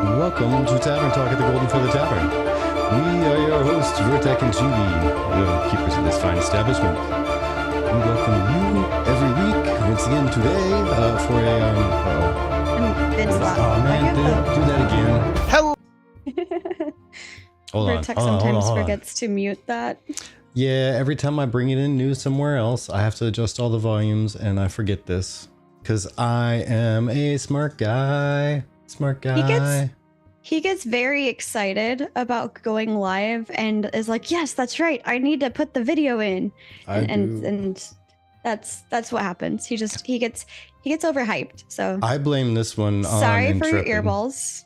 Welcome to Tavern Talk at the Golden Feather Tavern. We are your hosts, Vertek and Chibi, the keepers of this fine establishment. We welcome you every week, once again today, for oh man, do that again. Hello! Hold on, Vertek sometimes forgets to mute that. Yeah, every time I bring it in news somewhere else, I have to adjust all the volumes, and I forget this. Because I am a smart guy. Smart guy. He gets very excited about going live and is like, "Yes, that's right. I need to put the video in." And that's what happens. He gets overhyped. So I blame this one on sorry for your Intrepid, earballs.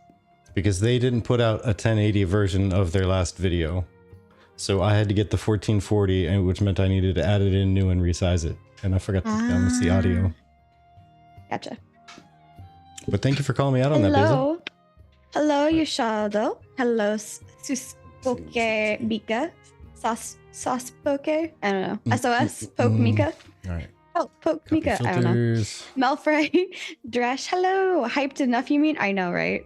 because they didn't put out a 1080 version of their last video. So I had to get the 1440, and which meant I needed to add it in new and resize it. And I forgot to balance the audio. Gotcha. But thank you for calling me out on that, Basil. Hello, you shadow. Hello, Suspoke Mika. Saucepoke? I don't know. SOS Poke Mika. All right. Oh, Poke Copy Mika. I don't know. filters. Melfrey Dresh. Hello. Hyped enough, you mean? I know, right?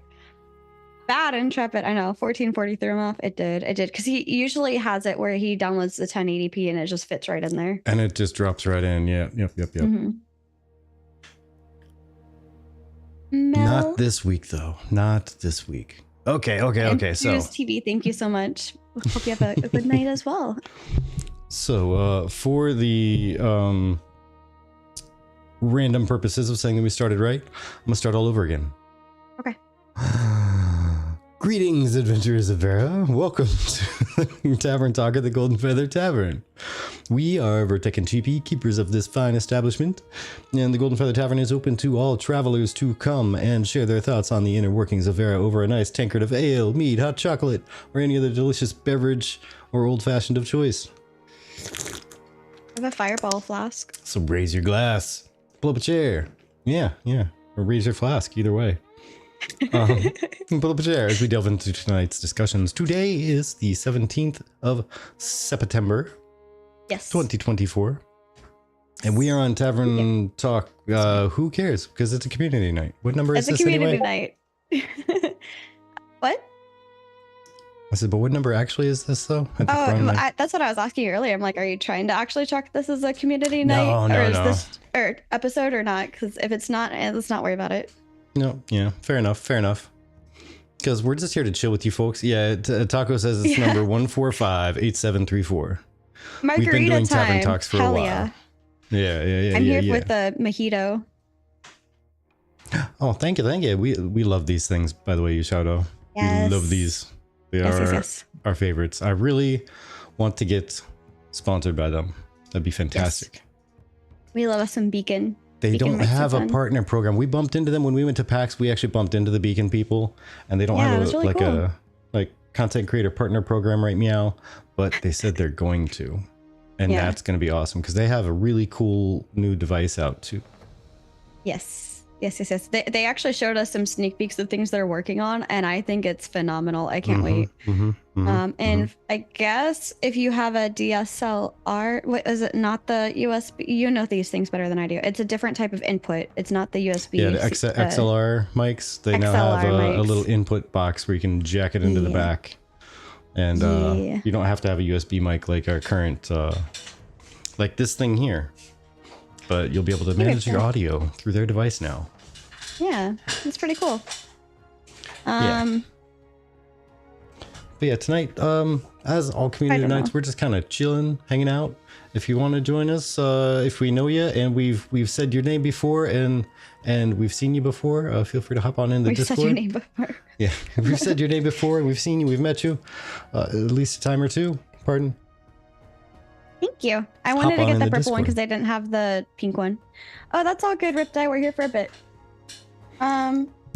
Bad Intrepid. I know. 1440 threw him off. It did. Because he usually has it where he downloads the 1080p and it just fits right in there. And it just drops right in. Yeah. Yep. Mm-hmm. Not this week, though. Not this week. Okay. So TV, thank you so much. Hope you have a good night as well. For the random purposes of saying that we started right, I'm gonna start all over again. Okay. Greetings, adventurers of Vera. Welcome to Tavern Talk at the Golden Feather Tavern. We are Vertek and Cheapy, keepers of this fine establishment, and the Golden Feather Tavern is open to all travelers to come and share their thoughts on the inner workings of Vera over a nice tankard of ale, mead, hot chocolate, or any other delicious beverage or old-fashioned of choice. I have a fireball flask. So raise your glass, pull up a chair, yeah, or raise your flask, either way. Pull up a chair as we delve into tonight's discussions. Today is the 17th of September, Yes. 2024, and we are on Tavern Talk. Who cares? Because it's a community night. What number is It's a this community anyway? night. What? I said, but what number actually is this though? I think we're on like- That's what I was asking you earlier. I'm like, are you trying to actually check this as a community night? No, or is no. this or episode or not? Because if it's not, let's not worry about it. No, yeah, fair enough. Because we're just here to chill with you folks. Yeah, Taco says it's number 1458734. Margarita We've been doing time. Tavern Talks for a while. Yeah. I'm here with the mojito. Oh, thank you. We love these things, by the way, Yushato. Yes. We love these. They are our favorites. I really want to get sponsored by them. That'd be fantastic. Yes. We love us some Beacon. They Beacon don't makes it have a fun. partner program. We bumped into them when we went to PAX. We actually bumped into the Beacon people, and they don't Yeah, it have was really cool. a content creator partner program, right? Meow. But they said they're going to, and Yeah. that's going to be awesome because they have a really cool new device out too. Yes. They actually showed us some sneak peeks of things they're working on, and I think it's phenomenal. I can't wait. And I guess if you have a DSLR, what is it? Not the USB. You know these things better than I do. It's a different type of input. It's not the USB. Yeah, the XLR mics. They now have a little input box where you can jack it into the back, and you don't have to have a USB mic like our current, like this thing here. But you'll be able to manage your audio through their device now. Yeah, it's pretty cool. But yeah, tonight, as all community nights, we're just kind of chilling, hanging out. If you want to join us, if we know you and we've said your name before and we've seen you before, feel free to hop on in the Discord. We've said your name before. Yeah, if we've said your name before and we've seen you, we've met you, at least a time or two. Pardon. Thank you. I wanted to get the purple one because they didn't have the pink one. Oh, that's all good, Riptide. We're here for a bit.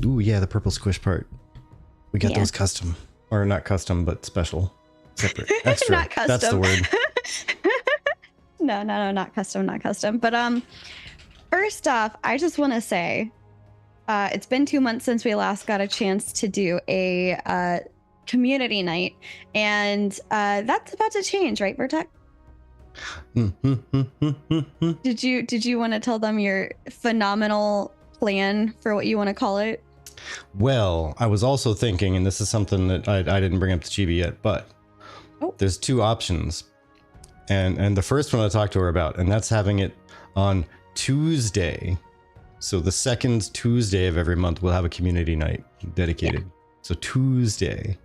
Ooh, yeah, the purple squish part. We got those custom. Or not custom, but special. Separate. Extra. Not custom. That's the word. No, not custom. But first off, I just want to say, it's been 2 months since we last got a chance to do a community night, and that's about to change, right, Vertek? Did you want to tell them your phenomenal plan for what you want to call it? Well, I was also thinking, and this is something that I didn't bring up to Chibi yet, but there's two options. And the first one I talked to her about, and that's having it on Tuesday. So the second Tuesday of every month, we'll have a community night dedicated. Yeah. So Tuesday.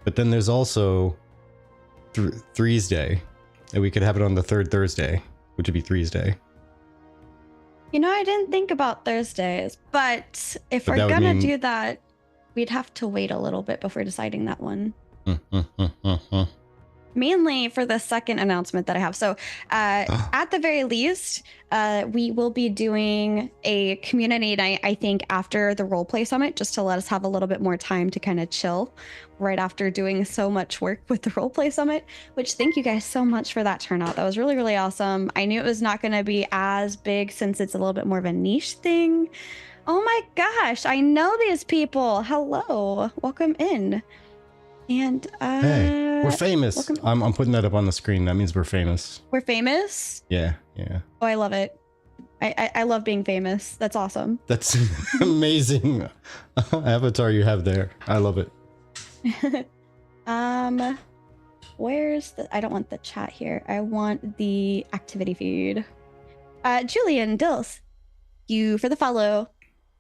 But then there's also Thursday. And we could have it on the third Thursday, which would be Thursday. You know, I didn't think about Thursdays, but if we're gonna do that, we'd have to wait a little bit before deciding that one. Mainly for the second announcement that I have. So at the very least, we will be doing a community night, I think, after the roleplay summit, just to let us have a little bit more time to kind of chill right after doing so much work with the roleplay summit, which thank you guys so much for that turnout. That was really, really awesome. I knew it was not going to be as big since it's a little bit more of a niche thing. Oh my gosh, I know these people. Hello, welcome in. And hey, we're famous. I'm putting that up on the screen. That means we're famous. We're famous? Yeah. Oh, I love it. I love being famous. That's awesome. That's amazing avatar you have there. I love it. Where's the, I don't want the chat here. I want the activity feed. Julian Dills, you for the follow.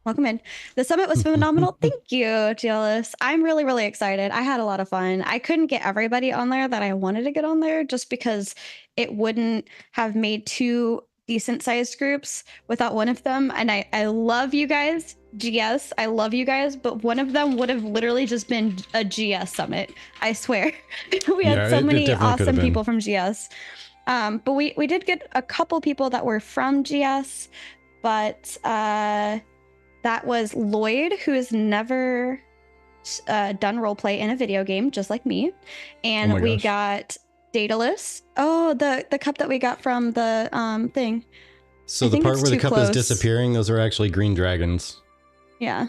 Welcome in. The summit was phenomenal. Thank you, Jealous. I'm really, really excited. I had a lot of fun. I couldn't get everybody on there that I wanted to get on there just because it wouldn't have made two decent sized groups without one of them. And I love you guys. GS, I love you guys, but one of them would have literally just been a GS summit. I swear. We had so many awesome people from GS. But we did get a couple people that were from GS, but that was Lloyd, who has never done roleplay in a video game, just like me. And we got Daedalus. Oh, the cup that we got from the thing. So the part where the cup is disappearing, those are actually green dragons. Yeah.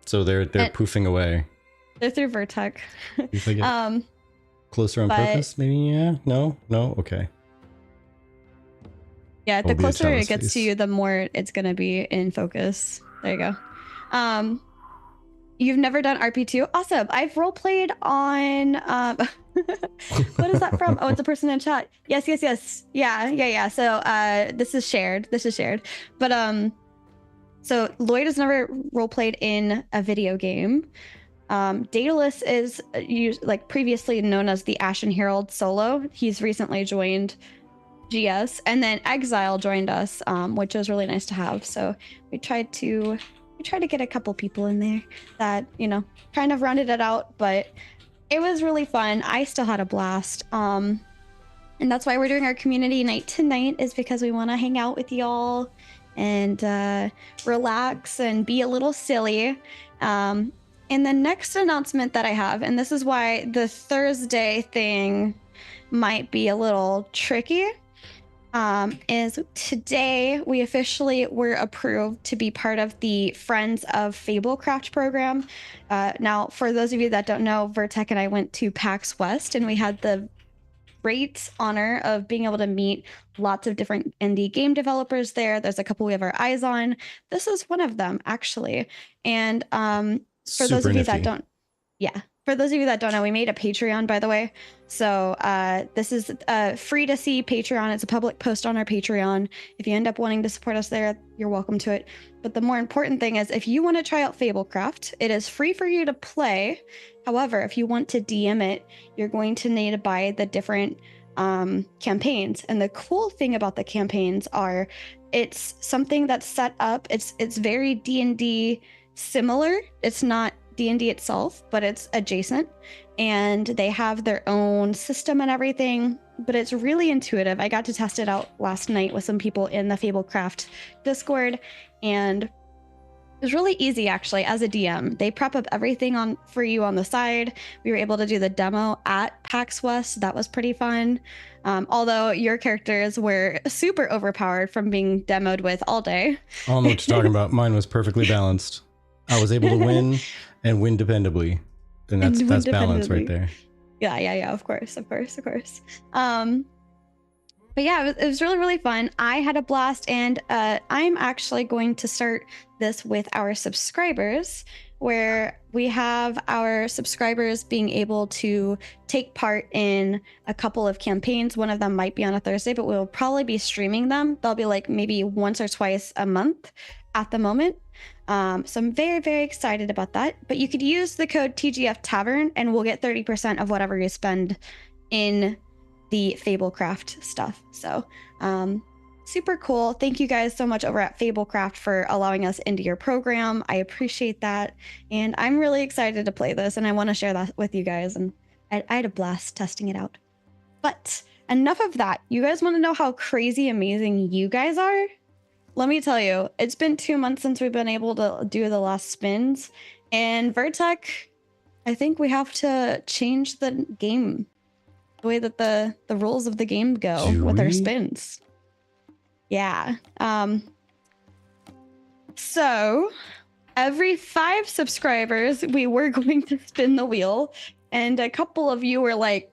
So they're poofing away. They're through Vertec. Closer on purpose, maybe? Yeah? No? Okay. Yeah, the closer it gets to you, the more it's going to be in focus. There you go. You've never done RP2? Awesome. I've roleplayed on what is that from? Oh, it's a person in chat. Yes. Yeah. So this is shared. But so Lloyd has never roleplayed in a video game. Daedalus is previously known as the Ashen Herald solo. He's recently joined GS, and then Exile joined us, which was really nice to have. So we tried to get a couple people in there that, kind of rounded it out, but it was really fun. I still had a blast. And that's why we're doing our community night tonight, is because we want to hang out with y'all and relax and be a little silly. And the next announcement that I have, and this is why the Thursday thing might be a little tricky, is today we officially were approved to be part of the Friends of Fablecraft program. Now, for those of you that don't know, Vertec and I went to PAX West, and we had the great honor of being able to meet lots of different indie game developers there. There's a couple we have our eyes on. This is one of them, actually. And for those of you that don't, for those of you that don't know, we made a Patreon, by the way. So this is free to see Patreon. It's a public post on our Patreon. If you end up wanting to support us there, you're welcome to it. But the more important thing is, if you want to try out Fablecraft, it is free for you to play. However, if you want to DM it, you're going to need to buy the different campaigns. And the cool thing about the campaigns are, it's something that's set up. It's very D&D similar. It's not D&D itself, but it's adjacent, and they have their own system and everything, but it's really intuitive. I got to test it out last night with some people in the Fablecraft Discord, and it was really easy, actually. As a DM, they prep up everything for you on the side. We were able to do the demo at PAX West. That was pretty fun. Although your characters were super overpowered from being demoed with all day. I don't know what you're talking about. Mine was perfectly balanced. I was able to win and win dependably. And that's balance right there. Yeah. Of course. But but yeah, it was really, really fun. I had a blast, and I'm actually going to start this with our subscribers, where we have our subscribers being able to take part in a couple of campaigns. One of them might be on a Thursday, but we'll probably be streaming them. They'll be like maybe once or twice a month at the moment. So I'm very, very excited about that. But you could use the code TGF Tavern, and we'll get 30% of whatever you spend in the Fablecraft stuff. So super cool. Thank you guys so much over at Fablecraft for allowing us into your program. I appreciate that, and I'm really excited to play this, and I want to share that with you guys, and I had a blast testing it out. But enough of that. You guys want to know how crazy amazing you guys are? Let me tell you, it's been 2 months since we've been able to do the last spins, and Vertec, I think we have to change the game, the way that the rules of the game go with our spins. Yeah. So every 5 subscribers, we were going to spin the wheel, and a couple of you were like,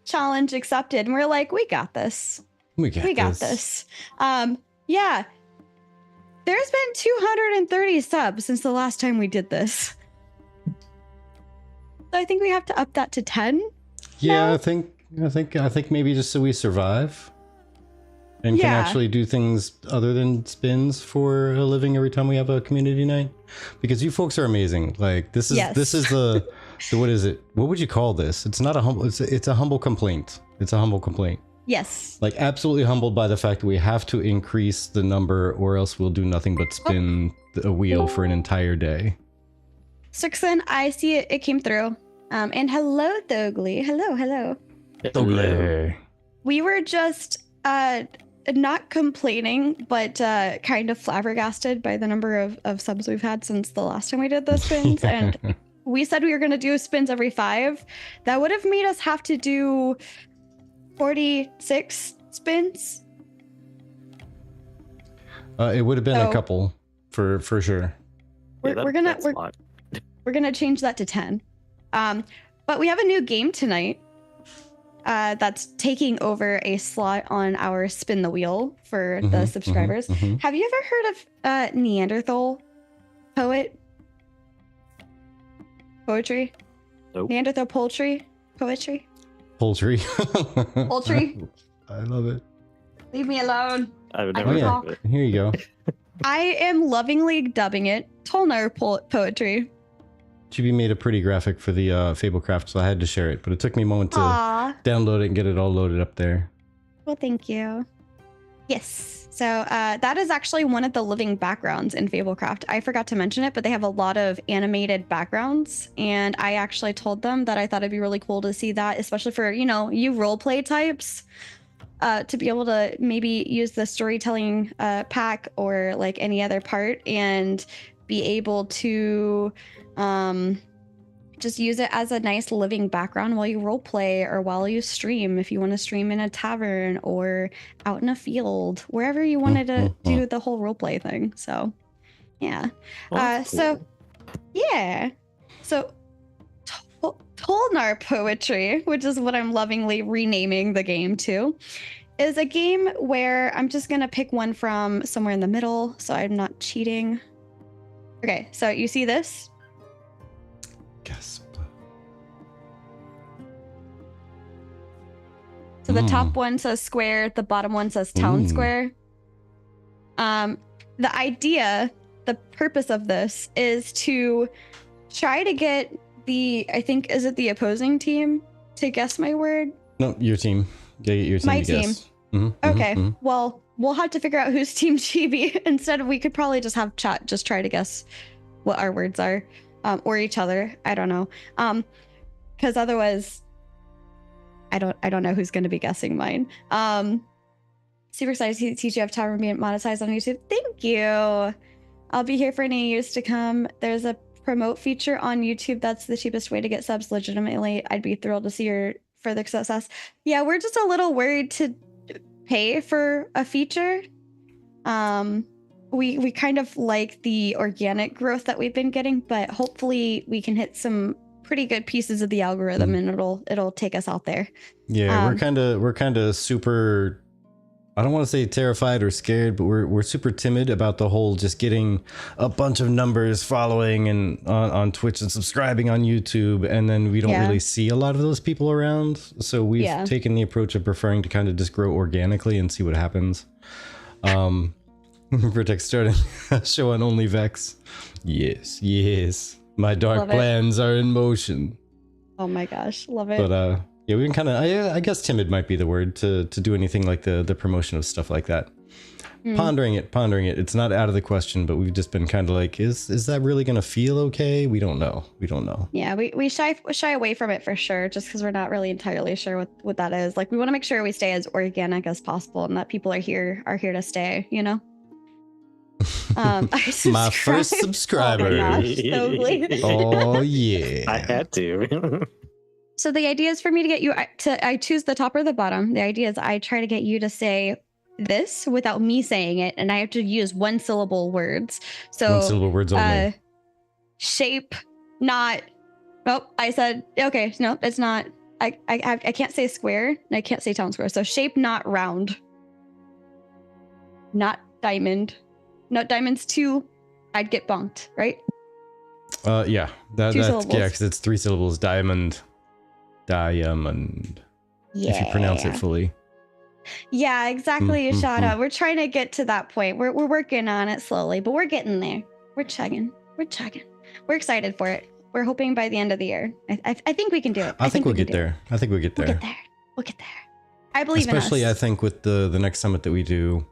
challenge accepted. And we're like, we got this. We got this. Yeah. There's been 230 subs since the last time we did this. So I think we have to up that to 10. Yeah, now. I think maybe just so we survive and can actually do things other than spins for a living every time we have a community night, because you folks are amazing. Like this is the what is it? What would you call this? It's not a humble. It's a humble complaint. It's a humble complaint. Yes. Like absolutely humbled by the fact that we have to increase the number, or else we'll do nothing but spin a wheel for an entire day. Sixen, I see it. It came through. And hello, Thogly. Hello. Hello. We were just not complaining, but kind of flabbergasted by the number of subs we've had since the last time we did those spins. And we said we were going to do spins every 5. That would have made us have to do 46 spins. It would have been a couple for sure. We're gonna change that to 10. But we have a new game tonight that's taking over a slot on our spin the wheel for the subscribers. Have you ever heard of Neanderthal poetry? Nope. Neanderthal poetry? Poultry. Poultry. I love it. Leave me alone. I've never heard of it. Here you go. I am lovingly dubbing it Tolnar poetry. GB made a pretty graphic for the Fablecraft, so I had to share it, but it took me a moment to download it and get it all loaded up there. Well, thank you. Yes. So that is actually one of the living backgrounds in Fablecraft. I forgot to mention it, but they have a lot of animated backgrounds, and I actually told them that I thought it'd be really cool to see that, especially for, you roleplay types, to be able to maybe use the storytelling pack or like any other part and be able to just use it as a nice living background while you roleplay or while you stream, if you want to stream in a tavern or out in a field, wherever you wanted to do the whole roleplay thing. So yeah. Well, so yeah. So Tolnar poetry, which is what I'm lovingly renaming the game to, is a game where I'm just gonna pick one from somewhere in the middle, so I'm not cheating. Okay, so you see this? Gasp. So the top one says square, the bottom one says town square. The idea, the purpose of this is to try to get I think, is it the opposing team to guess my word? No, your team. Yeah, your team. My to team. Guess. Okay. Well, we'll have to figure out who's Team GB. Instead, we could probably just have chat just try to guess what our words are, or each other. I don't know. Because otherwise, I don't know who's going to be guessing mine. Super excited to see TGF Tavern being monetized on YouTube. Thank you. I'll be here for any years to come. There's a promote feature on YouTube. That's the cheapest way to get subs legitimately. I'd be thrilled to see your further success. Yeah, we're just a little worried to pay for a feature. We kind of like the organic growth that we've been getting, but hopefully we can hit some pretty good pieces of the algorithm, and it'll take us out there. Yeah, we're kind of super. I don't want to say terrified or scared, but we're super timid about the whole just getting a bunch of numbers following and on Twitch and subscribing on YouTube, and then we don't really see a lot of those people around. So we've taken the approach of preferring to kind of just grow organically and see what happens. Vertex starting a show on Only Vex. Yes. My dark plans are in motion. Oh my gosh, love it. But yeah, we can kind of, I guess timid might be the word to do anything like the promotion of stuff like that. Pondering it. It's not out of the question, but we've just been kind of like, is that really going to feel okay? We don't know. Yeah, we shy away from it for sure, just because we're not really entirely sure what that is. Like, we want to make sure we stay as organic as possible and that people are here to stay, you know? My first subscriber. Oh my gosh, totally. Oh yeah. I had to. So the idea is for me to get you I choose the top or the bottom. The idea is I try to get you to say this without me saying it, and I have to use one syllable words. So 1 syllable words only. Shape, not. Oh, I said okay. No, it's not. I can't say square, and I can't say town square. So shape, not round. Not diamond. Not diamonds 2. I'd get bonked, right? Yeah. That's syllables. yeah, because it's 3 syllables. Diamond. Yeah. If you pronounce it fully. Yeah, exactly, Ashada. We're trying to get to that point. We're working on it slowly, but we're getting there. We're chugging. We're excited for it. We're hoping by the end of the year. I think we can do it. I think we'll get there. We'll get there. We'll get there. I believe Especially, in us. I think with the next summit that we do,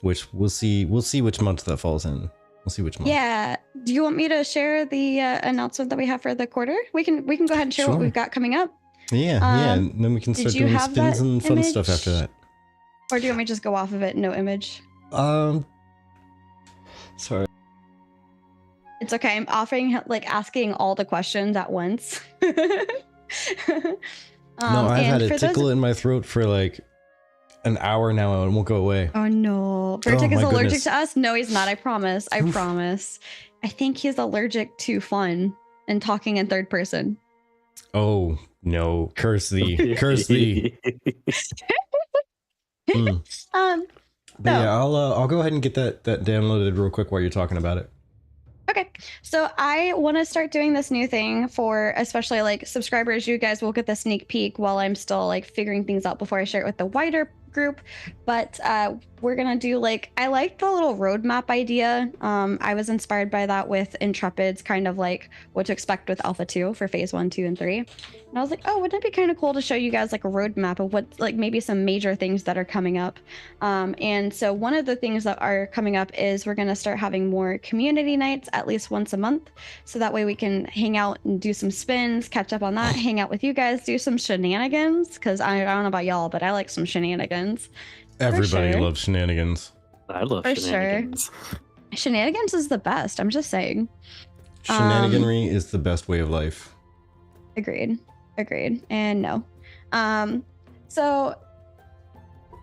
which we'll see which month that falls in. We'll see which month. Yeah. Do you want me to share the announcement that we have for the quarter? We can go ahead and share what we've got coming up. Yeah. And then we can start doing spins and fun stuff after that. Or do you want me to just go off of it? No image. Sorry. It's okay. I'm offering asking all the questions at once. No, I've had a tickle in my throat for like an hour now and it won't go away. Oh no. Vertic is allergic goodness. to us? No, he's not. I promise. I promise. I think he's allergic to fun and talking in third person. Oh no. Curse thee. Curse thee. Yeah, I'll go ahead and get that downloaded real quick while you're talking about it. Okay, so I want to start doing this new thing for especially like subscribers. You guys will get the sneak peek while I'm still like figuring things out before I share it with the wider group. But we're gonna do I like the little roadmap idea. I was inspired by that with Intrepid's kind of like what to expect with Alpha 2 for phase 1, 2, and 3. And I was like, oh, wouldn't it be kind of cool to show you guys like a roadmap of what maybe some major things that are coming up. And so one of the things that are coming up is we're gonna start having more community nights at least once a month. So that way we can hang out and do some spins, catch up on that, hang out with you guys, do some shenanigans. Because I don't know about y'all, but I like some shenanigans. Everybody loves shenanigans. I love shenanigans. Shenanigans is the best. I'm just saying. Shenaniganry is the best way of life. Agreed. And no. So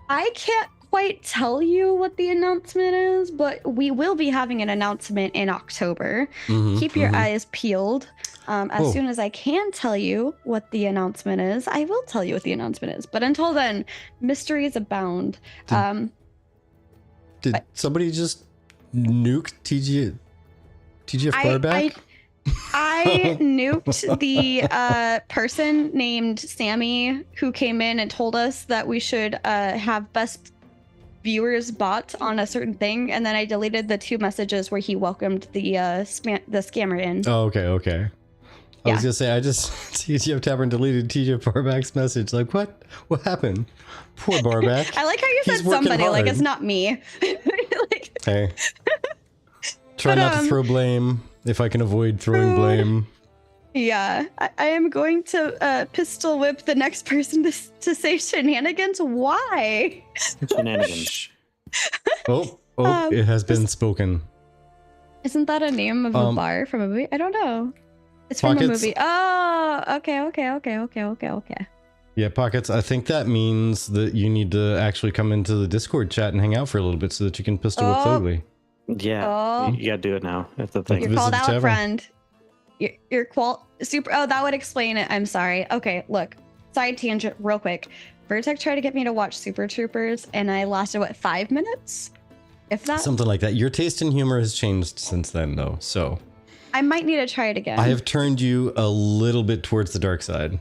I can't quite tell you what the announcement is, but we will be having an announcement in October. Keep your eyes peeled. As soon as I can tell you what the announcement is, I will tell you what the announcement is. But until then, mysteries abound. Did somebody just nuke TGF Barback? I nuked the person named Sammy who came in and told us that we should have best viewers bot on a certain thing, and then I deleted the 2 messages where he welcomed the scammer in. Oh, okay. I was gonna say I just TGF Tavern deleted TGF Barback's message. Like what happened? Poor Barback. I like how you said somebody hard. Like it's not me. Hey, try not to throw blame if I can avoid throwing blame. Yeah, I am going to pistol whip the next person to say shenanigans. Why? Shenanigans. Oh, it has been spoken. Isn't that a name of a bar from a movie? I don't know. It's Pockets. From a movie. Oh, okay. Yeah, Pockets, I think that means that you need to actually come into the Discord chat and hang out for a little bit so that you can pistol whip Thugly. Yeah, you gotta do it now. That's the thing. You're called out, friend. your super. Oh, that would explain it. I'm sorry. Okay, look. Side tangent, real quick. Vertec tried to get me to watch Super Troopers, and I lasted 5 minutes, if that. Something like that. Your taste in humor has changed since then, though. So I might need to try it again. I have turned you a little bit towards the dark side.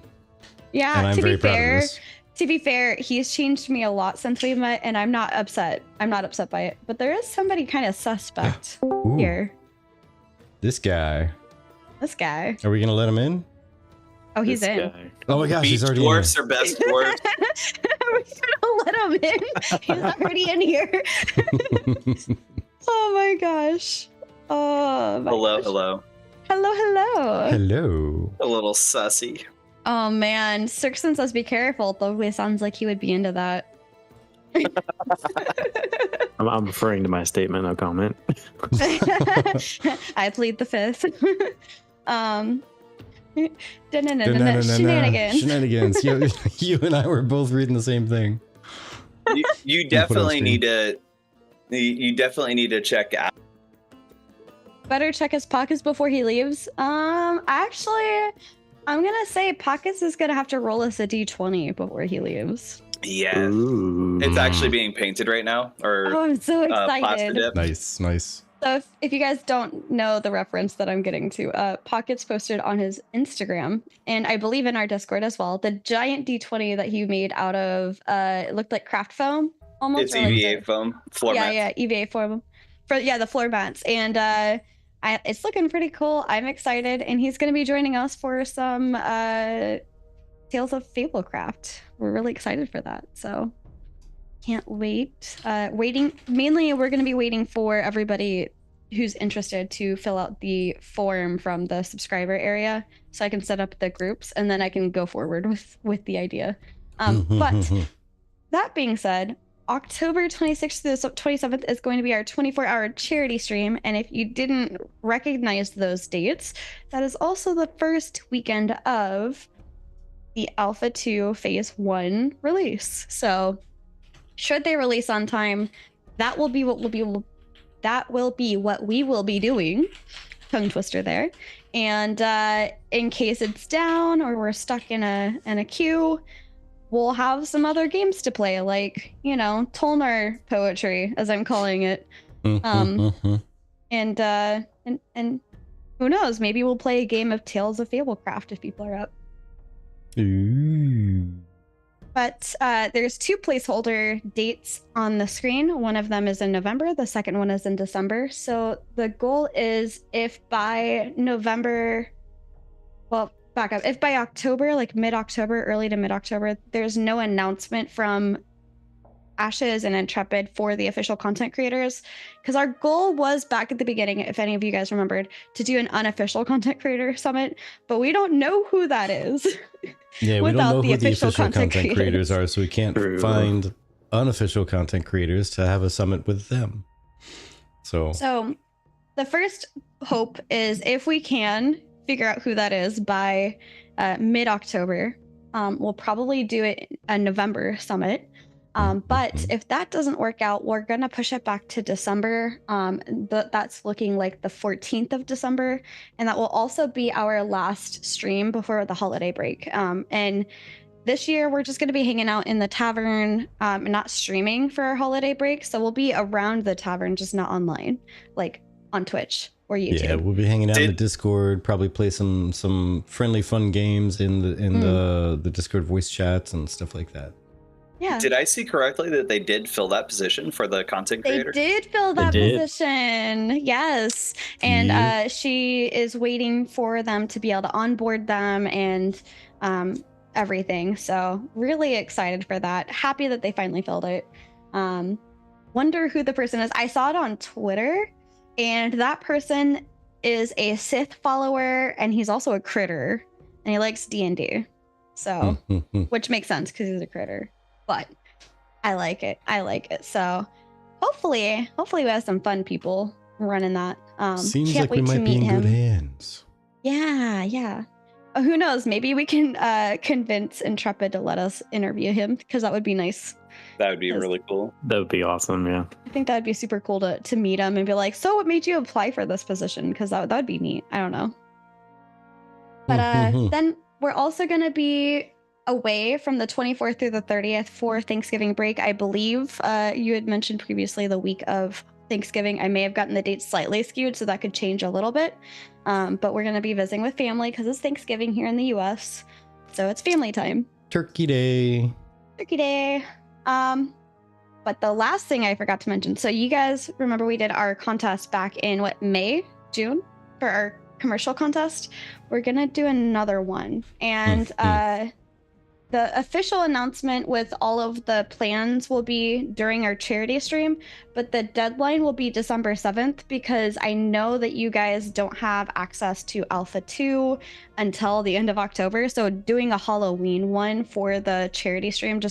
Yeah, and I'm very proud of this. To be fair, he's changed me a lot since we met, and I'm not upset. I'm not upset by it. But there is somebody kind of suspect here. This guy. This guy. Are we gonna let him in? Oh, he's in. Guy. Oh my gosh, he's already dwarfs in. are best dwarfs. We're gonna let him in. He's already in here. Oh my gosh. Oh my Hello, gosh. hello. Hello. Hello. A little sussy. Oh man, Sirkson says be careful. It totally sounds like he would be into that. I'm referring to my statement, no comment. I plead the fifth. Shenanigans. Shenanigans. You and I were both reading the same thing. You definitely need to. You definitely need to check out. Better check his pockets before he leaves. Actually, I'm gonna say Pockets is gonna have to roll us a d20 before he leaves. Yeah, Ooh. it's actually being painted right now, or Oh, I'm so plaster excited. dip. Nice. So if you guys don't know the reference that I'm getting to, Pockets posted on his Instagram, and I believe in our Discord as well, the giant d20 that he made out of it looked like craft foam almost. It's or like EVA foam floor mats. Yeah, EVA foam for the floor mats, and it's looking pretty cool. I'm excited, and he's going to be joining us for some Tales of Fablecraft. We're really excited for that, so can't wait. Mainly we're going to be waiting for everybody who's interested to fill out the form from the subscriber area, so I can set up the groups, and then I can go forward with the idea. But that being said, October 26th to the 27th is going to be our 24-hour charity stream, and if you didn't recognize those dates, that is also the first weekend of the Alpha 2 Phase 1 release. So should they release on time, that will be what we will be doing. Tongue twister there. And in case it's down or we're stuck in a queue, we'll have some other games to play, like, Tolnar poetry, as I'm calling it. And who knows, maybe we'll play a game of Tales of Fablecraft if people are up. Ooh. But there's 2 placeholder dates on the screen. One of them is in November, the second one is in December. So the goal is, if by November, well, back up, if by October, like mid-October, early to mid-October, there's no announcement from Ashes and Intrepid for the official content creators, because our goal was back at the beginning, if any of you guys remembered, to do an unofficial content creator summit, but we don't know who that is. Yeah, we don't know who the official content creators creators are, so we can't find unofficial content creators to have a summit with them. So the first hope is, if we can figure out who that is by mid-October, we'll probably do it a November summit. But if that doesn't work out, we're going to push it back to December. That's looking like the 14th of December. And that will also be our last stream before the holiday break. And this year, we're just going to be hanging out in the tavern, not streaming for our holiday break. So we'll be around the tavern, just not online, like on Twitch or YouTube. Yeah, we'll be hanging out in the Discord, probably play some friendly, fun games in the Discord voice chats and stuff like that. Yeah. Did I see correctly that they did fill that position for the content creator? They did fill that position. Yes. And she is waiting for them to be able to onboard them and everything. So really excited for that. Happy that they finally filled it. Wonder who the person is. I saw it on Twitter, and that person is a Sith follower, and he's also a critter, and he likes D&D. So, which makes sense because he's a critter. But I like it. So hopefully we have some fun people running that. Seems like we might be in good hands. Yeah. Who knows? Maybe we can convince Intrepid to let us interview him, because that would be nice. That would be really cool. That would be awesome, yeah. I think that would be super cool to meet him and be like, so what made you apply for this position? Because that would be neat. I don't know. But then we're also going to be away from the 24th through the 30th for Thanksgiving break. I believe you had mentioned previously the week of Thanksgiving. I may have gotten the dates slightly skewed, so that could change a little bit. But we're going to be visiting with family because it's Thanksgiving here in the US. So it's family time. Turkey Day. Turkey Day. But the last thing I forgot to mention. So you guys remember we did our contest back in May, June for our commercial contest. We're going to do another one. And the official announcement with all of the plans will be during our charity stream, but the deadline will be December 7th because I know that you guys don't have access to Alpha 2 until the end of October. So doing a Halloween one for the charity stream,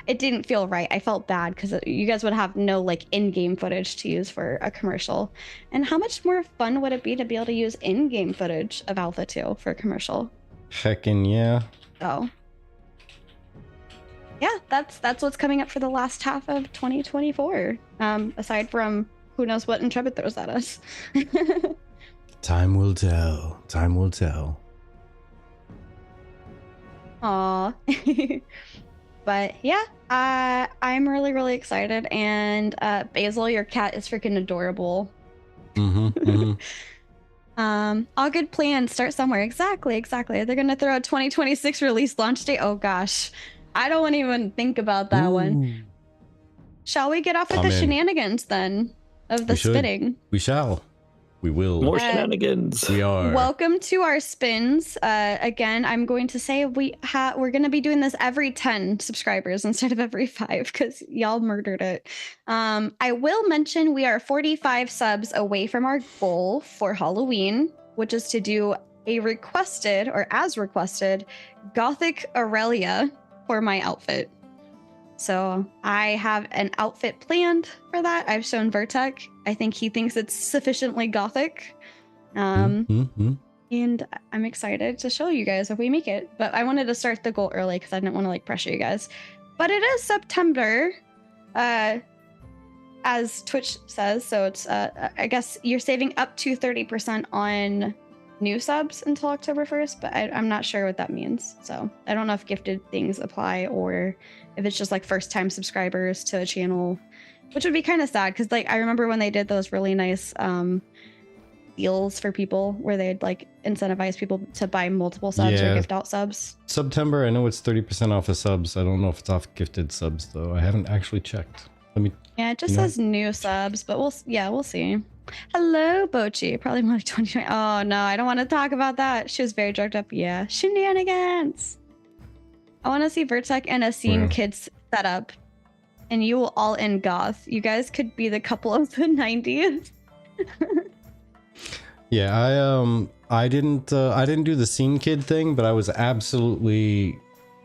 it didn't feel right. I felt bad because you guys would have no like in-game footage to use for a commercial. And how much more fun would it be to be able to use in-game footage of Alpha 2 for a commercial? Heckin' yeah. So yeah, that's what's coming up for the last half of 2024. Aside from who knows what Intrepid throws at us. Time will tell. Time will tell. Aw. But yeah, I'm really, really excited. And Basil, your cat is freaking adorable. All good plans start somewhere. Exactly. They're gonna throw a 2026 release launch date. Oh gosh. I don't want to even think about that one. Shall we get off with the shenanigans then of the spinning? We shall. We will. More shenanigans. We are. Welcome to our spins. Again, I'm going to say we're going to be doing this every 10 subscribers instead of every 5 because y'all murdered it. I will mention we are 45 subs away from our goal for Halloween, which is to do a requested or as requested Gothic Aurelia for my outfit. So I have an outfit planned for that. I've shown Vertek. I think he thinks it's sufficiently Gothic. And I'm excited to show you guys if we make it. But I wanted to start the goal early because I didn't want to like pressure you guys. But it is September, as Twitch says. So it's I guess you're saving up to 30% on new subs until October 1st, but I'm not sure what that means. So I don't know if gifted things apply or if it's just like first time subscribers to a channel, which would be kind of sad because like I remember when they did those really nice deals for people where they'd like incentivize people to buy multiple subs or gift out subs. September, I know it's 30% off of subs. I don't know if it's off gifted subs though. I haven't actually checked. Yeah, it just says new subs, but we'll see. Hello, Bochi. Probably more like 2020. Oh no, I don't want to talk about that. She was very drugged up. Yeah, shenanigans. I want to see Vertek and a scene kids set up, and you will all in goth. You guys could be the couple of the 90s. Yeah, I didn't do the scene kid thing, but I was absolutely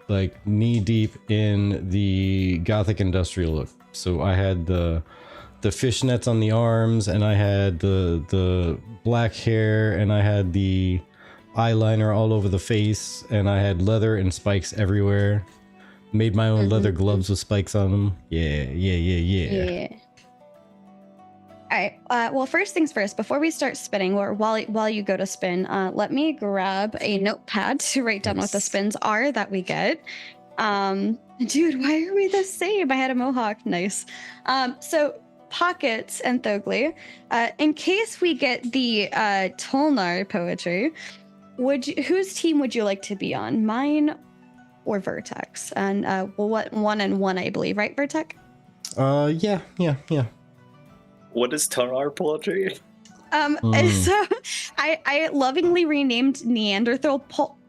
like knee deep in the Gothic industrial look. So I had the fishnets on the arms, and I had the black hair, and I had the eyeliner all over the face, and I had leather and spikes everywhere. Made my own leather gloves with spikes on them. Yeah. All right. Well, first things first, before we start spinning, or while you go to spin, let me grab a notepad to write down what the spins are that we get. Dude, why are we the same? I had a mohawk. Nice. So Pockets and Thogli, in case we get the Tolnar poetry, whose team would you like to be on? Mine or Vertex? And what 1 and 1, I believe, right, Vertek? Yeah. What is Tolnar poetry? So I lovingly renamed Neanderthal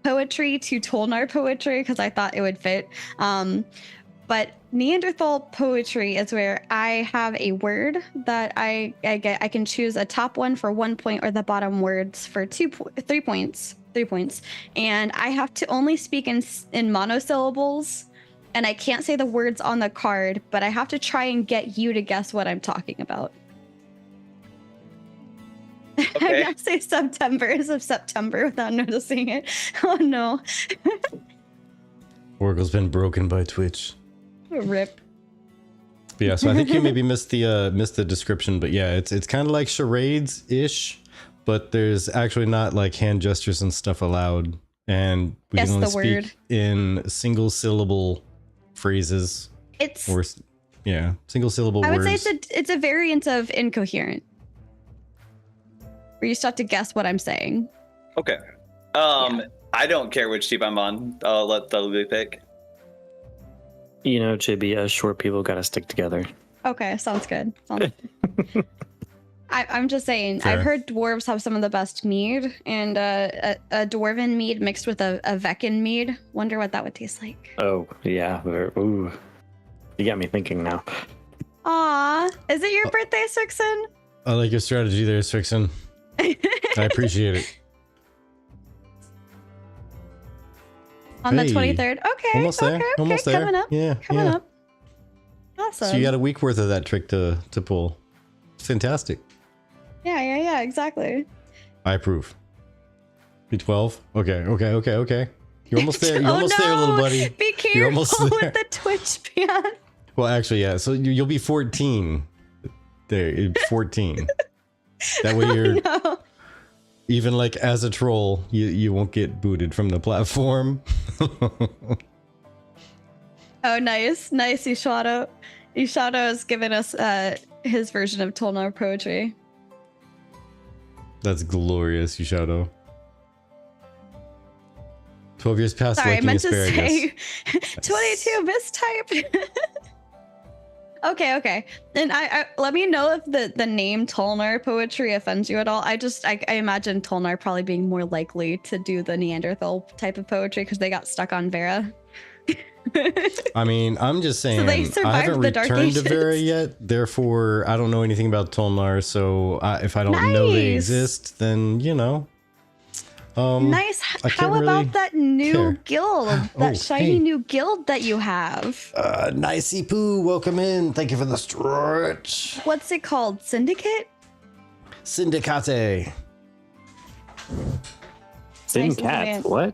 poetry to Tolnar poetry because I thought it would fit. But Neanderthal poetry is where I have a word that I can choose a top one for 1 point or the bottom words for 3 points. 3 points, and I have to only speak in monosyllables, and I can't say the words on the card, but I have to try and get you to guess what I'm talking about. Okay. I'm gonna say September without noticing it. Oh no. Oracle's been broken by Twitch. Rip. But yeah, so I think you maybe missed the description, but yeah, it's kind of like charades ish, but there's actually not like hand gestures and stuff allowed. and we Guess can only the speak word. in single syllable phrases. It's. Or single syllable I would words. say it's a variant of incoherent. Where you still have to guess what I'm saying. Okay. I don't care which team I'm on. I'll let Dudley pick. You know, Chibi, us short people gotta stick together. Okay, sounds good. I'm just saying, Fair. I've heard dwarves have some of the best mead, and a dwarven mead mixed with a Veccan mead. Wonder what that would taste like. Oh, yeah. Ooh. You got me thinking now. Aw, is it your birthday, Sixen? I like your strategy there, Strixon. I appreciate it. On the Hey, 23rd. Okay, almost there. okay, Almost there. coming up. Yeah, Coming yeah. up. Awesome. So you got a week worth of that trick to pull. It's fantastic. Yeah, exactly. I approve. B12. Okay. You're almost there. You're Oh, almost there, little buddy. Be You're almost careful there. with the Twitch ban. Well, actually, yeah. So you'll be 14. There, 14. That way you're No. even like as a troll, you won't get booted from the platform. Oh, nice. Ishato. Ishato has given us his version of Tolnar poetry. That's glorious, Yushato. 12 years past Sorry, I liking meant to asparagus. say 22 mistype. Okay. And I let me know if the name Tolnar poetry offends you at all. I imagine Tolnar probably being more likely to do the Neanderthal type of poetry because they got stuck on Vera. I mean, I'm just saying, they I survived haven't the Dark returned to Ages. Vera yet, therefore I don't know anything about Tolnar, so if I don't know they Nice. exist, then, Nice. I How can't about really that new care. guild? That Oh, shiny hey. new guild that you have. Nicey Poo, welcome in. Thank you for the stretch. What's it called? Syndicate? Syndicate. Sin Nice cats. name. What?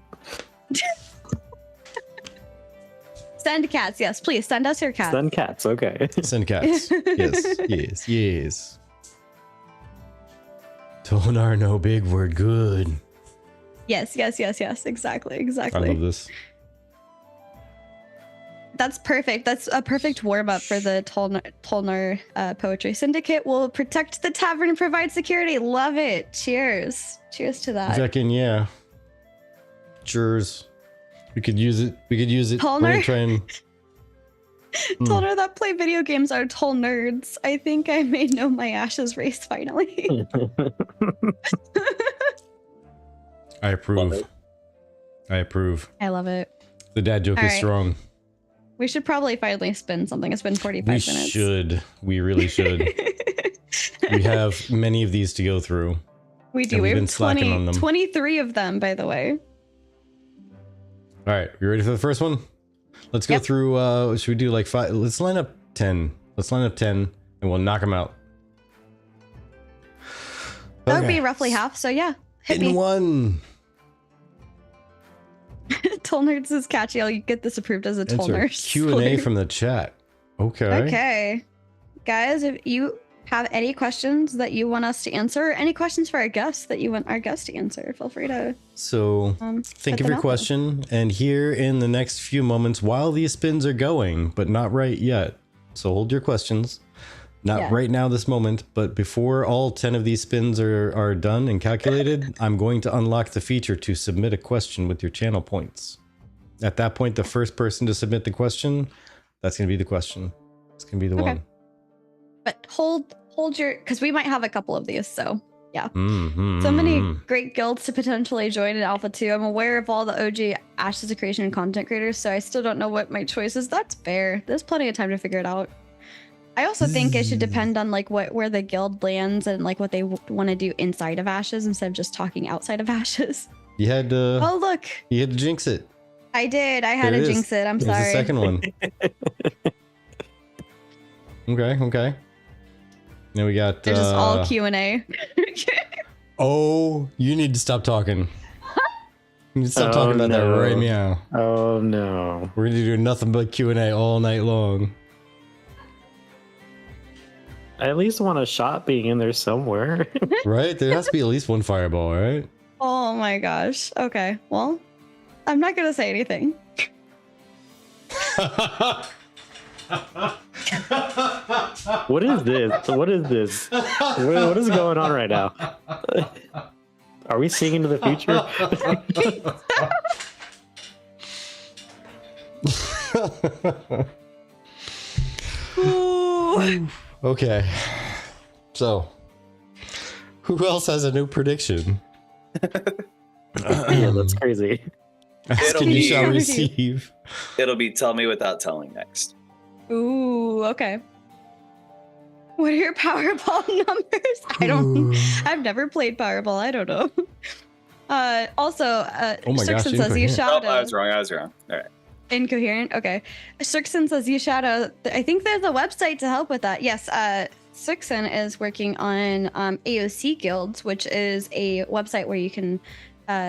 Send cats, yes, please send us your cats. Sun cats. Okay. Syndicats. Yes. Tolnar, no big word, good. Yes, exactly. I love this. That's perfect. That's a perfect warm up for the Tolnar poetry. Syndicate will protect the tavern and provide security. Love it. Cheers to that. Veckin, yeah. Cheers. We could use it. We're Tolnar? gonna try and Tolnar that play video games are Tol nerds. I think I may know my Ashes race finally. I approve. I approve. I love it. The dad joke All is right. strong. We should probably finally spin something. It's been 45 We minutes. should. We really should. We have many of these to go through. We do. and We we've have been slacking on them. 23 of them, by the way. All right, you ready for the first one? Let's go Yep. through. Should we do like 5? Let's line up 10. Let's line up 10, and we'll knock them out. That would Okay. be roughly half. So yeah, hit In me. one. Tol nerds is catchy. I'll get this approved as a Tol Answer nerd. Q&A from the chat. Okay. Okay, guys, if you have any questions that you want us to answer, or any questions for our guests that you want our guests to answer, feel free to So think put of them your out there. question, and here in the next few moments, while these spins are going, but not right yet. So hold your questions. Not Yeah. right now, this moment, but before all 10 of these spins are done and calculated, I'm going to unlock the feature to submit a question with your channel points. At that point, the first person to submit the question, that's going to be the question. It's going to be the Okay. one. But hold your, because we might have a couple of these. So Mm-hmm. so many great guilds to potentially join in Alpha 2. I'm aware of all the OG Ashes of Creation content creators, so I still don't know what my choice is. That's fair. There's plenty of time to figure it out. I also think it should depend on like where the guild lands and like what they want to do inside of Ashes instead of just talking outside of Ashes. You had to, Oh look, you had to jinx it. I did. I had There to it is. jinx it. I'm There's sorry. the second one. Okay. Now we got. They're just all Q&A. Oh, you need to stop talking. You need to stop talking about that no. right now. Oh no. We're gonna do nothing but Q&A all night long. I at least want a shot being in there somewhere. Right? There has to be at least one fireball, right? Oh my gosh. Okay. Well, I'm not gonna say anything. What is this? What is this? What is going on right now? Are we seeing into the future? Okay. So, who else has a new prediction? Yeah, that's crazy. Ask It'll and you be- shall receive. It'll be tell me without telling next. Ooh, okay. What are your Powerball numbers? I don't. I've never played Powerball. I don't know. Also, Oh my gosh, Strixon says you incoherent. shout Oh, I was wrong. I was wrong. All right. incoherent. Okay. Strixon says you shadow. I think there's a website to help with that. Yes. Strixon is working on AOC guilds, which is a website where you can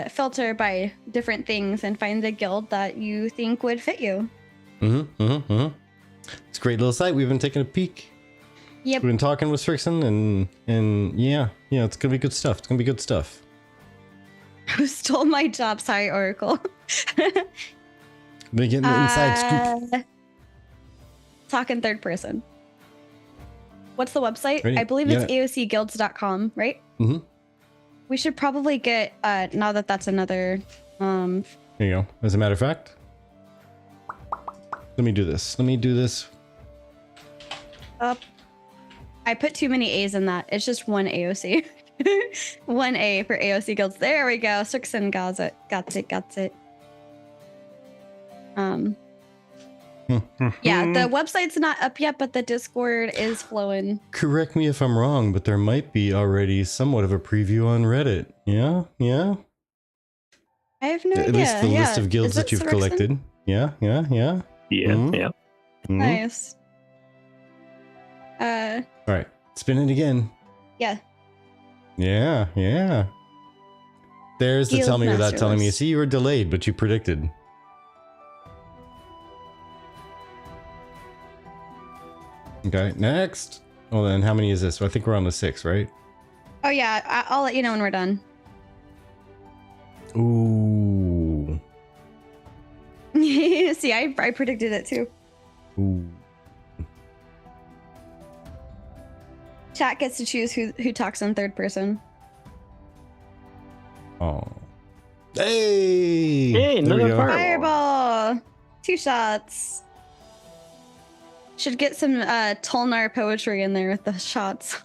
filter by different things and find the guild that you think would fit you. It's a great little site. We've been taking a peek. Yep. We've been talking with Strixon, and yeah, it's gonna be good stuff. It's gonna be good stuff. Who stole my job? Sorry, Oracle. They getting the inside scoop. Talk in third person. What's the website? Ready? I believe Yeah. it's aocguilds.com, right? Mm-hmm. We should probably get now that that's another There you go. As a matter of fact, let me do this. up. I put too many A's in that. It's just one AOC. One A for AOC guilds. There we go. Strixon got it. Got it. Yeah, the website's not up yet, but the Discord is flowing. Correct me if I'm wrong, but there might be already somewhat of a preview on Reddit. Yeah. I have no idea. At least the list of guilds Is that it you've Strixon? collected. Yeah. Yeah, Mhm. yeah. Mhm. Nice. All right, spin it again. Yeah. Yeah. There's the Guild tell me without master telling me. list. See, you were delayed, but you predicted. Okay, next. Well, then how many is this? So I think we're on the 6, right? Oh yeah, I'll let you know when we're done. Ooh. See, I predicted it too. Ooh. Chat gets to choose who talks in third person. Oh. Hey! Hey, There we another go. part. Fireball! 2 shots. Should get some Tolnar poetry in there with the shots.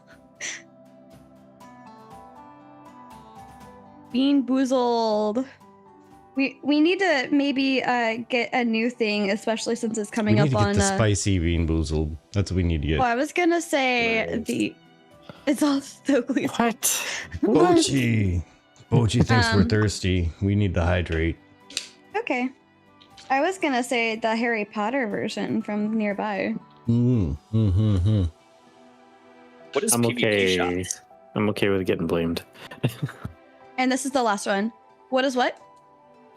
Bean boozled. We need to maybe get a new thing, especially since it's We coming need up to get on. the spicy bean boozled. That's what we need to get. Well, I was gonna say Nice. it's all Stokely's. What? Bochi thinks we're Um, thirsty. We need to hydrate. Okay. I was gonna say the Harry Potter version from nearby. Mm-hmm. What is I'm PvP okay. shots? I'm okay with getting blamed. And this is the last one. What is what?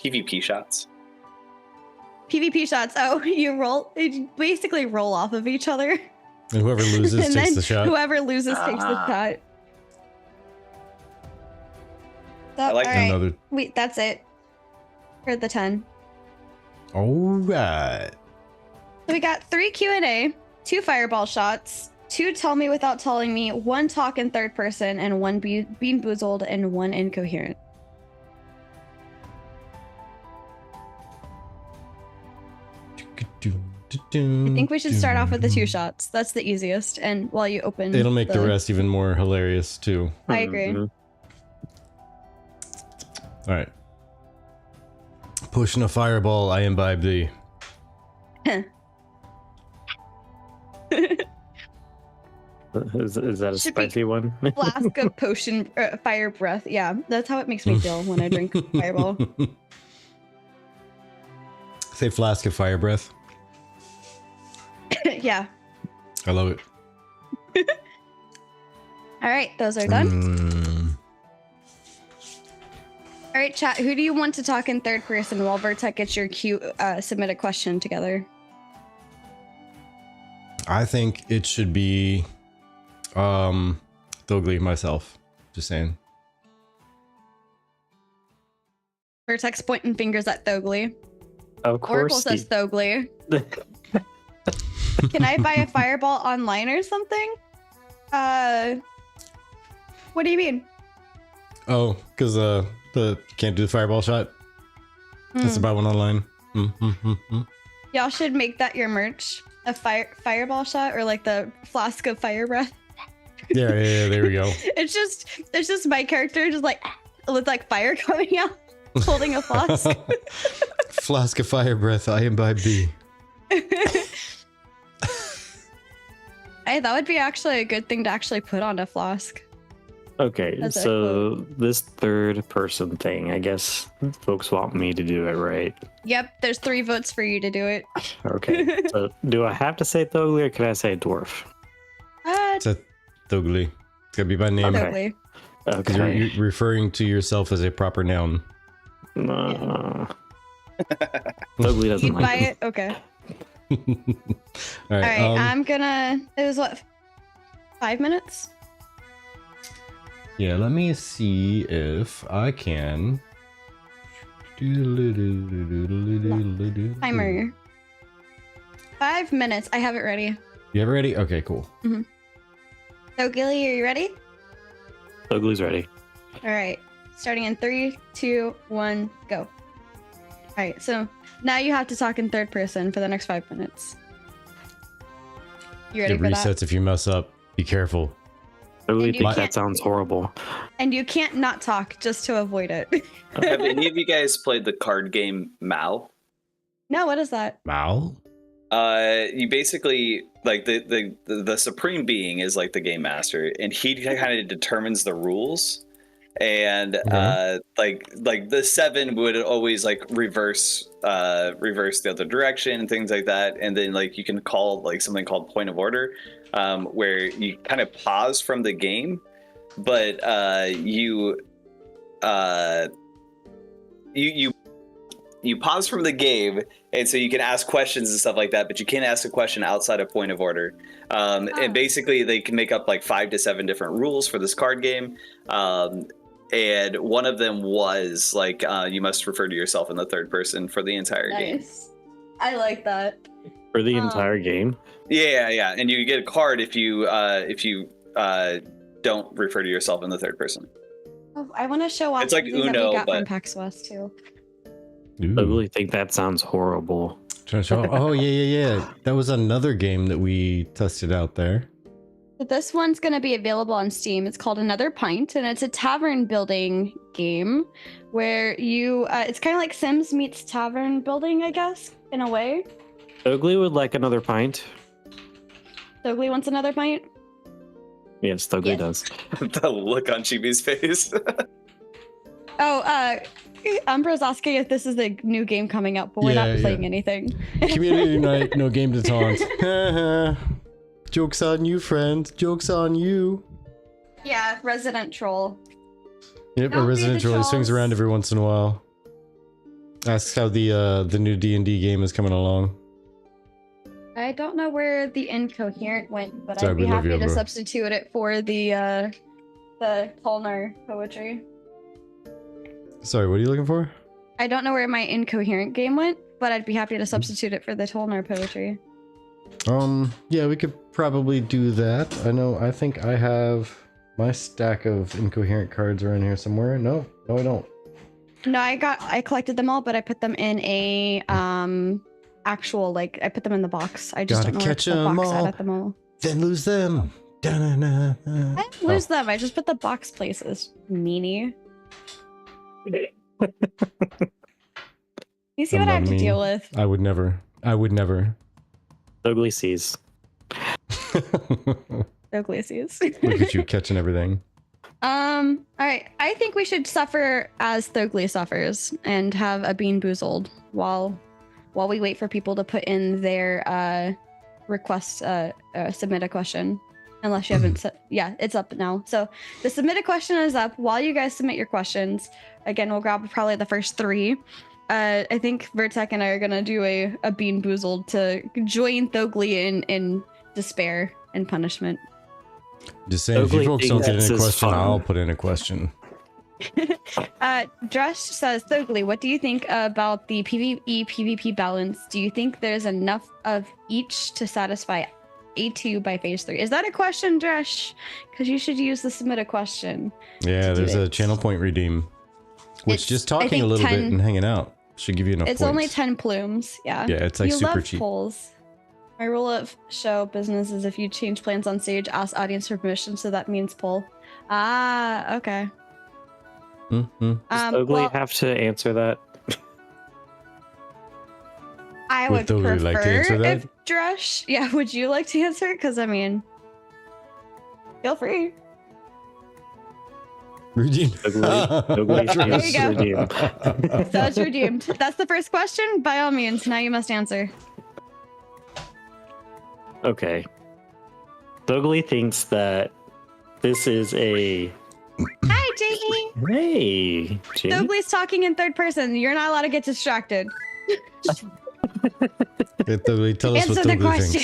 PvP shots. PvP shots. Oh, you basically roll off of each other. And whoever loses And takes then the shot. whoever loses takes the Ah. shot. So, I like all right. Another. Wait, that's it for the 10. All right. So we got 3 Q&A, 2 fireball shots, 2 tell me without telling me, 1 talk in third person, and 1 bean boozled, and 1 incoherent. I think we should start off with the 2 shots. That's the easiest. And while you open, It'll make the rest even more hilarious too. I agree. Mhm. All right. Pushing a fireball, I imbibe thee. Is that a Should be- spicy one? Flask of potion fire breath. Yeah, that's how it makes me feel when I drink fireball. Say flask of fire breath. Yeah. I love it. All right, those are done. Mm. All right, chat. Who do you want to talk in third person while Vertec gets your cute submit a question together? I think it should be Thogly, myself. Just saying. Vertex pointing fingers at Thogly. Of Oracle course. says Thogly. Can I buy a fireball online or something? What do you mean? Oh, because the can't do the fireball shot. That's Hmm. about one online. Y'all should make that your merch. A fireball shot or like the flask of fire breath. Yeah, there we go. It's just my character just like with like fire coming out, holding a flask. Flask of fire breath, I imbibe thee. Hey, that would be actually a good thing to actually put on a flask. Okay, That's a so this third person thing, I guess folks want me to do it, right? Yep, there's 3 votes for you to do it. Okay, so do I have to say Thogly or can I say dwarf? It's a Thogly. It's gotta be by name. Totally. Because Okay. you're referring to yourself as a proper noun. Thogly doesn't You'd like buy it. it? Okay. All All right. right, I'm gonna. It was what? 5 minutes? Yeah, let me see if I can. Timer. 5 minutes. I have it ready. You have it ready? Okay, cool. So, Gilly, are you ready? Thogly's ready. All right. Starting in 3, 2, 1, go. All right. So now you have to talk in third person for the next 5 minutes. You ready It for that? resets if you mess up. Be careful. Thogly And you thinks that can't- sounds horrible. And you can't not talk just to avoid it. Have any of you guys played the card game Mao? No, what is that? Mal? You basically like the supreme being is like the game master, and he kind of determines the rules. And like the 7 would always like reverse the other direction and things like that. And then like you can call like something called point of order, where you kind of pause from the game, but you pause from the game, and so you can ask questions and stuff like that, but you can't ask a question outside of point of order. And basically they can make up like 5 to 7 different rules for this card game. And one of them was like you must refer to yourself in the third person for the entire game. Nice. I like that. For the entire game? Yeah, and you get a card if you don't refer to yourself in the third person. Oh, I want to show off It's like something that Uno, we got from but- PAX West too. Ooh. Thogly think that sounds horrible. Trying to show. Oh, yeah. That was another game that we tested out there. But this one's going to be available on Steam. It's called Another Pint, and it's a tavern building game where you, it's kind of like Sims meets tavern building, I guess, in a way. Thogly would like another pint. Thogly wants another pint. Yes, Thogly Yes. does. The look on Chibi's face. Oh, Umbra's asking if this is the new game coming up, but we're Yeah, not playing anything. Community night, no game to taunt. Joke's on you, friend. Joke's on you. Yeah, Resident Troll. Yep, Don't a be resident the troll swings trolls. around every once in a while. Asks how the new D&D game is coming along. I don't know where the incoherent went, but Sorry, I'd be we love happy you, to Umbra. substitute it for the Tolnar poetry. Sorry, what are you looking for? I don't know where my incoherent game went, but I'd be happy to substitute it for the Tolnar poetry. Yeah, we could probably do that. I think I have my stack of incoherent cards around here somewhere. No, I don't. No, I collected them all, but I put them in a actual, like, I put them in the box. I just Gotta don't know where catch to put the 'em box all. at the moment. Then lose them. Da-na-na-na. I didn't lose them. I just put the box places. Meanie. You see I'm what I not have to mean. deal with? I would never. Thogly sees. Iglesias. Look at you catching everything. All right. I think we should suffer as Thogly suffers and have a bean boozled while we wait for people to put in their request, submit a question. Unless you haven't yeah, it's up now. So the submit a question is up. While you guys submit your questions, again, we'll grab probably the first 3. I think Vertec and I are gonna do a bean boozled to join Thogly in despair and punishment. Just saying, if you Ugly folks don't get things in a is question, fun. I'll put in a question. Drush says, Thogly, what do you think about the PvE PvP balance? Do you think there's enough of each to satisfy A2 by phase 3? Is that a question, Drush? Because you should use the submit a question. Yeah, there's a channel point redeem. Which just talking a little bit and hanging out should give you enough It's points. only 10 plumes, yeah. Yeah, it's like you super love cheap. polls. My rule of show business is if you change plans on stage, ask audience for permission, so that means poll. Ah, okay. Mm-hmm. Does Ugly have to answer that? I Would would Thogly prefer like to answer that? if Drush. Yeah, would you like to answer? Because I mean, feel free. Redeem. Ugly There you go. redeem. So it's redeemed. That's the first question. By all means, now you must answer. Okay. Ugly thinks that this is a. Hi, Jamie. Hey, Jamie. Thogly's talking in third person. You're not allowed to get distracted. Thogly, tell us Answer what the Thogly question.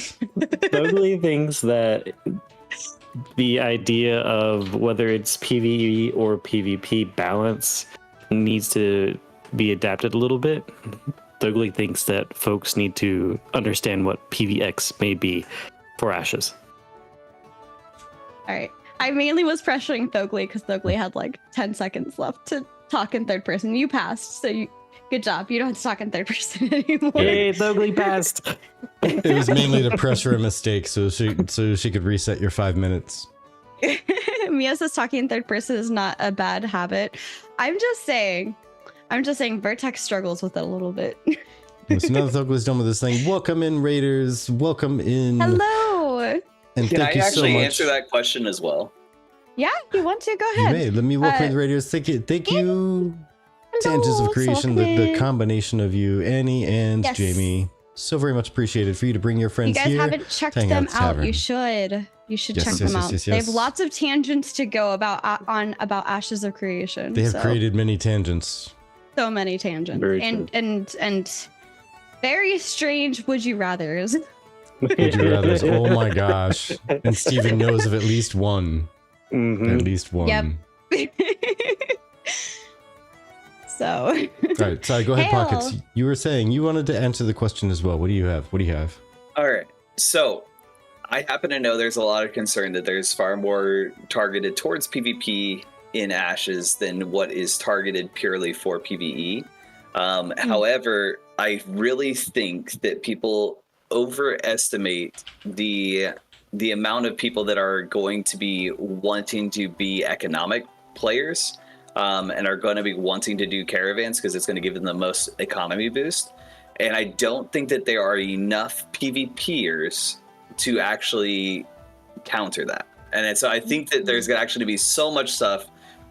thinks. Ugly thinks that the idea of whether it's PvE or PvP balance needs to be adapted a little bit. Ugly thinks that folks need to understand what PvX may be for Ashes. All right. I mainly was pressuring Thogly because Thogly had like 10 seconds left to talk in third person. You passed, so good job. You don't have to talk in third person anymore. Yay, Ugly passed! It was mainly to pressure a mistake so she could reset your 5 minutes. Mia says talking in third person is not a bad habit. I'm just saying Vertex struggles with it a little bit. So now that Thogly's done with this thing, welcome in, Raiders. Welcome in. Hello. And Can I thank you so actually much. answer that question as well? Yeah, if you want to, go You ahead. may. Let me welcome the Raiders. Thank you. Thank you. Tangents of Creation, the combination of you, Annie and Yes. Jamie. So very much appreciated for you to bring your friends You guys here. haven't checked to hang them at the out. tavern. You should. You should Yes, check yes, them yes, out. yes, They have yes. lots of tangents to go about Ashes of Creation. They have so created many tangents. so many tangents Very and very strange would you rathers. Would you rather? Oh my gosh. And Steven knows of at least one. Mhm. At least one. Yep. So All right, sorry, go ahead, Hail. Pockets. You were saying you wanted to answer the question as well. What do you have? What do you have? All right. So I happen to know there's a lot of concern that there's far more targeted towards PvP in Ashes than what is targeted purely for PvE. However, I really think that people overestimate the amount of people that are going to be wanting to be economic players and are going to be wanting to do caravans because it's going to give them the most economy boost. And I don't think that there are enough PvPers to actually counter that. And so I think that there's going to actually be so much stuff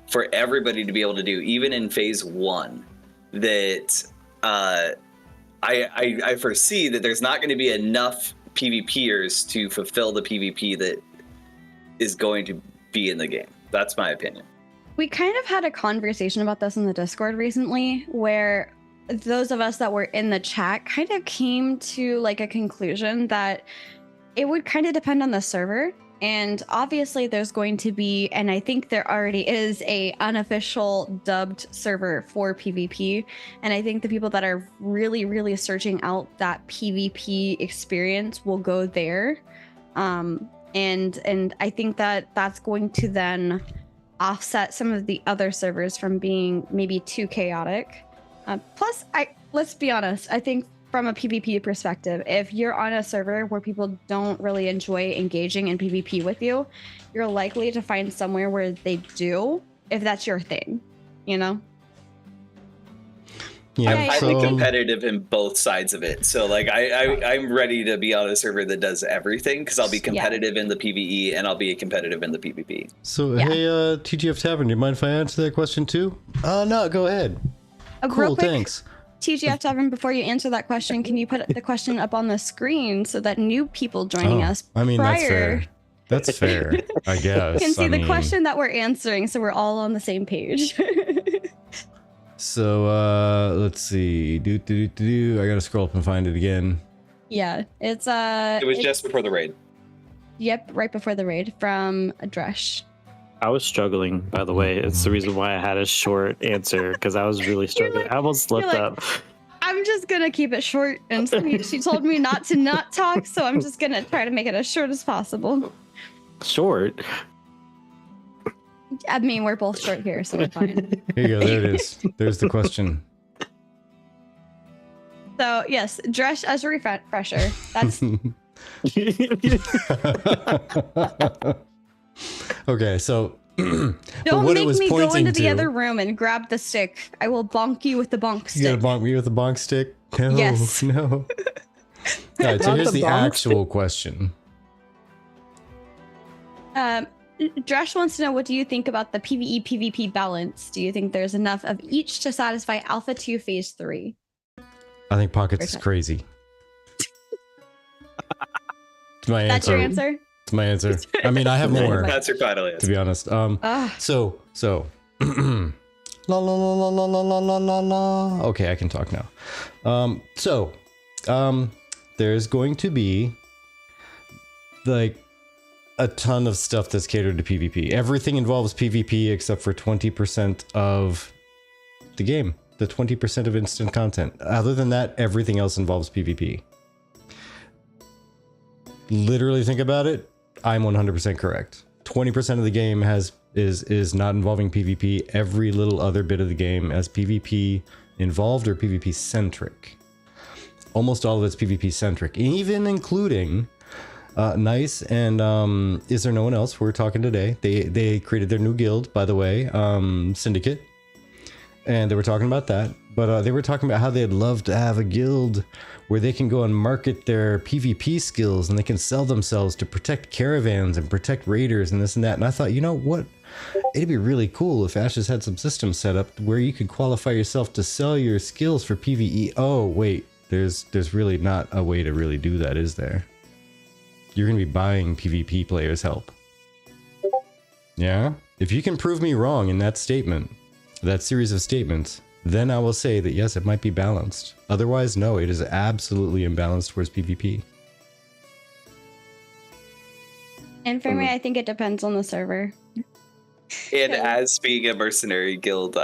for everybody to be able to do, even in phase 1, that I foresee that there's not going to be enough PvPers to fulfill the PvP that is going to be in the game. That's my opinion. we kind of had a conversation about this in the Discord recently where those of us that were in the chat kind of came to like a conclusion that it would kind of depend on the server. And obviously there's going to be, and I think there already is, a unofficial dubbed server for PvP. And I think the people that are really, really searching out that PvP experience will go there. And I think that that's going to then offset some of the other servers from being maybe too chaotic. Plus, let's be honest, I think from a PvP perspective, if you're on a server where people don't really enjoy engaging in PvP with you, you're likely to find somewhere where they do, if that's your thing, you know? Yeah, I'm highly competitive in both sides of it. So like I'm ready to be on a server that does everything because I'll be competitive in the PvE and I'll be competitive in the PvP. So hey, TGF Tavern, do you mind if I answer that question too? No, go ahead. Real Cool, quick, thanks. TGF Tavern, before you answer that question, can you put the question up on the screen so that new people joining us I mean, that's prior fair. That's fair, I guess. can see I the mean, question that we're answering so we're all on the same page? So let's see. I gotta scroll up and find it again. Yeah, it's It was just before the raid. Yep, right before the raid from Dresh. I was struggling, by the way. It's the reason why I had a short answer, because I was really struggling. I almost slipped up. I'm just gonna keep it short and sweet. She told me not to not talk, so I'm just gonna try to make it as short as possible. Short? I mean, we're both short here, so we're fine. Here you go. There it is. There's the question. So yes, dress as a refresher. That's okay. So don't make me go into the other room and grab the stick. I will bonk you with the bonk stick. You gotta bonk me with the bonk stick? No, yes. No. All right, so here's the actual question. Dresh wants to know, what do you think about the PvE PvP balance? Do you think there's enough of each to satisfy Alpha 2 Phase 3? I think Pockets is crazy. It's my answer. That's your answer? It's my answer. I mean, I have more. That's your final answer. To be honest. So la la la la la la la la la. Okay, I can talk now. There's going to be like a ton of stuff that's catered to PvP. Everything involves PvP except for 20% of the game. The 20% of instant content. Other than that, everything else involves PvP. Literally think about it. I'm 100% correct. 20% of the game is not involving PvP. Every little other bit of the game has PvP involved or PvP centric. Almost all of it's PvP centric, even including Nice and Is There No One Else? We're talking today. They created their new guild, by the way, Syndicate, and they were talking about that. But they were talking about how they'd love to have a guild where they can go and market their PvP skills and they can sell themselves to protect caravans and protect raiders and this and that. And I thought, you know what? It'd be really cool if Ashes had some systems set up where you could qualify yourself to sell your skills for PvE. Oh, wait, there's really not a way to really do that, is there? You're going to be buying PvP players' help. Yeah? If you can prove me wrong in that statement, that series of statements, then I will say that yes, it might be balanced. Otherwise, no, it is absolutely imbalanced towards PvP. And for me, I think it depends on the server. And as being a mercenary guild,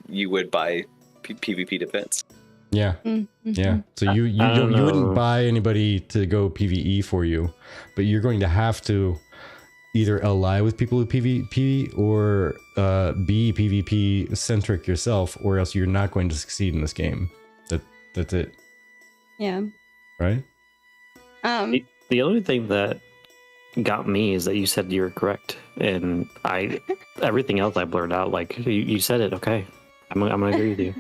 you would buy PvP defense. Yeah, yeah. So you wouldn't buy anybody to go PvE for you, but you're going to have to either ally with people who PvP or be PvP centric yourself, or else you're not going to succeed in this game. That's it. Yeah. Right. The only thing that got me is that you said you were correct, and everything else I blurred out. Like you said it. Okay, I'm gonna agree with you.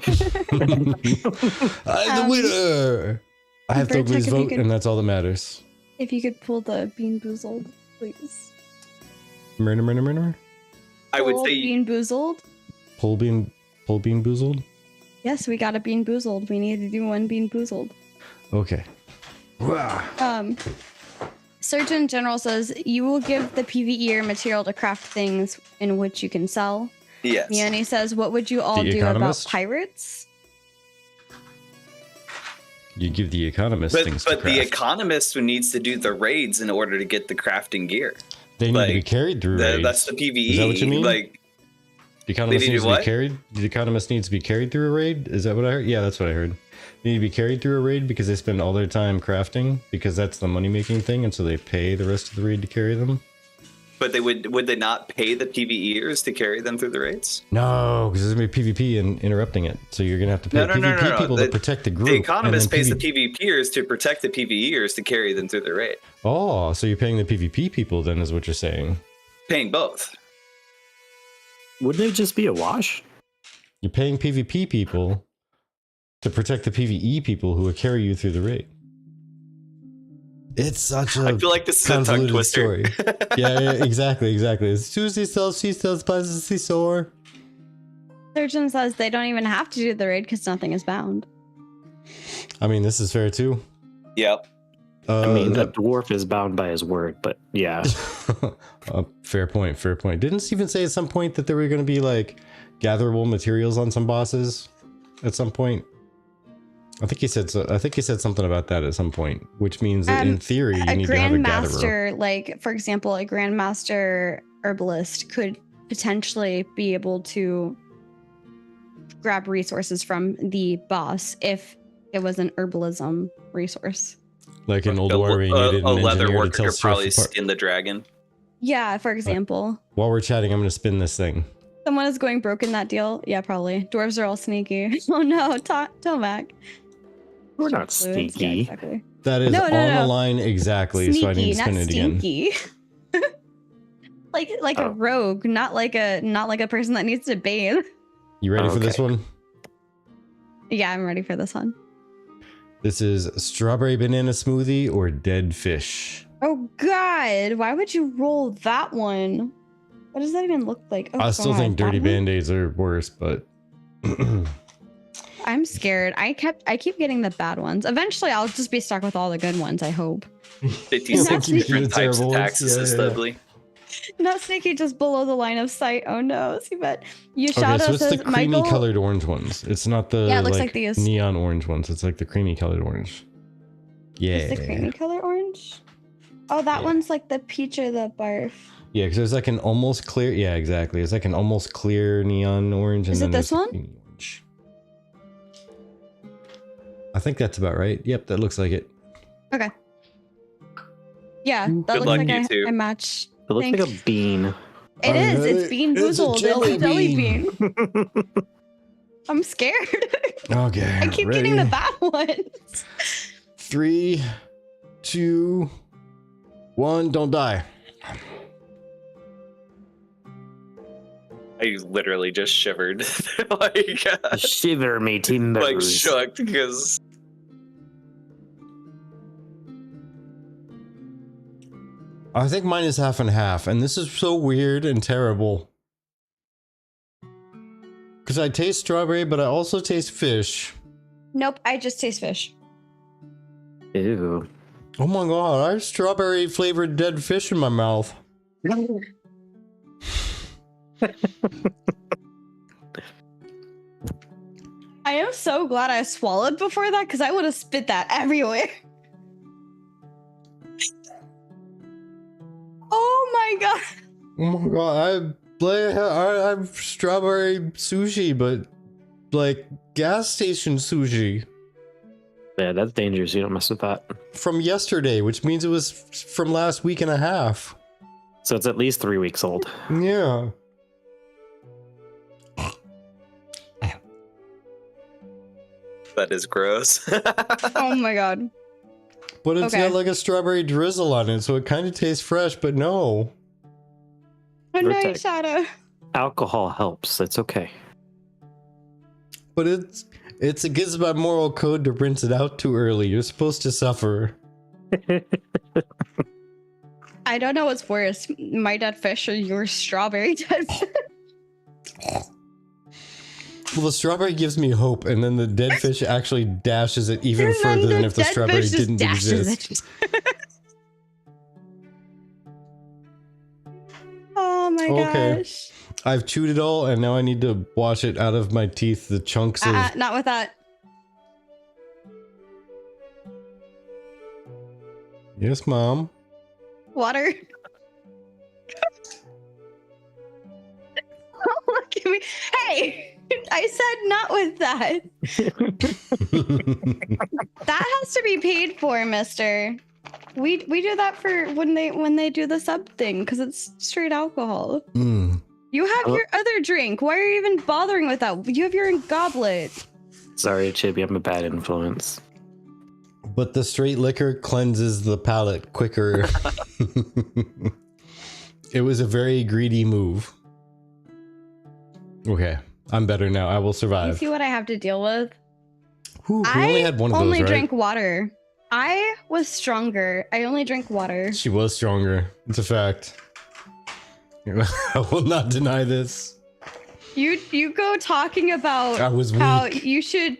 I'm the winner. I have Togly's vote, and that's all that matters. If you could pull the Bean Boozled, please. Murder. I would say Bean Boozled. Pull Bean Boozled. Yes, we got a Bean Boozled. We need to do one Bean Boozled. Okay. Surgeon General says you will give the PvEer material to craft things in which you can sell. Yes. Yanni says, what would you all do about pirates? You give the economist things to craft. But the economist who needs to do the raids in order to get the crafting gear. They need to be carried through raids. That's the PvE. Is that what you mean? Like, the economist needs to be carried? The economist needs to be carried through a raid? Is that what I heard? Yeah, that's what I heard. They need to be carried through a raid because they spend all their time crafting, because that's the money-making thing, and so they pay the rest of the raid to carry them? But they would they not pay the PvEers to carry them through the raids? No, because there's going to be PvP and interrupting it. So you're going to have to pay PvP people to protect the group. The economist pays the PvPers to protect the PvEers to carry them through the raid. Oh, so you're paying the PvP people then, is what you're saying? Paying both. Wouldn't it just be a wash? You're paying PvP people to protect the PvE people who will carry you through the raid. It's such a I feel like this is a tongue twister. Story. yeah, exactly. It's Tuesday sells, she sells, pleasantly sore. Surgeon says they don't even have to do the raid because nothing is bound. I mean, this is fair too. Yep. I mean, the dwarf is bound by his word, but yeah. Fair point. Didn't Steven say at some point that there were going to be like gatherable materials on some bosses at some point? I think he said so. I think he said something about that at some point, which means that in theory you need to have a grandmaster. Like, for example, a grandmaster herbalist could potentially be able to grab resources from the boss if it was an herbalism resource. Like an old warrior, you needed a an leather engineer to worker tell could probably stuff apart. skin the dragon. Yeah, for example. While we're chatting, I'm going to spin this thing. Someone is going broke in that deal. Yeah, probably. Dwarves are all sneaky. Oh no, Tomac. We're not Fluids. sneaky. Yeah, exactly. That is No, on no. the line exactly, Sneaky, so I need to not spin it again. stinky. like a Oh. rogue, not like a person that needs to bathe. You ready for this Okay. one? Yeah, I'm ready for this one. This is strawberry banana smoothie or dead fish. Oh God, why would you roll that one? What does that even look like? Oh, I still God, think that dirty one? band-aids are worse, but I'm scared. I keep getting the bad ones. Eventually, I'll just be stuck with all the good ones. I hope. 56 Keep different the types terrible of ones. taxes, Yeah, yeah. assistably. Not sneaky, just below the line of sight. Oh no, see, but you okay, shout so us it's the as creamy Michael. colored orange ones. It's not the Yeah, it looks like these. neon orange ones. It's like the creamy colored orange. Yeah. Is the creamy color orange? Oh, that Yeah. one's like the peach or the barf. Yeah, because there's like an almost clear. Yeah, exactly. It's like an almost clear neon orange. And Is it then there's this the one? creamy orange. I think that's about right. Yep, that looks like it. Okay. Yeah, that Good looks luck, like you two. I match. It looks Thanks. like a bean. It is. It's Bean It's a Boozled. jelly It's a jelly bean. bean. I'm scared. Okay. I keep getting the bad ones. 3, 2, 1. Don't die. I literally just shivered. like, Shiver me timbers. like shook because I think mine is half and half, and this is so weird and terrible. Because I taste strawberry, but I also taste fish. Nope, I just taste fish. Ew. Oh my god, I have strawberry flavored dead fish in my mouth. I am so glad I swallowed before that because I would have spit that everywhere. Oh my god. Oh my god, I have strawberry sushi, but like gas station sushi Yeah, that's dangerous. You don't mess with that. from yesterday, which means it was from last week and a half. So it's at least 3 weeks old. Yeah. that is gross. Oh my god. But it's Okay. got like a strawberry drizzle on it, so it kind of tastes fresh, but no. Oh no, Vertex. Shadow. Alcohol helps. It's okay. But it's against my moral code to rinse it out too early. You're supposed to suffer. I don't know what's worse, my dead fish or your strawberry dead fish. Well, the strawberry gives me hope, and then the dead fish actually dashes it even And then further than if the dead strawberry fish just didn't dashes exist. it. Oh my Okay. gosh. I've chewed it all, and now I need to wash it out of my teeth, the chunks of... Not with that. Yes, Mom. Water. Oh, look at me. Hey, I said not with that. That has to be paid for, mister. We do that for when they do the sub thing because it's straight alcohol. Mm. You have your other drink. Why are you even bothering with that? You have your goblet. Sorry, Chibi. I'm a bad influence. But the straight liquor cleanses the palate quicker. It was a very greedy move. Okay, I'm better now. I will You survive. see what I have to deal with? Whew, we only had one of only those, right? drank water. I was stronger. I only drank water. She was stronger. It's a fact. I will not deny this. You go talking about I was how weak. you should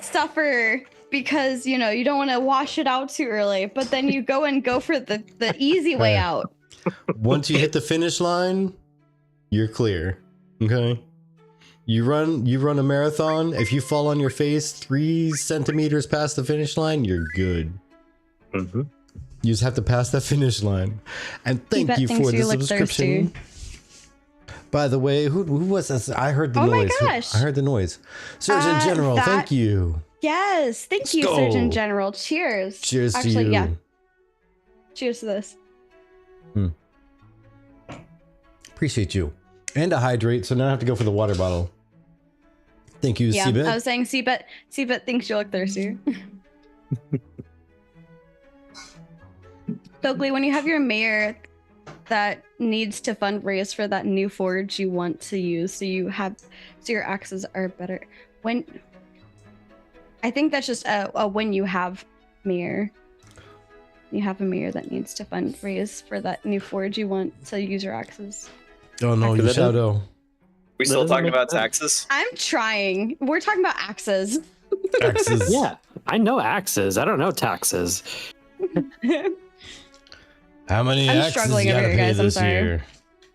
suffer because you don't want to wash it out too early, but then you go for the easy way Hey. out. Once you hit the finish line, you're clear. Okay? You run a marathon. If you fall on your face 3 centimeters past the finish line, you're good. Mm-hmm. You just have to pass that finish line. And thank bet you thinks for the you look subscription. By the way, who was this? I heard the Oh my noise. gosh. I heard the noise. Surgeon General, thank you. Yes, thank you, Let's Surgeon go. General. Cheers. Cheers Actually, to you. yeah. Cheers to this. Appreciate you. And to hydrate, so now I have to go for the water bottle. Thank you, Yeah, Seabit. I was saying Seabit thinks you look thirsty. Stokely, when you have your mayor that needs to fundraise for that new forge you want to use, so your axes are better. I think that's just a when you have mayor. You have a mayor that needs to fundraise for that new forge you want to use your axes. Oh no, you shadow. We still talking about taxes? I'm trying. We're talking about axes. Axes. Yeah, I know axes. I don't know taxes. How many I'm axes struggling you over gotta here, pay guys. I'm this sorry. year?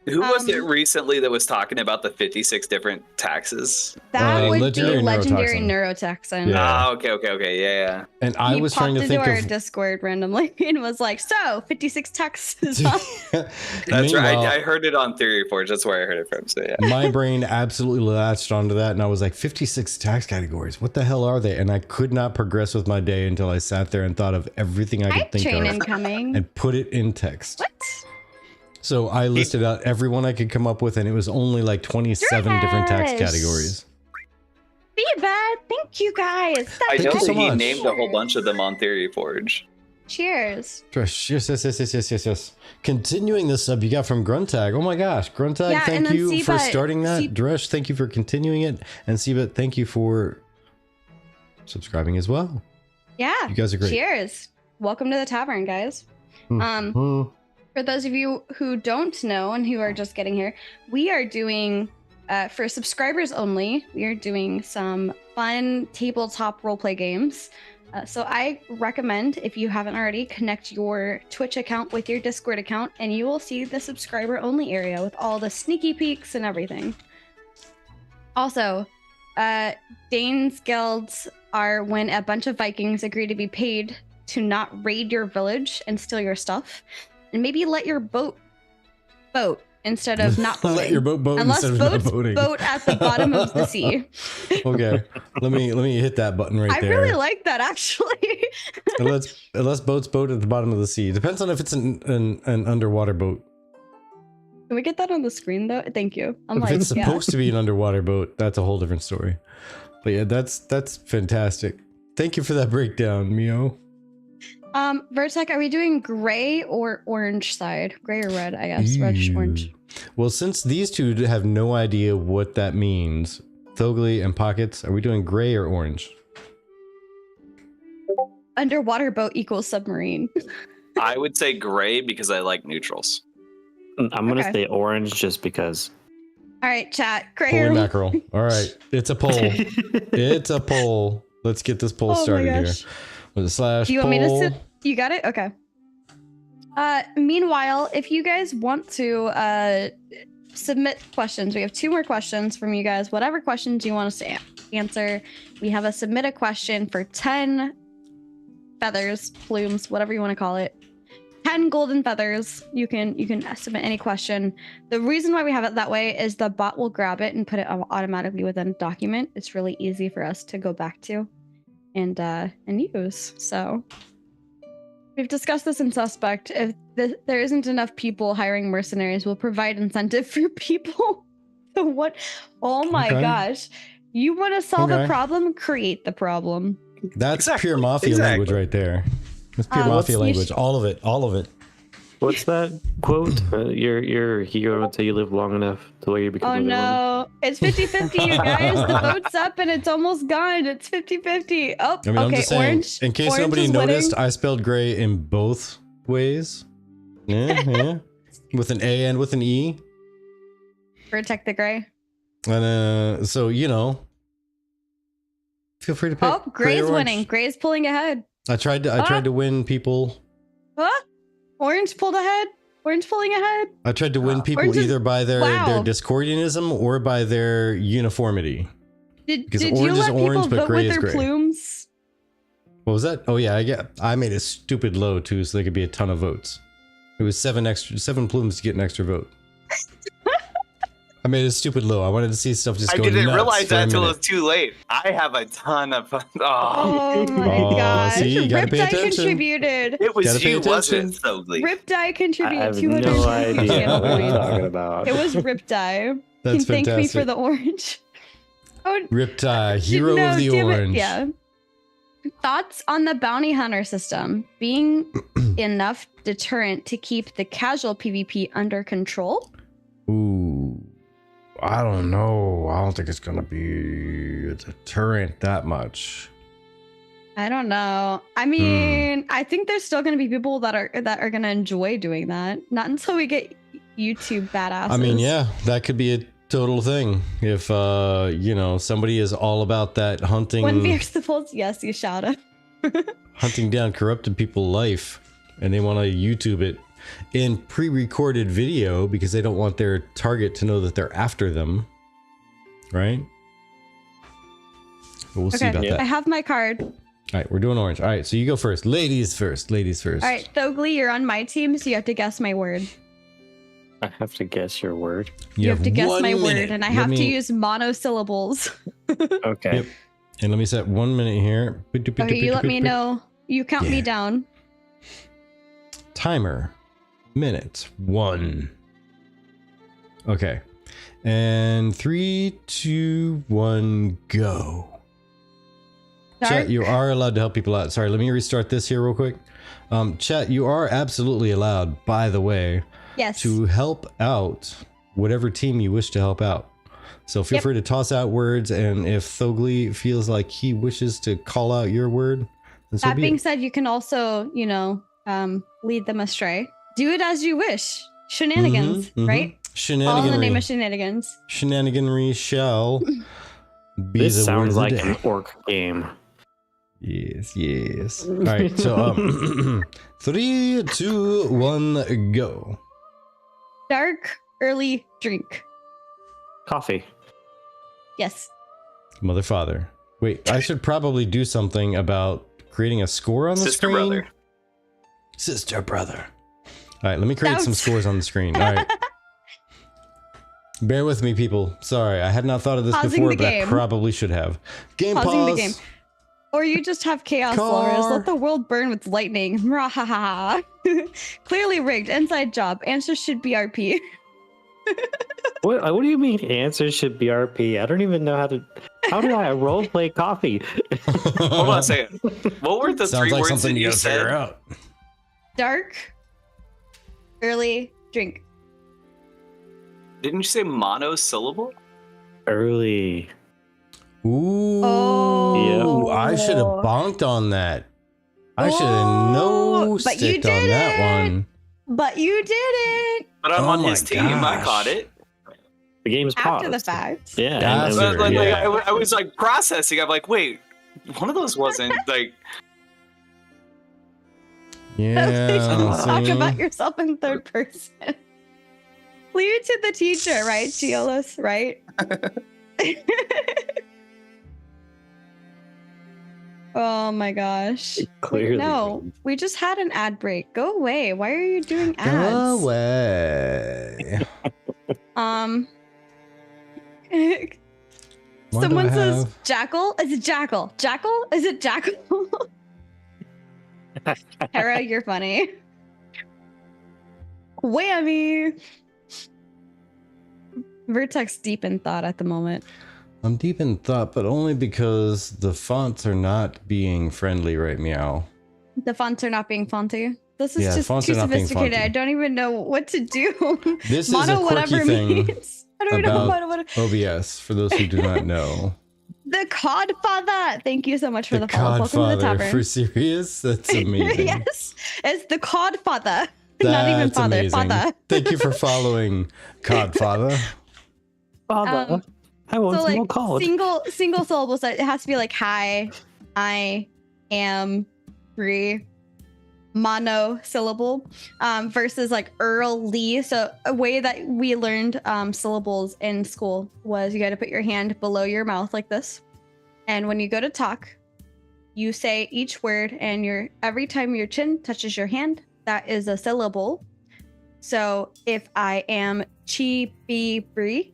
Who was it recently that was talking about the 56 different taxes? That would legendary be legendary neurotoxin. neurotoxin. Yeah. Okay, yeah. And I He was popped trying to into think our of Discord randomly and was like, "So, 56 taxes." Huh?" That's right. Meanwhile, I heard it on Theory Forge. That's where I heard it from. So yeah. my brain absolutely latched onto that, and I was like, 56 tax categories. What the hell are they? And I could not progress with my day until I sat there and thought of everything I Hype could think train of incoming. and put it in text. What? So I listed out everyone I could come up with, and it was only like 27 different tax Yes. categories. Feedback. Thank you guys. I Thank know you so that he much. named a whole bunch of them on Theory Forge. Cheers. Yes. Continuing this sub you got from Gruntag. Oh my gosh, Gruntag, Yeah, and thank then you for Seabut- starting that. Dresh, thank you for continuing it. And Seabit, thank you for subscribing as well. Yeah. You guys are great. Cheers. Welcome to the tavern, guys. For those of you who don't know and who are just getting here, we are doing, for subscribers only, we are doing some fun tabletop roleplay games. So I recommend, if you haven't already, connect your Twitch account with your Discord account, and you will see the subscriber only area with all the sneaky peeks and everything. Also, Dane's guilds are when a bunch of Vikings agree to be paid to not raid your village and steal your stuff, and maybe let your boat instead of not boating. Let your boat Unless instead of boats not boating. boat at the bottom of the sea. Okay, let me hit that button right I there. really like that, actually. Unless boats boat at the bottom of the sea. Depends on if it's an underwater boat. Can we get that on the screen, though? Thank you. I'm If like, it's yeah. supposed to be an underwater boat, that's a whole different story. But yeah, that's fantastic. Thank you for that breakdown, Mio. Vertec, are we doing gray or orange side? Gray or red, I guess. Red, orange. Well, since these two have no idea what that means, Thogly and Pockets, are we doing gray or orange? Underwater boat equals submarine. I would say gray because I like neutrals. I'm gonna Okay. say orange just because. All right, chat. Gray Holy or mackerel. All right. It's a poll. It's a poll. Let's get this poll Oh my started here. gosh. With a slash Do you want me to poll. sit? You got it? Okay. Meanwhile, if you guys want to submit questions, we have 2 more questions from you guys. Whatever questions you want us to answer, we have a submit a question for 10 feathers, plumes, whatever you want to call it. 10 golden feathers. You can submit any question. The reason why we have it that way is the bot will grab it and put it automatically within a document. It's really easy for us to go back to and use. So we've discussed this in Suspect. If there isn't enough people hiring mercenaries, we'll provide incentive for people. So what? Oh my Okay. gosh. You want to solve a Okay. problem? Create the problem. That's Exactly. pure mafia Exactly. language right there. That's pure What's mafia the language. issue? All of it. All of it. What's that quote? You're a hero until you live long enough to where you become Oh a villain. no. It's 50-50, you guys. The vote's up and it's almost gone. It's 50-50. Oh, I mean, I'm okay. just saying, Orange. in case Orange nobody is noticed, winning. I spelled gray in both ways. Yeah. With an A and with an E. Protect the gray. And so, feel free to pick. Oh, gray gray's or orange. winning. Gray's pulling ahead. I tried to win people. Huh? Orange pulled ahead. Orange pulling ahead. I tried to win people Orange is- either by their wow. Discordianism or by their uniformity. Did Because you orange is let people orange, but vote gray with is their gray. plumes? What was that? Oh yeah, I made a stupid low too, so there could be a ton of votes. It was 7 plumes to get an extra vote. I made it stupid low. I wanted to see stuff just I go didn't nuts realize for that a until it minute. was too late. I have a ton of fun. Oh my Oh, gosh. see, you gotta pay Riptide attention. contributed. It was Gotta pay you, wasn't attention. it, Sogli? Riptide I contributed have 200 no idea channel what you're points. talking about. It was Riptide. That's Can thank me for fantastic. the orange. Oh, Riptide, hero no, of the damn it. orange. Yeah. Thoughts on the bounty hunter system being enough deterrent to keep the casual PvP under control? Ooh, I don't know. I don't think it's gonna be a deterrent that much. I don't know. I mean, I think there's still going to be people that are going to enjoy doing that. Not until we get YouTube badasses. I mean, yeah, that could be a total thing. If somebody is all about that hunting, When vegetables, yes, you shout it. hunting down corrupted people's life, and they want to YouTube it in pre-recorded video because they don't want their target to know that they're after them, right? But we'll see about that. I have my card. All right, we're doing orange. All right, so you go first. Ladies first. Ladies first. All right, Thogli, you're on my team, so you have to guess my word. I have to guess your word. You have to guess 1 my minute. word, and I Let have me- to use monosyllables. Okay. Yep. And let me set 1 minute here. Okay, you let me know. You count me Yeah. down. Timer. Minute 1. Okay. And 3, 2, 1, go. Dark. Chat, you are allowed to help people out. Sorry, let me restart this here real quick. Chat, you are absolutely allowed, by the way, Yes. to help out whatever team you wish to help out. So feel Yep. free to toss out words, and if Thogli feels like he wishes to call out your word, then so That be being it. said, you can also, lead them astray. Do it as you wish. Shenanigans, Mhm, mhm. right? All in the name Shenaniganry. of shenanigans. Shenaniganry shall be This the word sounds of like the day. an orc game. Yes, yes. All right, so 3, 2, 1, go. Dark early drink. Coffee. Yes. Mother, father. Wait, I should probably do something about creating a score on the Sister, screen. brother. Sister, brother. All right, let me create That some was- scores on the screen. All right. Bear with me, people. Sorry, I had not thought of this Pausing before, the but I game. probably should have. Game Pausing pause. the game. Or you just have chaos Car. lovers. Let the world burn with lightning. Mrahaha. Clearly rigged. Inside job. Answer should be RP. What do you mean answers should be RP? I don't even know how to. How do I role play coffee? Hold on a second. What were the Sounds three like words something that you you gotta figure said? out. Dark early drink. Didn't you say monosyllable? Early. Ooh, Oh. I should have bonked on that. I should have Oh, no but you sticked on that didn't. one. But you didn't. But I'm Oh on my his team. I gosh. caught it. The game's paused. After the fact. Yeah. That's But, like, yeah. I was like processing. I'm like, wait, one of those wasn't like. Yeah, Talk see? about yourself in third person. Leave it to the teacher, right, Geolis, right? Oh my gosh. Clearly. No, we just had an ad break. Go away. Why are you doing Go ads? away. Um Why do someone I says have- jackal. Is it jackal? Jackal? Is it jackal? Tara, you're funny. Whammy. Vertex deep in thought at the moment. I'm deep in thought, but only because the fonts are not being friendly right meow. The fonts are not being fonty. This is Yeah, just fonts too are not being sophisticated. fonty. I don't even know what to do. This is Mono, a quirky whatever thing means. I don't know about what. OBS, for those who do not know. The Codfather. Thank you so much for The the follow. Welcome to the Codfather. tavern. For serious? That's amazing. Yes, it's the Codfather. Not even That's father. amazing. Father. Thank you for following Codfather. Father, I want So some more like code. single syllables. It has to be like hi, I am free. Monosyllable versus like early. So a way that we learned syllables in school was you got to put your hand below your mouth like this, and when you go to talk, you say each word, and every time your chin touches your hand, that is a syllable. So if I am chi bi bri,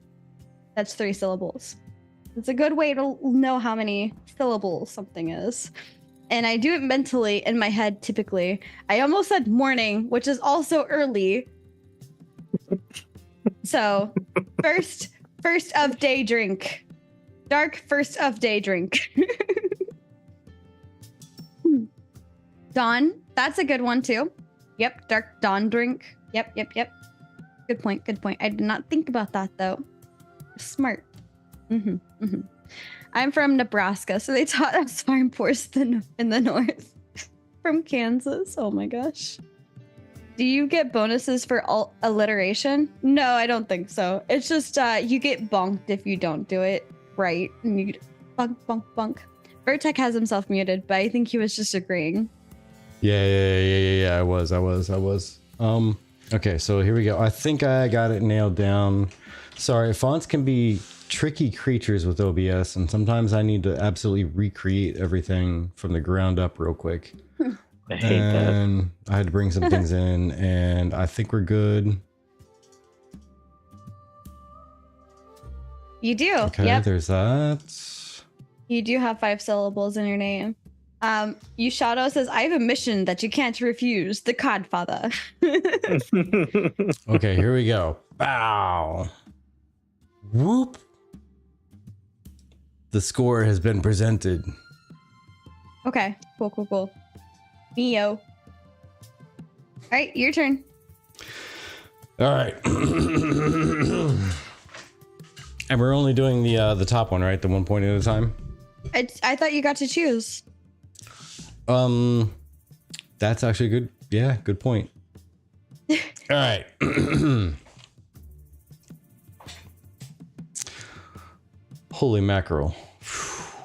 That's 3 syllables. It's a good way to know how many syllables something is. And I do it mentally in my head typically. I almost said morning, which is also early. So, first of day drink. Dark first of day drink. Dawn, that's a good one too. Yep, dark dawn drink. Yep. Good point. I did not think about that though. Smart. I'm from Nebraska, so they taught us farm forest in the north. From Kansas. Oh my gosh. Do you get bonuses for alliteration? No, I don't think so. It's just you get bonked if you don't do it right. And you get bunk. Vertec has himself muted, but I think he was just agreeing. Yeah. I was. Okay, so here we go. I think I got it nailed down. Sorry, fonts can be tricky creatures with OBS, and sometimes I need to absolutely recreate everything from the ground up real quick. I hate that. I had to bring some things in, and I think we're good. You do. Okay, yep. There's that. You do have 5 syllables in your name. Shadow says, I have a mission that you can't refuse. The Codfather. Okay, here we go. Bow. Whoop. The score has been presented. Okay, cool. Neo. All right, your turn. All right. And we're only doing the top one, right? The 1 point at a time? I thought you got to choose. That's actually good. Yeah, good point. All right. Holy mackerel.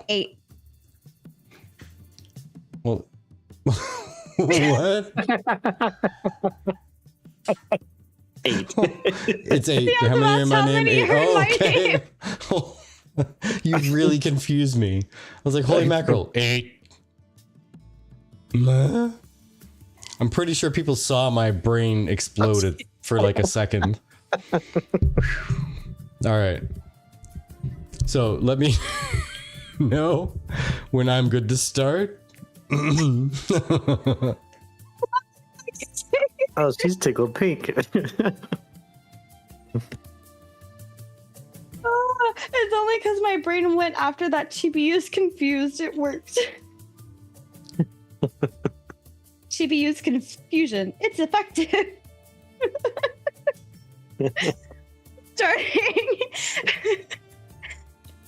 8. Well, what? 8. It's 8. Yeah, how many are in my how name? many 8. are in Oh, my okay. You really confused me. I was like, holy mackerel. 8. I'm pretty sure people saw my brain exploded for like a second. All right. So let me know when I'm good to start. Oh, she's tickled pink. It's only because my brain went after that GPU's confused. It worked. GPU's confusion. It's effective.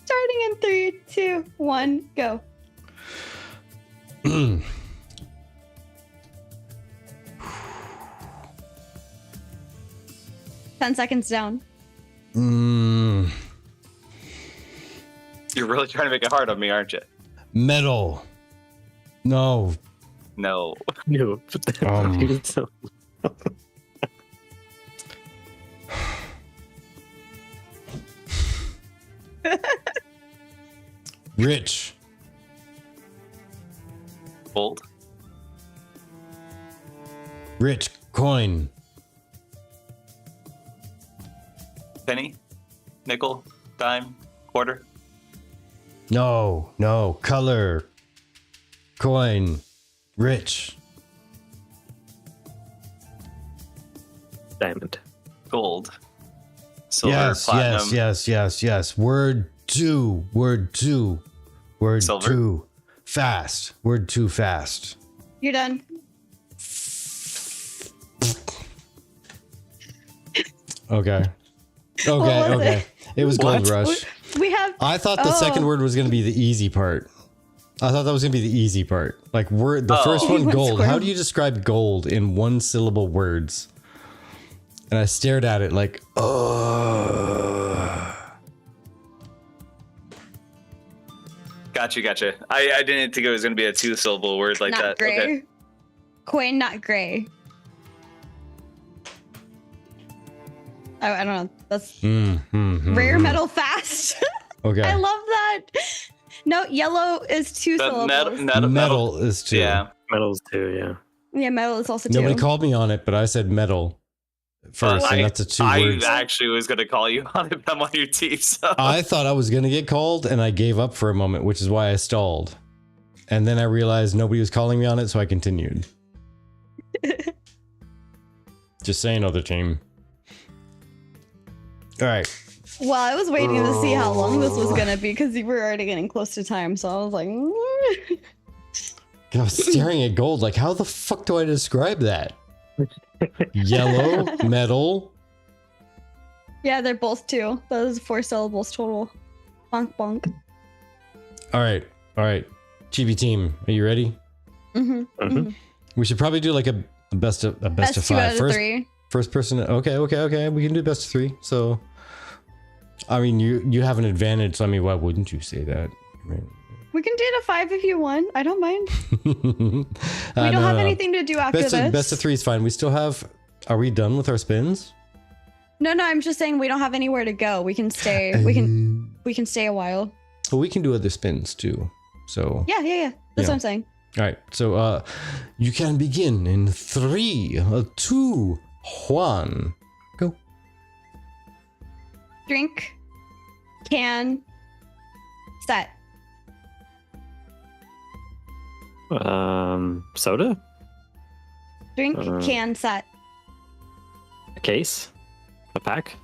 Starting in 3, 2, 1, go. 10 seconds down. You're really trying to make it hard on me, aren't you? Metal. No. No. No. Rich. Bold. Rich. Coin. Penny. Nickel. Dime. Quarter. No. Color. Coin. Rich. Diamond. Gold. Silver. Platinum. Yes. Word 2. Word 2. Silver. 2. Fast. Word 2 fast. You're done. Okay. was it? It was Gold What? Rush. We have. I thought the second word was going to be the easy part. I thought that was going to be the easy part. Like word, the first one, gold. How do you describe gold in 1 syllable words? And I stared at it like, Gotcha. I didn't think it was going to be a 2-syllable word like not that. gray. Okay. Coin, not gray. I don't know. That's rare metal fast. Okay. I love that. No, yellow is 2 syllables. Metal is 2. Yeah. Metals too, yeah. Yeah, metal is also 2. Nobody called me on it, but I said metal. first, and that's a 2 words. I actually was going to call you on it. I'm on your team. So. I thought I was going to get called, and I gave up for a moment, which is why I stalled. And then I realized nobody was calling me on it, so I continued. Just saying, other team. All right. Well, I was waiting to see how long this was gonna be because we were already getting close to time. So I was like, I was staring at gold. Like, how the fuck do I describe that? Yellow, metal. yeah, they're both 2. Those 4 syllables total. Bonk bonk. All right. Chibi team, are you ready? Mm-hmm. We should probably do like a best of 5. Two out of 3. First person. Okay. We can do best of 3. So, I mean, you have an advantage. So, I mean, why wouldn't you say that? Right. We can do it a 5 if you want. I don't mind. We don't have anything to do after this. Best of 3 is fine. We still have. Are we done with our spins? No. I'm just saying we don't have anywhere to go. We can stay. We can stay a while. Well, we can do other spins too. So. Yeah. That's what I'm saying. All right. So, you can begin in 3, 2, 1, go. Drink. Can. Set. Soda? Drink. Can. Set. A case? A pack?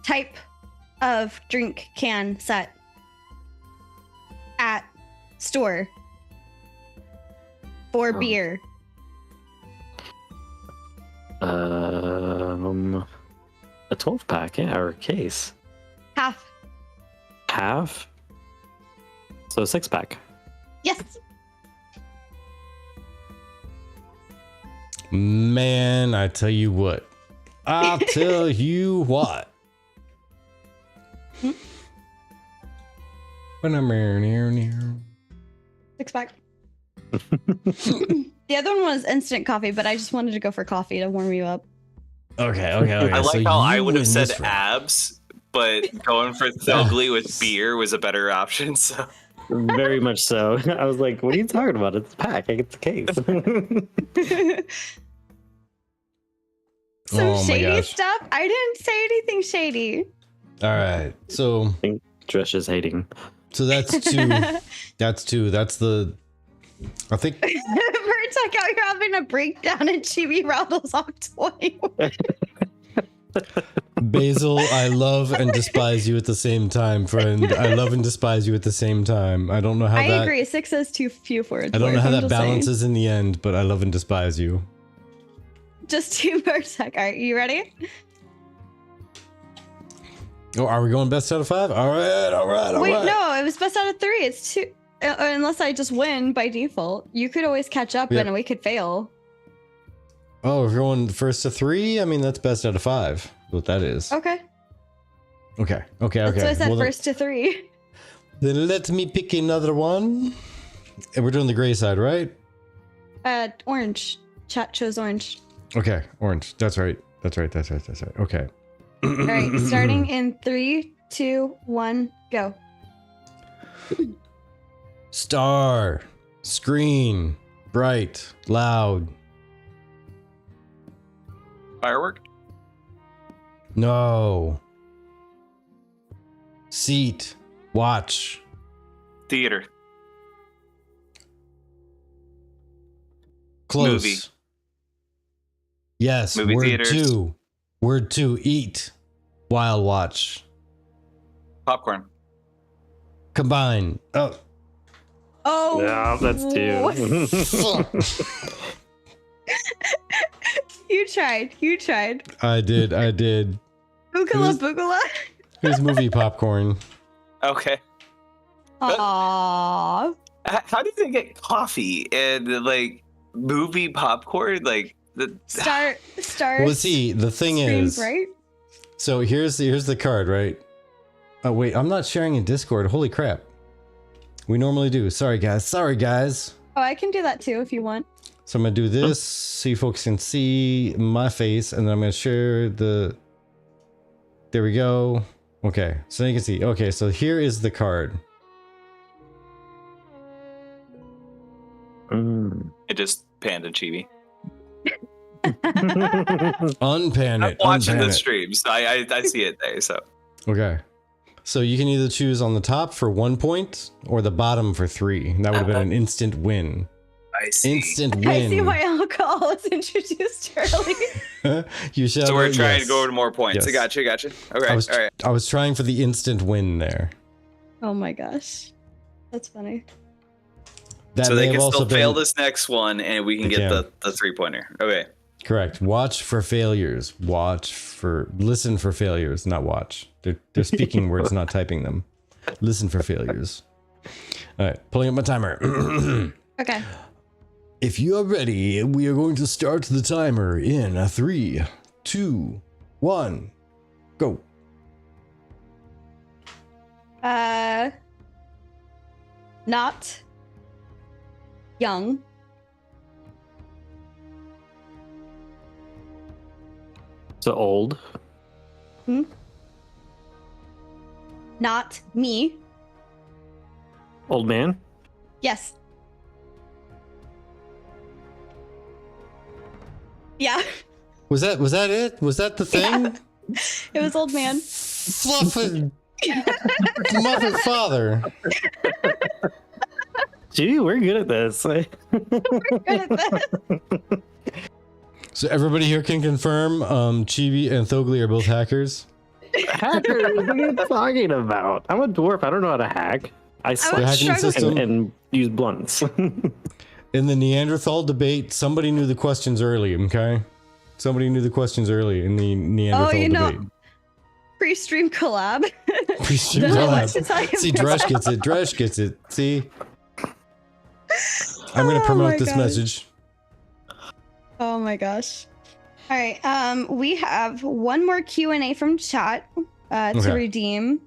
Type of drink. Can. Set. At store. For beer. A 12 pack, yeah, or a case. Half? So a 6 pack. Yes. Man, I tell you what. I'll tell you what. Six pack. The other one was instant coffee, but I just wanted to go for coffee to warm you up. Okay. I like so how I you would have win said this round. abs, but going for Thogly with beer was a better option. So Very much so. I was like, what are you talking about? It's a pack. It's a case. Some shady stuff? I didn't say anything shady. All right. So I think Trish is hating. So that's 2. That's 2. That's the. I think. Bert's like out here having a breakdown and Chibi rattles off toy. Basil, I love and despise you at the same time, friend. I love and despise you at the same time. I don't know how I that. agree. 6 is too few for it. I don't know how that balances in the end, but I love and despise you. Just 2 Bert's like, all right, you ready? Oh, are we going best out of 5? All right. Wait, no, it was best out of 3. It's 2. Unless I just win by default. You could always catch up and we could fail. Oh, if you're going first to 3, I mean, that's best out of 5. What that is. Okay. Okay. That's what I said, Well, first to 3. Then let me pick another one. And we're doing the gray side, right? Orange. Chat chose orange. Okay, orange. That's right. Okay. All right, starting in 3, 2, 1, go. Star. Screen. Bright. Loud. firework, No. Seat. Watch. theater, Close. Movie. Yes. Movie word theaters. 2. Word 2. Eat. While watch. popcorn, Combine. Oh. Oh. Yeah, that's 2. You tried. I did. Boogala boogala. Here's movie popcorn. Okay. Aww. How did they get coffee and like movie popcorn? Like the Star. Well, see, the thing Screams, is, right? so here's the card, right? Oh wait, I'm not sharing in Discord. Holy crap. We normally do. Sorry guys. Oh, I can do that too if you want. So I'm gonna do this so you folks can see my face, and then I'm gonna share the. There we go. Okay, so you can see. Okay, so here is the card. It just panned a chibi. Unpan I'm it. watching unpan the it. stream, so I see it there. So Okay. So you can either choose on the top for 1 point or the bottom for 3. That would have been an instant win. I see. Instant win. I see why alcohol was introduced early. You shall So we're vote trying yes. to go to more points. Yes. I gotcha. Okay, I was, all right. I was trying for the instant win there. Oh my gosh. That's funny. That So may they have can also still fail been this next one, and we can They get can. the 3-pointer. Okay. correct. Watch for failures. Listen for failures, not watch. They're speaking words, not typing them. Listen for failures. All right, pulling up my timer. Okay. If you are ready, we are going to start the timer in a 3, 2, 1, go. Not young. So old. Not me. Old man. Yes. Yeah, Was that it? Was that the thing? it was old man. Fluffy Muppet father. Gee, we're good at this. Good at that. So everybody here can confirm Chibi and Thogli are both hackers. Hackers, what are you talking about? I'm a dwarf. I don't know how to hack. I The hacking struggling. system and use blunts. in the Neanderthal debate, somebody knew the questions early, okay? Somebody knew the questions early in the Neanderthal you know, debate. Pre-stream collab. Pre-stream Don't know what collab. to tell you See, about. Dresh gets it. Dresh gets it. See? I'm going to Oh promote my this gosh. message. Oh my gosh. All right. We have one more Q&A from chat to Okay. redeem.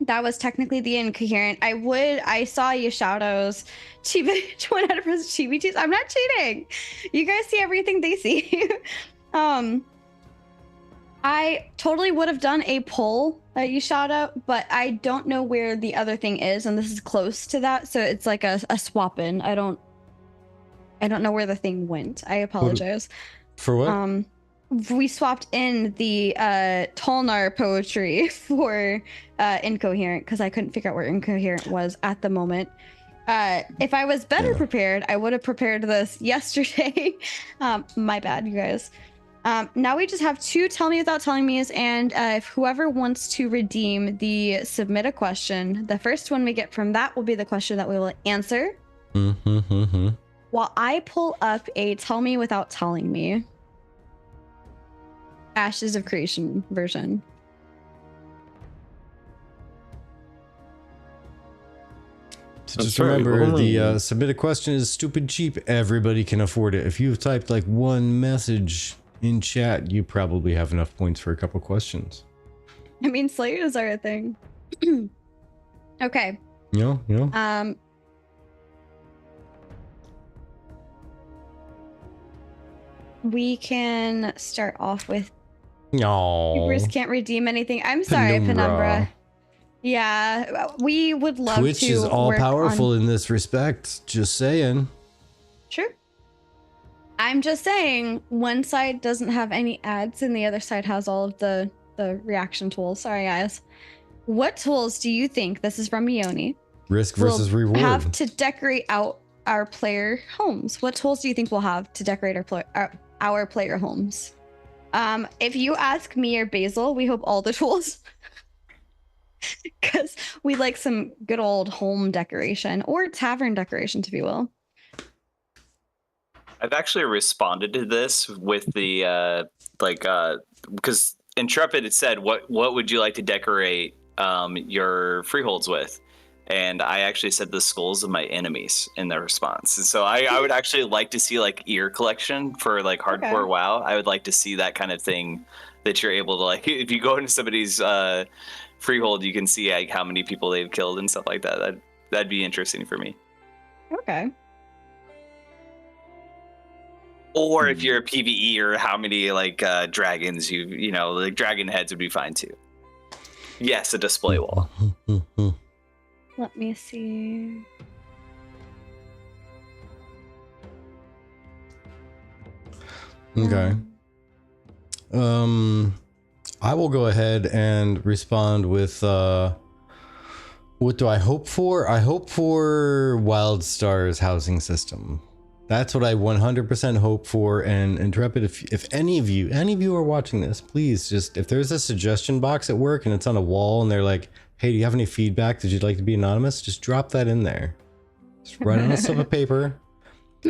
That was technically the incoherent. I saw Yashato's Chibi 100% Chibi cheats. I'm not cheating. You guys see everything they see. I totally would have done a poll at Yashato, but I don't know where the other thing is, and this is close to that, so it's like a swap in. I don't know where the thing went. I apologize. For what? We swapped in the Tolnar poetry for incoherent because I couldn't figure out where incoherent was at the moment. If I was better prepared, I would have prepared this yesterday. My bad, you guys. Now we just have 2 tell me without telling me's, and if whoever wants to redeem the submit a question, the first one we get from that will be the question that we will answer. While I pull up a tell me without telling me Ashes of Creation version. So just That's right, remember, only- the submit a question is stupid cheap. Everybody can afford it. If you've typed like one message in chat, you probably have enough points for a couple questions. I mean, Slayers are a thing. Okay. You know? We can start off with No. Bruce can't redeem anything. I'm sorry, Penumbra. Yeah, we would love Twitch to. is all work powerful on... in this respect. Just saying. True. I'm just saying, one side doesn't have any ads, and the other side has all of the reaction tools. Sorry, guys. What tools do you think? This is from Ioni. Risk versus reward. Have to decorate out our player homes. What tools do you think we'll have to decorate our player homes? If you ask me or Basil, we hope all the tools. Because we like some good old home decoration or tavern decoration, if you will. I've actually responded to this with the because Intrepid had said, what would you like to decorate your freeholds with? And I actually said the skulls of my enemies in their response. And so I would actually like to see like ear collection for like hardcore WoW. I would like to see that kind of thing that you're able to like, if you go into somebody's freehold, you can see like how many people they've killed and stuff like that. That'd be interesting for me. Okay. Or if you're a PvE, or how many like dragons you know, like dragon heads would be fine too. Yes, a display wall. Let me see. Okay. I will go ahead and respond with what do I hope for? I hope for WildStar's housing system. That's what I 100% hope for. And Intrepid, if any of you are watching this, please just, if there's a suggestion box at work and it's on a wall and they're like, hey, do you have any feedback? Did you like to be anonymous? Just drop that in there. Just write on a slip of paper.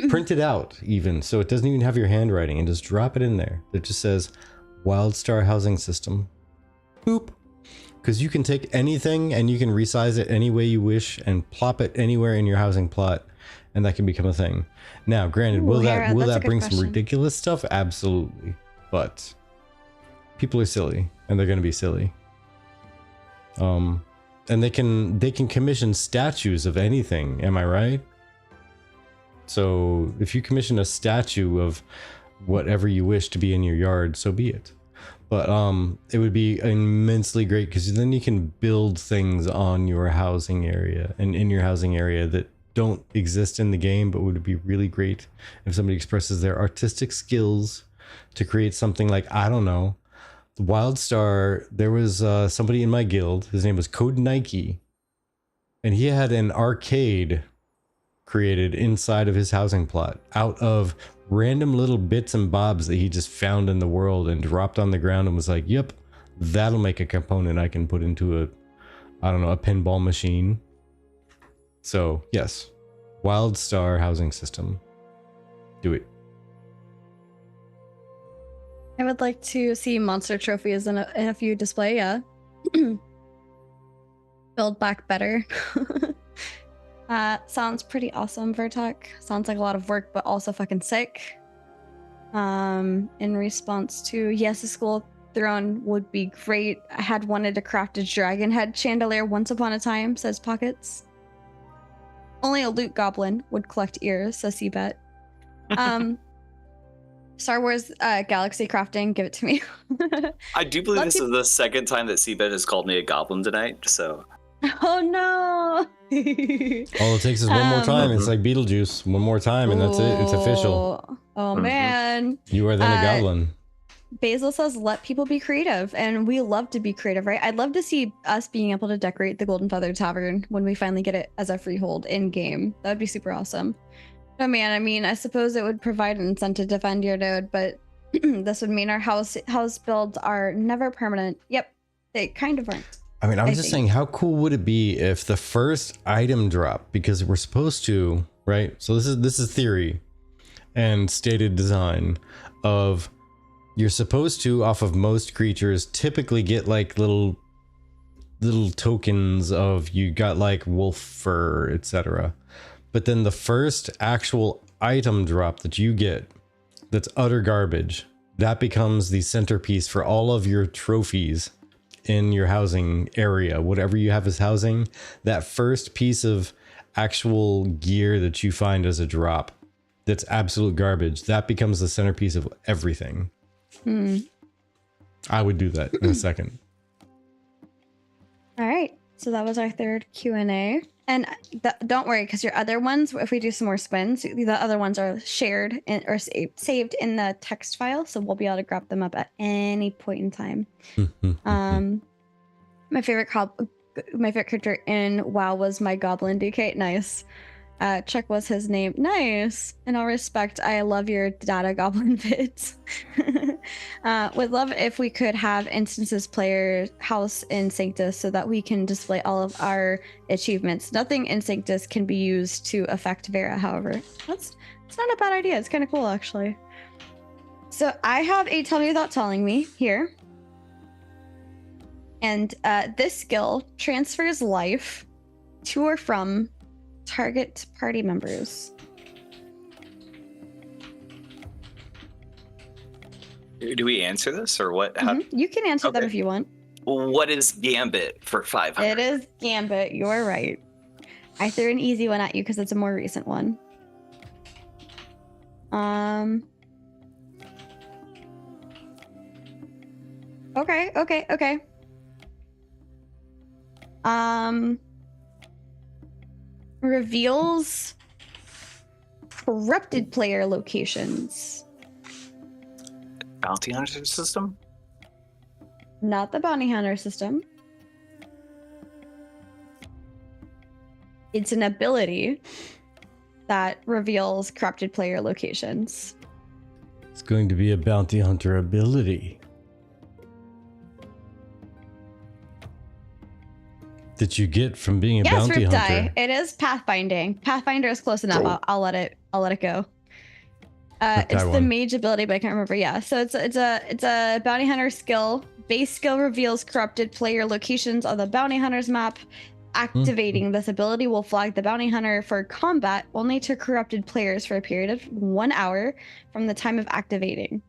Print it out even, so it doesn't even have your handwriting, and just drop it in there. It just says WildStar housing system. Boop. Because you can take anything and you can resize it any way you wish and plop it anywhere in your housing plot, and that can become a thing. Now, granted, will that bring some ridiculous stuff? Absolutely. But people are silly, and they're going to be silly. And they can commission statues of anything. Am I right? So if you commission a statue of whatever you wish to be in your yard, so be it. But it would be immensely great because then you can build things on your housing area and in your housing area that don't exist in the game, but would be really great if somebody expresses their artistic skills to create something like, I don't know, WildStar. There was somebody in my guild, his name was Code Nike, and he had an arcade created inside of his housing plot out of random little bits and bobs that he just found in the world and dropped on the ground and was like, yep, that'll make a component I can put into a pinball machine. So yes, WildStar housing system. Do it. I would like to see monster trophies in a few display, yeah. Build back better. Sounds pretty awesome, Vertok. Sounds like a lot of work, but also fucking sick. In response to, yes, a school throne would be great. I had wanted to craft a dragon head chandelier once upon a time, says Pockets. Only a loot goblin would collect ears, says Seabet. Star Wars Galaxy crafting, give it to me. I do believe this is the second time that Seabed has called me a goblin tonight, so... Oh no! All it takes is one more time. It's like Beetlejuice. One more time and that's it. It's official. Oh man. You are then a goblin. Basil says, let people be creative. And we love to be creative, right? I'd love to see us being able to decorate the Golden Feather Tavern when we finally get it as a freehold in game. That would be super awesome. Oh man, I mean, I suppose it would provide an incentive to defend your node, but this would mean our house builds are never permanent. Yep, they kind of aren't. I mean, I'm just saying, how cool would it be if the first item drop, because we're supposed to, right? So this is theory and stated design of, you're supposed to, off of most creatures, typically get like little tokens of, you got like wolf fur, etc. But then the first actual item drop that you get, that's utter garbage, that becomes the centerpiece for all of your trophies in your housing area. Whatever you have as housing, that first piece of actual gear that you find as a drop that's absolute garbage, that becomes the centerpiece of everything. I would do that in a second. All right, so that was our third Q&A. And don't worry, because your other ones, if we do some more spins, the other ones are shared or saved in the text file, so we'll be able to grab them up at any point in time. My favorite character in WoW was my Goblin DK. Nice. Chuck was his name. Nice. In all respect, I love your data goblin bits. Would love if we could have instances player house in Sanctus so that we can display all of our achievements. Nothing in Sanctus can be used to affect Vera, however. It's not a bad idea. It's kind of cool, actually. So I have a Tell Me Without Telling Me here. And this skill transfers life to or from target party members. Do we answer this or what? You can answer them if you want. What is Gambit for 500? It is Gambit. You're right. I threw an easy one at you because it's a more recent one. Okay. Reveals corrupted player locations. bounty hunter system? Not the bounty hunter system. It's an ability that reveals corrupted player locations. It's going to be a bounty hunter ability that you get from being a bounty Riptide. hunter. It is pathfinding. Pathfinder is close enough. Oh. I'll let it go. It's the mage ability, but I can't remember. Yeah, so it's a bounty hunter skill. Base skill reveals corrupted player locations on the bounty hunter's map. Activating this ability will flag the bounty hunter for combat only to corrupted players for a period of 1 hour from the time of activating.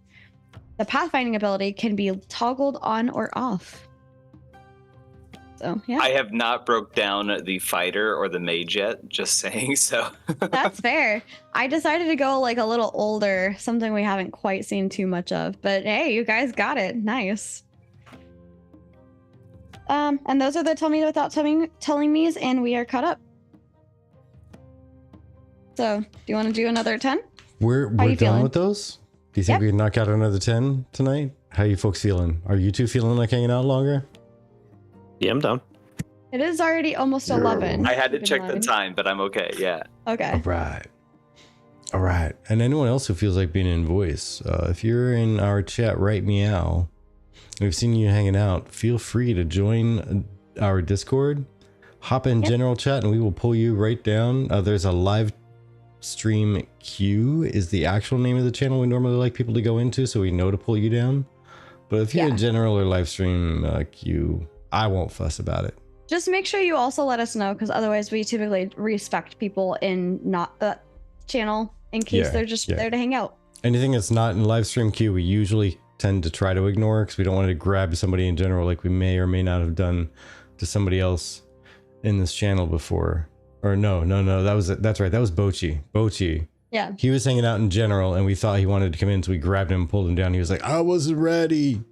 The pathfinding ability can be toggled on or off. So yeah, I have not broke down the fighter or the mage yet. Just saying. So that's fair. I decided to go like a little older, something we haven't quite seen too much of. But hey, you guys got it. Nice. And those are the tell me without telling me's, and we are caught up. So, do you want to do another 10? We're done feeling? with those? Do you think we can knock out another 10 tonight? How are you folks feeling? Are you two feeling like hanging out longer? Yeah, I'm down. It is already almost 11. I had to Keep in check the mind. time, but I'm okay. Yeah. Okay. All right. And anyone else who feels like being in voice, if you're in our chat right meow, we've seen you hanging out, feel free to join our Discord, hop in general chat, and we will pull you right down. There's a live stream queue is the actual name of the channel we normally like people to go into, so we know to pull you down. But if you're in general or live stream queue, I won't fuss about it. Just make sure you also let us know, because otherwise we typically respect people in not that channel in case they're just there to hang out. Anything that's not in live stream queue, we usually tend to try to ignore because we don't want to grab somebody in general like we may or may not have done to somebody else in this channel before. Or no, that's right, that was Bochi. Yeah, he was hanging out in general and we thought he wanted to come in, so we grabbed him and pulled him down. He was like, I wasn't ready.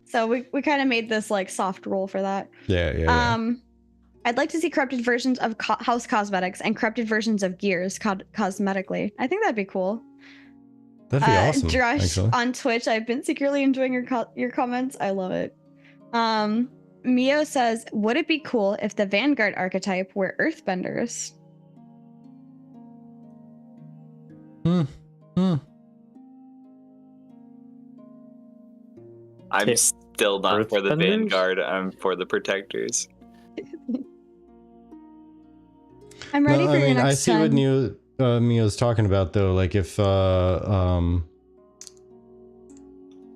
So we kind of made this like soft rule for that. Yeah. I'd like to see corrupted versions of house cosmetics and corrupted versions of gears cosmetically. I think that'd be cool. That'd be awesome. Drush actually. on Twitch, I've been secretly enjoying your comments. I love it. Mio says, would it be cool if the Vanguard archetype were earthbenders? I'm still not for the Earthbenders? Vanguard. I'm for the Protectors. I'm ready for your next I see 10. what Mio's talking about though. Like if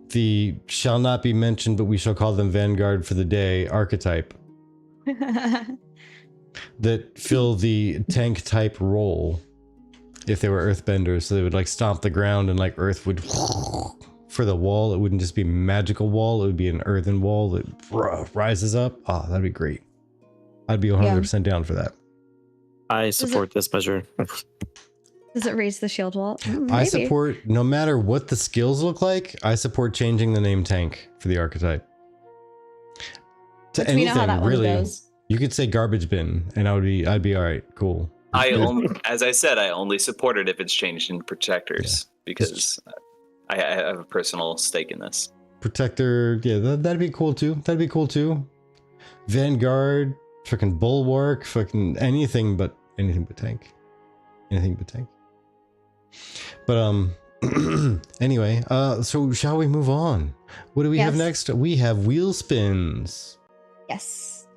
the shall not be mentioned, but we shall call them Vanguard for the day archetype that fill the tank type role if they were earthbenders, so they would like stomp the ground and like earth would for the wall. It wouldn't just be magical wall, it would be an earthen wall that rises up. Oh, that'd be great. I'd be 100% down for that. I support this measure. Does it raise the shield wall? Maybe. I support, no matter what the skills look like, I support changing the name tank for the archetype to Which we know how anything that one really. goes. You could say garbage bin and I'd be all right, cool. As I said, I only support it if it's changed in Protectors because I have a personal stake in this. Protector, yeah, that'd be cool too. Vanguard, fucking bulwark, fucking anything but tank. But anyway, so shall we move on? What do we have next? We have wheel spins. Yes.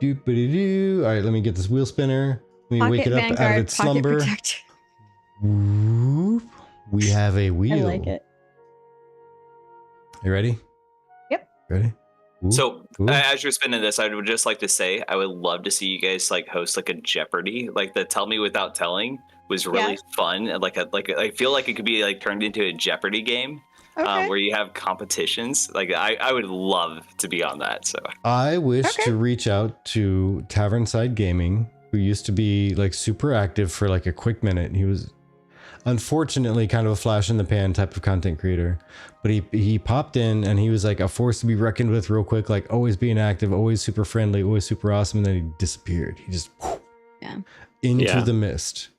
Doop-a-doo-doo. All right, let me get this wheel spinner. Let me wake it up Vanguard, out of its slumber. Protector. Whoop. We have a wheel. I like it. You ready? Yep. Ready? Ooh, So ooh. as you're spinning this, I would just like to say I would love to see you guys like host like a Jeopardy, like the Tell Me Without Telling was really fun. Like I feel like it could be like turned into a Jeopardy game where you have competitions. Like I would love to be on that. So I wish to reach out to Tavernside Gaming, who used to be like super active for like a quick minute. He was unfortunately kind of a flash in the pan type of content creator, but he popped in and he was like a force to be reckoned with real quick, like always being active, always super friendly, always super awesome, and then he disappeared. He just into the mist.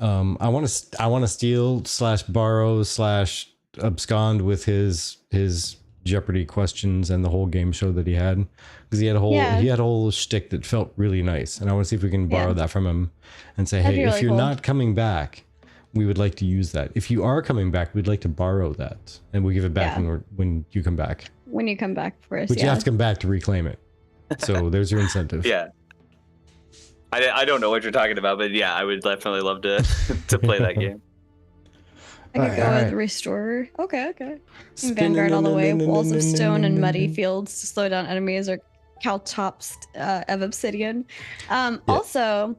I want to steal / borrow / abscond with his Jeopardy questions and the whole game show that he had, because he had a whole shtick that felt really nice, and I want to see if we can borrow that from him and say, hey, if you're not coming back, we would like to use that. If you are coming back, we'd like to borrow that, and we give it back when you come back. When you come back for us, but you have to come back to reclaim it. So there's your incentive. Yeah. I don't know what you're talking about, but yeah, I would definitely love to to play that game. I could go with Restorer. Okay. Vanguard all the way. Walls of stone and muddy fields to slow down enemies, or Caltops of obsidian. Also,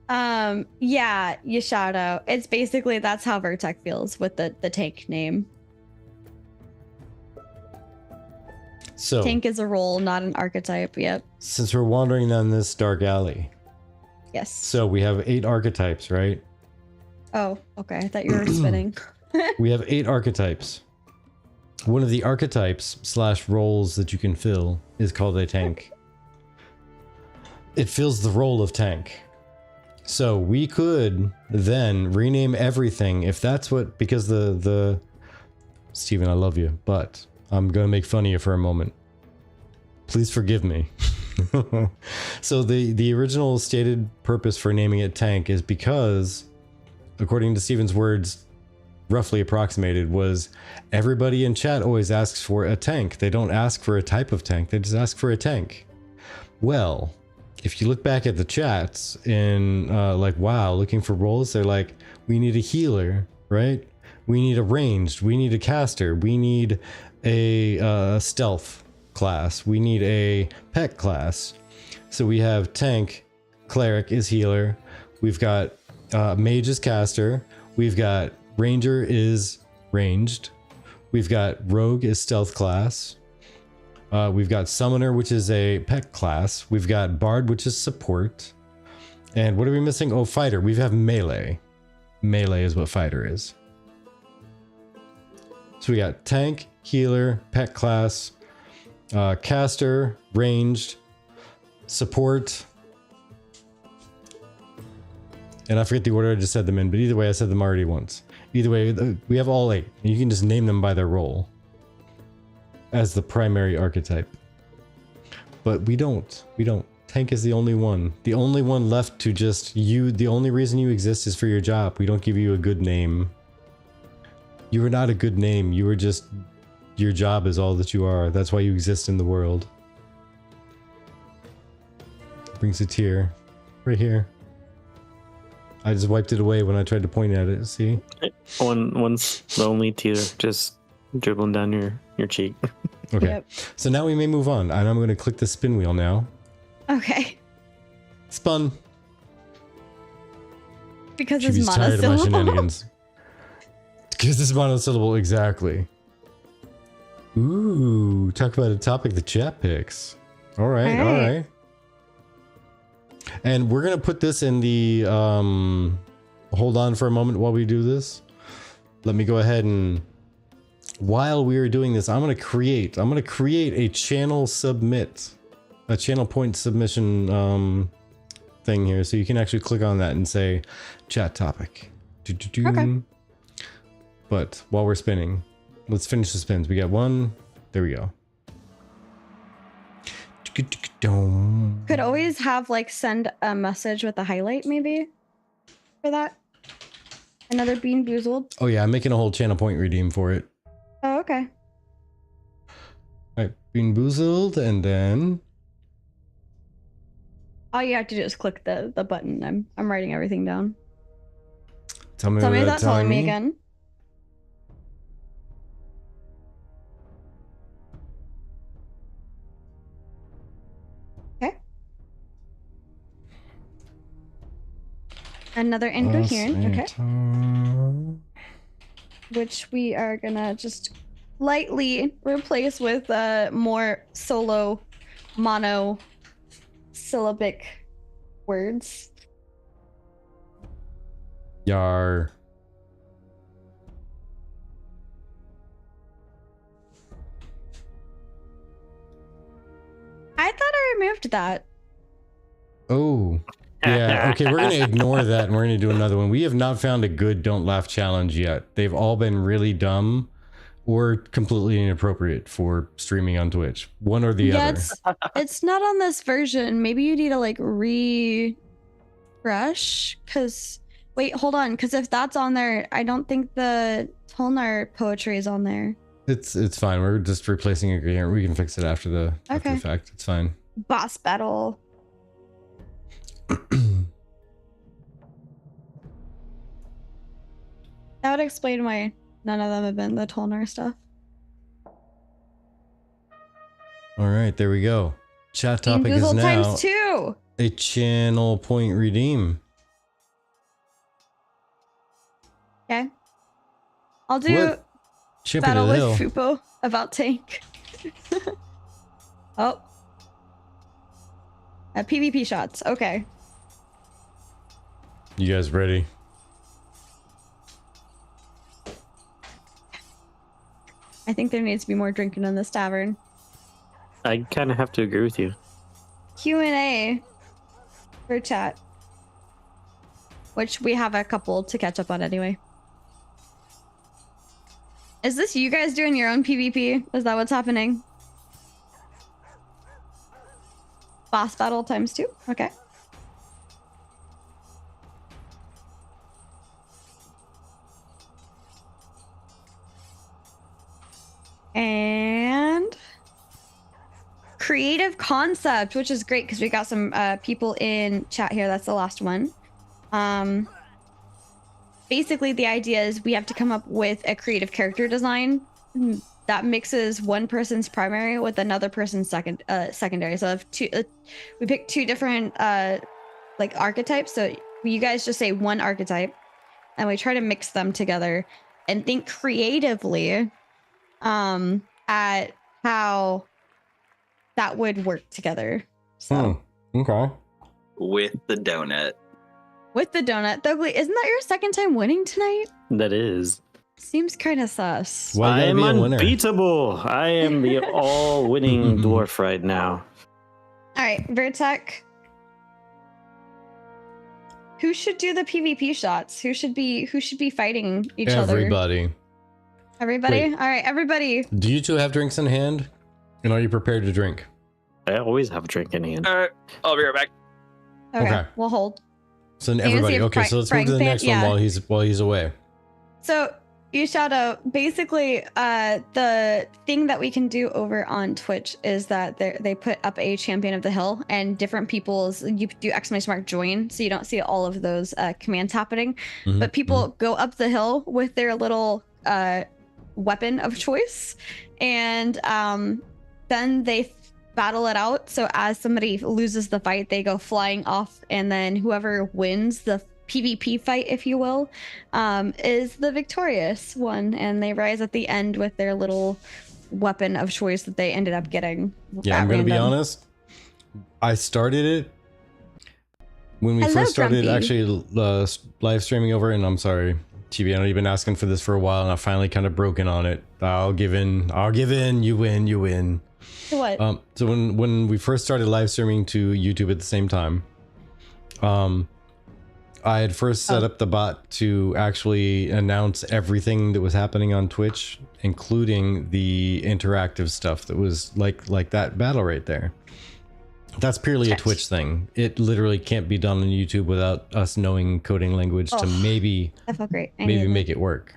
you shout out. It's basically that's how Vertec feels with the tank name. So tank is a role, not an archetype. Yep. Since we're wandering down this dark alley. Yes. So we have 8 archetypes, right? Oh, okay. I thought you were spinning. We have 8 archetypes. One of the archetypes / roles that you can fill is called a tank. It fills the role of tank. So we could then rename everything if that's what, because the Steven, I love you, but I'm going to make fun of you for a moment. Please forgive me. So the original stated purpose for naming it tank is because, according to Steven's words, roughly approximated, was everybody in chat always asks for a tank. They don't ask for a type of tank. They just ask for a tank. Well, if you look back at the chats in like WoW, looking for roles, they're like, we need a healer, right? We need a ranged. We need a caster. We need a stealth class. We need a pet class. So we have tank, cleric is healer. We've got mage is caster. We've got ranger is ranged. We've got rogue is stealth class. We've got summoner, which is a pet class. We've got bard, which is support. And what are we missing? Oh, fighter. We have melee. Melee is what fighter is. So we got tank, healer, pet class, caster, ranged, support. And I forget the order I just said them in, but either way, I said them already once. Either way, we have all 8. You can just name them by their role as the primary archetype. But we don't. Tank is the only one. The only one left to just you. The only reason you exist is for your job. We don't give you a good name. You are not a good name. You are just, your job is all that you are. That's why you exist in the world. Brings a tear. Right here. I just wiped it away when I tried to point at it. See? One's lonely tear just dribbling down your cheek. Okay. Yep. So now we may move on. And I'm going to click the spin wheel now. Okay. Spun. Because She's it's tired of my monosyllable. shenanigans. Because it's monosyllable, exactly. Ooh, talk about a topic the chat picks. All right. And we're going to put this in the, hold on for a moment while we do this. Let me go ahead and, while we are doing this, I'm going to create a channel point submission, thing here. So you can actually click on that and say chat topic. Okay. But while we're spinning, let's finish the spins. We got one. There we go. Could always have send a message with a highlight maybe for that. Another Bean Boozled. Oh yeah, I'm making a whole channel point redeem for it. Oh, okay. All right, Bean Boozled, and then All you have to do is click the button. I'm writing everything down. tell me Tell me without without telling me again. Okay. Another incoherent. Okay. Which we are gonna just lightly replace with more solo monosyllabic words. Yar. I thought I removed that. Oh. Yeah, okay, we're going to ignore that and we're going to do another one. We have not found a good Don't Laugh challenge yet. They've all been really dumb, or completely inappropriate for streaming on Twitch. One or the other. It's not on this version. Maybe you need to like refresh. Cause wait, hold on. Cause if that's on there, I don't think the Tolnar poetry is on there. It's fine. We're just replacing it here. We can fix it after the fact. It's fine. Boss battle. That would explain why none of them have been the Tolnar stuff. All right, there we go. Chat topic is Google now times 2. a channel point redeem. Okay. I'll do Champion battle of the with Hill. Fupo about tank. Oh. PvP shots. Okay. You guys ready? I think there needs to be more drinking in this tavern. I kind of have to agree with you. Q&A for chat. Which we have a couple to catch up on anyway. Is this you guys doing your own PvP? Is that what's happening? Boss battle times 2? Okay. And creative concept, which is great because we got some people in chat here. That's the last one. Basically, the idea is we have to come up with a creative character design that mixes one person's primary with another person's secondary. So if we pick 2 different like archetypes. So you guys just say one archetype, and we try to mix them together and think creatively at how that would work together. So okay. With the donut. With the donut. Thugly, isn't that your second time winning tonight? That is. Seems kind of sus. Well, I am be a winner. unbeatable. I am the all-winning dwarf right now. All right, Vertec. Who should do the PvP shots? Who should be fighting each other? Everybody. Everybody? Wait. All right, everybody. Do you two have drinks in hand? And are you prepared to drink? I always have a drink in hand. All right, I'll be right back. Okay. We'll hold. So everybody. Okay, so let's move to the next one while he's away. So you shout out. Basically, the thing that we can do over on Twitch is that they put up a champion of the hill, and different people's you do ! join, so you don't see all of those commands happening. But people go up the hill with their little weapon of choice, and then they battle it out. So as somebody loses the fight, they go flying off, and then whoever wins the PvP fight, if you will, is the victorious one, and they rise at the end with their little weapon of choice that they ended up getting. Yeah, I'm gonna be honest. I started it when we first started actually live streaming over, and I'm sorry, TV, I know you've been asking for this for a while, and I finally kind of broken on it. I'll give in. You win. What? So when we first started live streaming to YouTube at the same time, I had first set up the bot to actually announce everything that was happening on Twitch, including the interactive stuff that was like that battle right there. That's purely a Twitch thing. It literally can't be done on YouTube without us knowing coding language to maybe that felt great. maybe make it work.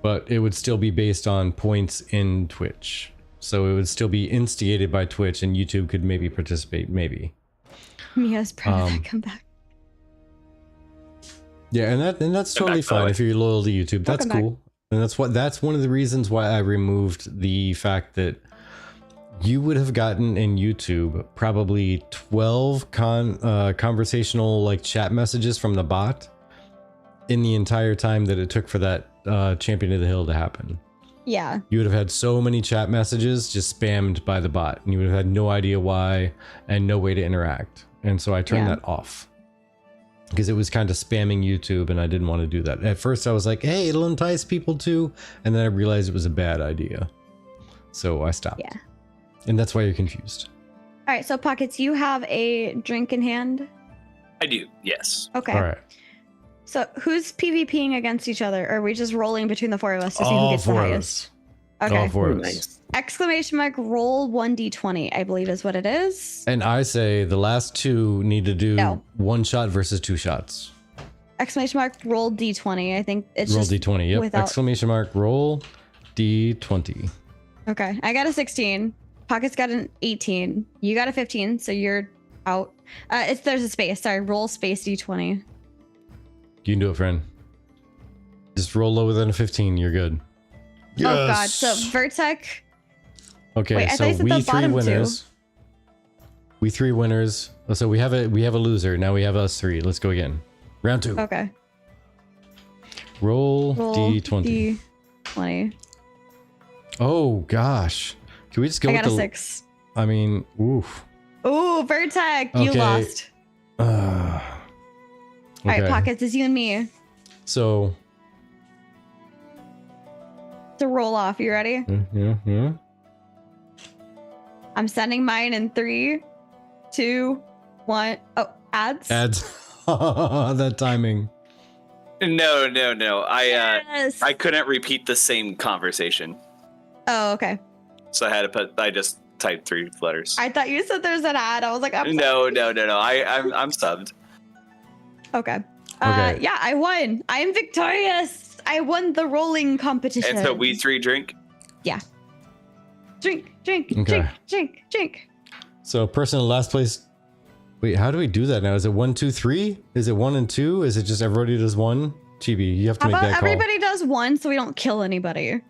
But it would still be based on points in Twitch. So it would still be instigated by Twitch, and YouTube could maybe participate, maybe. Mia's proud of that comeback. Yeah, and that's totally fine if you're loyal to YouTube. That's cool. And that's one of the reasons why I removed the fact that you would have gotten in YouTube probably 12 conversational like chat messages from the bot in the entire time that it took for that Champion of the Hill to happen. Yeah. You would have had so many chat messages just spammed by the bot, and you would have had no idea why and no way to interact. And so I turned that off because it was kind of spamming YouTube, and I didn't want to do that. At first I was like, hey, it'll entice people too. And then I realized it was a bad idea. So I stopped. Yeah. And that's why you're confused. All right. So Pockets, you have a drink in hand? I do, yes. Okay. All right. So who's PvPing against each other? Or are we just rolling between the four of us to see who All gets the four of highest? us. Okay. All four of us. Nice. Exclamation mark roll 1d20, I believe is what it is. And I say the last two need to do No. 1 shot versus 2 shots. Exclamation mark roll d20. I think it's Roll just d20. Yep. without. Exclamation mark roll d20. Okay, I got a 16. Pocket's got an 18. You got a 15, so you're out. There's a space. Sorry, roll space d20. You can do it, friend. Just roll lower than a 15. You're good. Yes. Oh god. So Vertec. Okay, Wait, I thought so you said we the 3 bottom two. winners. We 3 winners. Oh, so we have a loser. Now we have us 3. Let's go again. Round 2. Okay. Roll d20. d20. Oh gosh. Can we just go I with got a the 6. I mean, oof. Ooh, Vertec, you Okay. lost. All right, Pockets, it's you and me. So To roll off. You ready? yeah. I'm sending mine in 3, 2, 1. Oh, ads. Ads. That timing. No. Yes. I couldn't repeat the same conversation, Oh, okay. so I just typed 3 letters. I thought you said there's an ad. I was like, I'm No. sorry. I'm subbed. Okay. Okay. Yeah, I won. I am victorious. I won the rolling competition. And so we 3 drink. drink, Okay. drink. So person in last place. Wait, how do we do that now? Is it 1, 2, 3? Is it 1 and 2? Is it just everybody does 1? Chibi, you have to How make about that call. everybody does one so we don't kill anybody?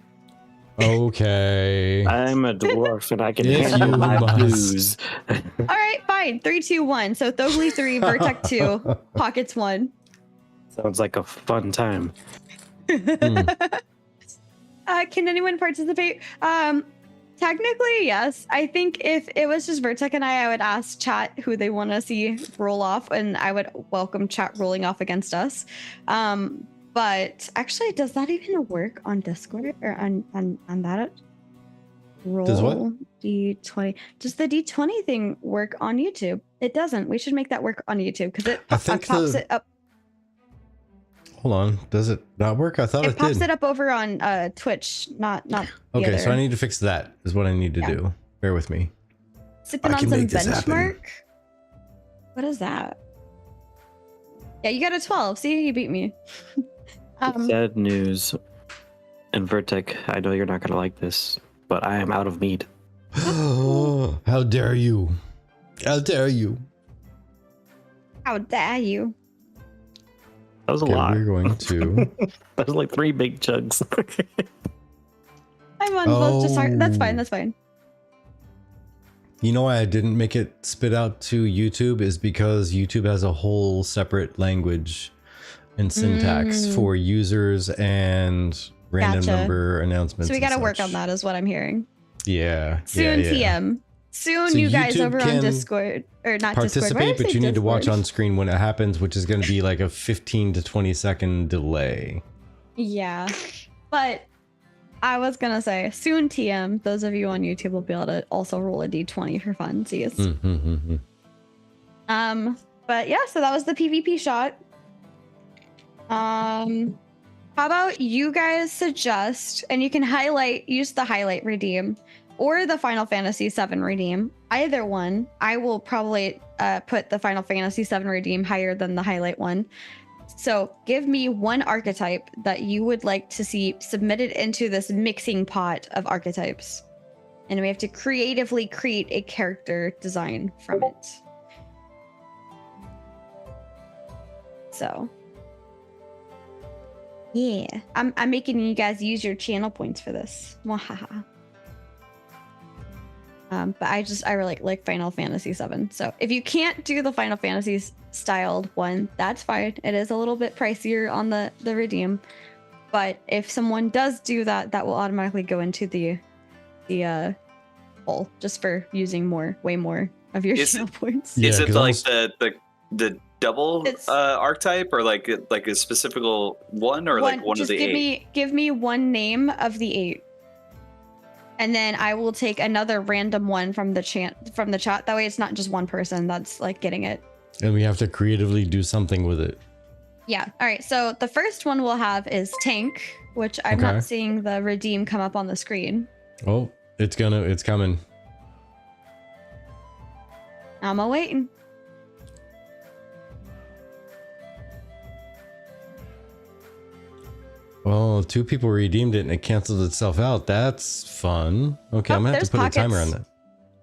Okay. I'm a dwarf and I can If handle you my must. booze. All right, fine. 3, 2, 1. So Thogly 3, Vertec 2, Pockets 1. Sounds like a fun time. Hmm. Can anyone participate? Technically, yes. I think if it was just Vertec and I would ask chat who they want to see roll off, and I would welcome chat rolling off against us. But actually, does that even work on Discord or on that? Roll Does what? D20. Does the D20 thing work on YouTube? It doesn't. We should make that work on YouTube because it I think pops it up. Hold on. Does it not work? I thought It it pops did. it up over on Twitch, not the Okay, so I other. need to fix that. Is what I need to Yeah. do. Bear with me. Sipping I on can some make this happen. benchmark. What is that? Yeah, you got a 12. See, you beat me. Sad news. And Vertec, I know you're not going to like this, but I am out of mead. How dare you? How dare you? How dare you? That was a Okay, lot. we're going to. That was like 3 big chugs. I'm on both. Just that's Oh. fine. That's fine. You know why I didn't make it spit out to YouTube is because YouTube has a whole separate language and syntax for users and random Gotcha. number announcements. So we and got to work such. on that, is what I'm hearing. Yeah. Soon, yeah, yeah. TM. Soon, So you guys YouTube over on can Discord or not Discord. Why did I Participate, but say you need to watch Discord? on screen when it happens, which is going to be like a 15 to 20 second delay. Yeah, but I was gonna say soon, TM. Those of you on YouTube will be able to also roll a d20 for funsies. Mm-hmm. But yeah, so that was the PvP shot. How about you guys suggest, and you can use the highlight redeem or the Final Fantasy VII redeem. Either one. I will probably put the Final Fantasy VII redeem higher than the highlight one. So give me one archetype that you would like to see submitted into this mixing pot of archetypes. And we have to creatively create a character design from it. So yeah, I'm making you guys use your channel points for this. Mwahaha. But I really like Final Fantasy VII. So if you can't do the Final Fantasy styled one, that's fine. It is a little bit pricier on the redeem. But if someone does do that, that will automatically go into the poll just for using way more of your channel points. Yeah, Is it 'cause like almost- the double It's- archetype or like a specific one or like one of just the 8? give me one name of the 8. And then I will take another random one from the chat. That way it's not just one person that's like getting it. And we have to creatively do something with it. Yeah. All right. So the first one we'll have is tank, which I'm Okay. not seeing the redeem come up on the screen. Oh, it's coming. I'm waiting. Well, 2 people redeemed it and it canceled itself out. That's fun. Okay, Oh, I'm gonna have there's to put a timer on pockets. that.